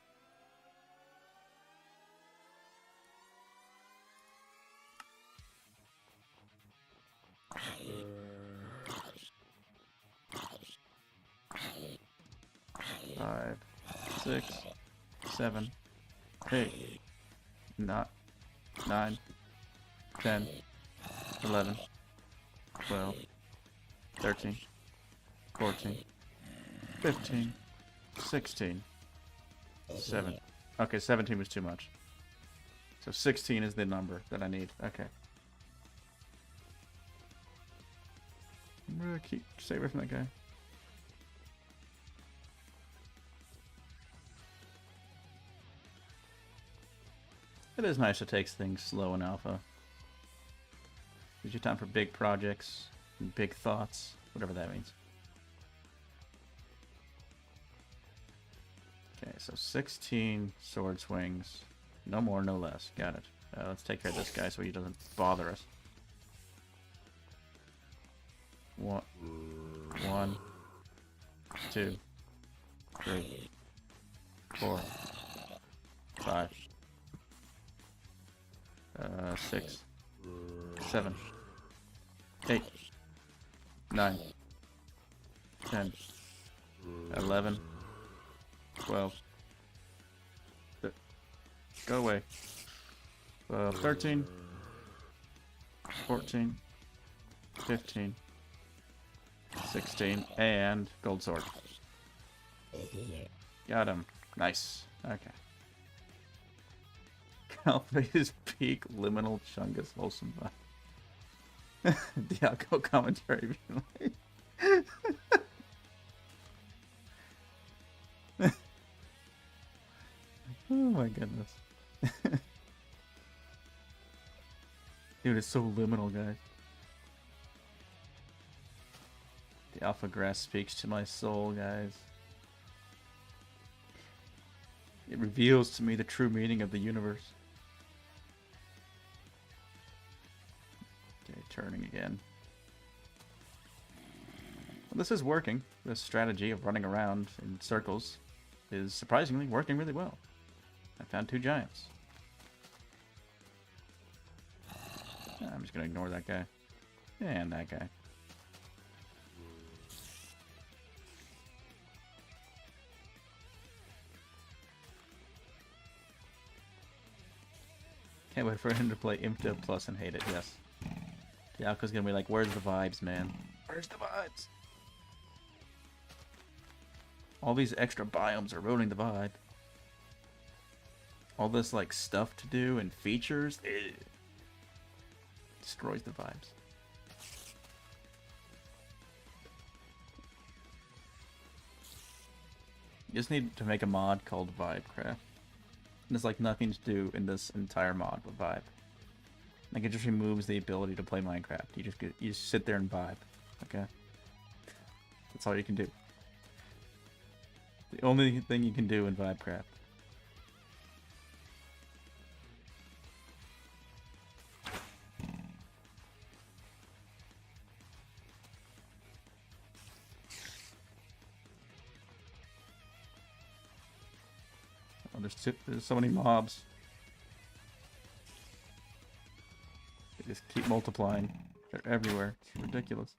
Five, 6, 7, 8, 9, 10, 11, 12, 13, 14, 15, 16, 7. Okay, 17 was too much. So 16 is the number that I need. Okay. I'm gonna stay away from that guy. It is nice to take things slow in alpha. Gives you time for big projects, and big thoughts, whatever that means. Okay, so 16 sword swings. No more, no less. Got it. Let's take care of this guy so he doesn't bother us. One, 2, 3, 4, 5, 6, 7, 8, 9, 10, 11, 12. Go away. 13, 14, 15, 16, and gold sword. Got him. Nice. Okay. Alpha is peak liminal chungus wholesome vibe. Dialco commentary. Oh my goodness. Dude, it's so liminal, guys. The alpha grass speaks to my soul, guys. It reveals to me the true meaning of the universe. Okay, turning again. Well, this is working. This strategy of running around in circles is surprisingly working really well. I found 2 giants. I'm just gonna ignore that guy. And that guy. Can't wait for him to play Infdev Plus and hate it, yes. Yalko's gonna be like, where's the vibes, man? Where's the vibes? All these extra biomes are ruining the vibe. All this, like, stuff to do and features, destroys the vibes. You just need to make a mod called Vibecraft. There's like nothing to do in this entire mod with vibe. Like it just removes the ability to play Minecraft. You just sit there and vibe. Okay? That's all you can do. The only thing you can do in Vibecraft. Oh, there's so many mobs. They just keep multiplying. They're everywhere. It's ridiculous.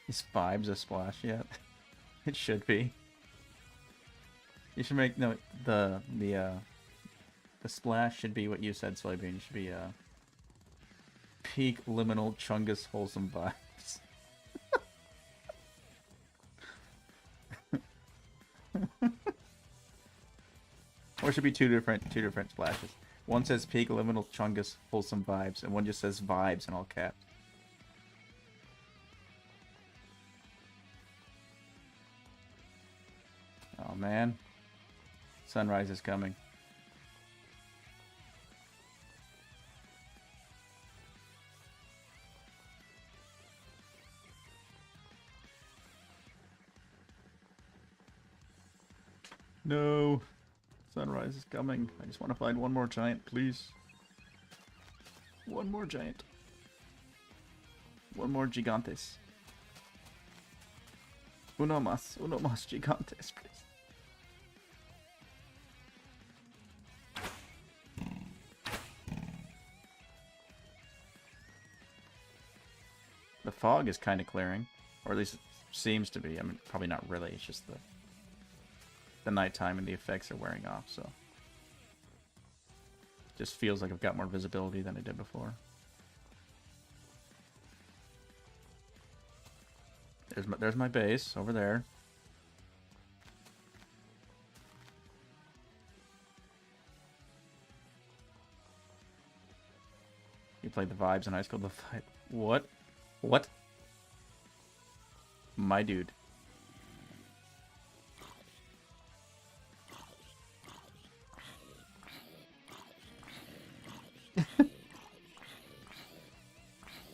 Is Vibes a splash yet? It should be. You should make the splash should be what you said, Soybean. It should be peak liminal chungus wholesome vibes. Or it should be two different splashes. One says peak liminal chungus wholesome vibes, and one just says vibes in all caps. Oh man. Sunrise is coming. No. Sunrise is coming. I just want to find one more giant, please. One more giant. One more gigantes. Uno más gigantes, please. The fog is kind of clearing, or at least it seems to be. I mean, probably not really. It's just the nighttime and the effects are wearing off, so it just feels like I've got more visibility than I did before. There's my base over there. You played the vibes in high school. The vibe. What? What? My dude.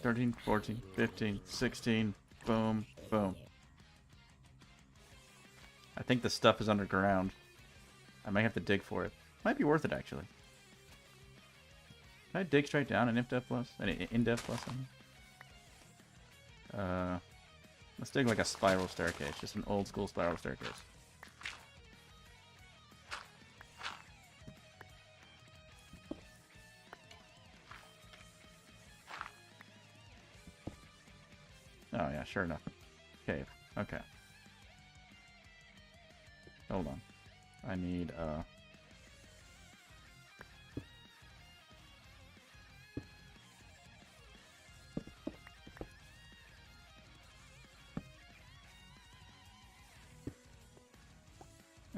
$13, $14, $15, $16. Boom, boom. I think the stuff is underground. I might have to dig for it. Might be worth it, actually. Can I dig straight down an Infdev Plus? An Indev Plus? Let's dig like a spiral staircase. Just an old school spiral staircase. Oh yeah, sure enough. Cave. Okay. Hold on. I need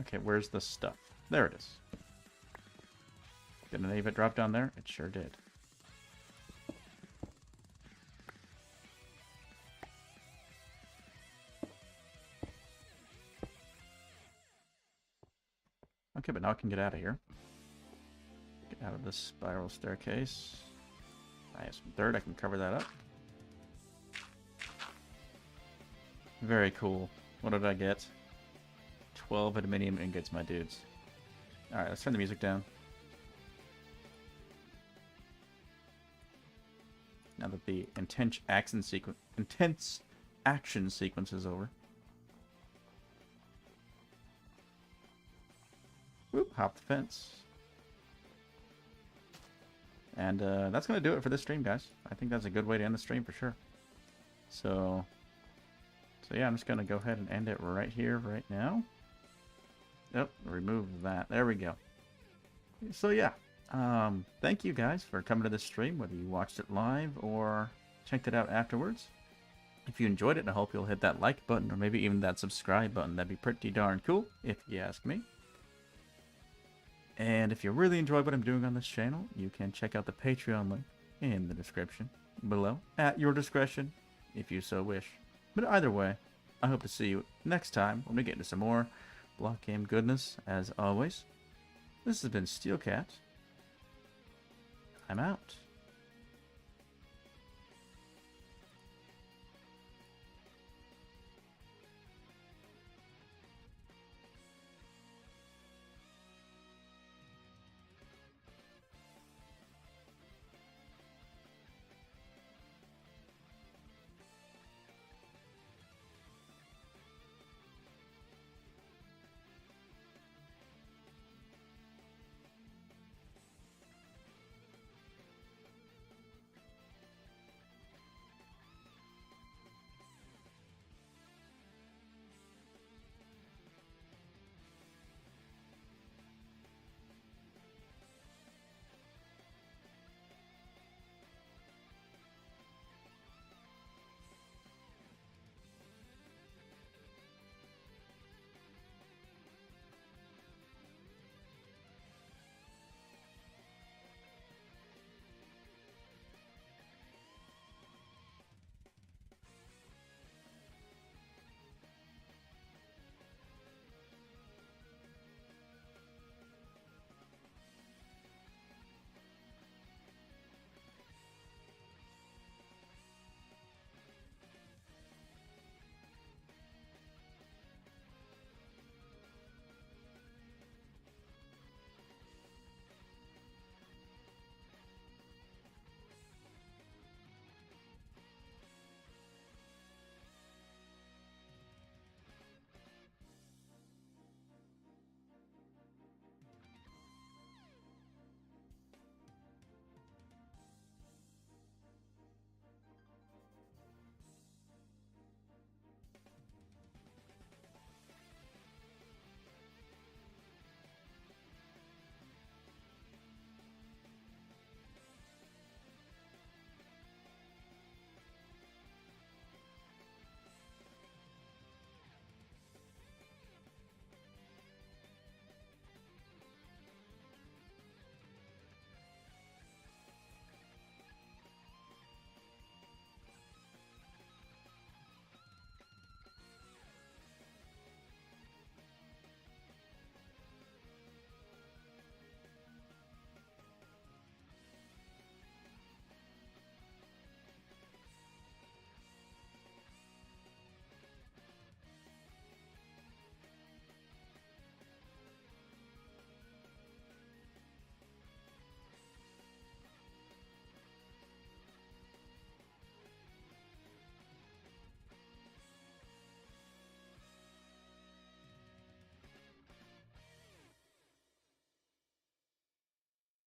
Okay, where's the stuff? There it is. Did any of it drop down there? It sure did. Okay, but now I can get out of here. Get out of this spiral staircase. I have some dirt, I can cover that up. Very cool. What did I get? 12 aluminium ingots, my dudes. Alright, let's turn the music down. Now that the intense action sequence is over. Whoop, hop the fence. And that's going to do it for this stream, guys. I think that's a good way to end the stream for sure. So yeah, I'm just going to go ahead and end it right here, right now. Yep, remove that. There we go. So yeah, thank you guys for coming to this stream, whether you watched it live or checked it out afterwards. If you enjoyed it, I hope you'll hit that like button or maybe even that subscribe button. That'd be pretty darn cool, if you ask me. And if you really enjoy what I'm doing on this channel, you can check out the Patreon link in the description below, at your discretion, if you so wish. But either way, I hope to see you next time when we get into some more block game goodness. As always, this has been SteelCat. I'm out.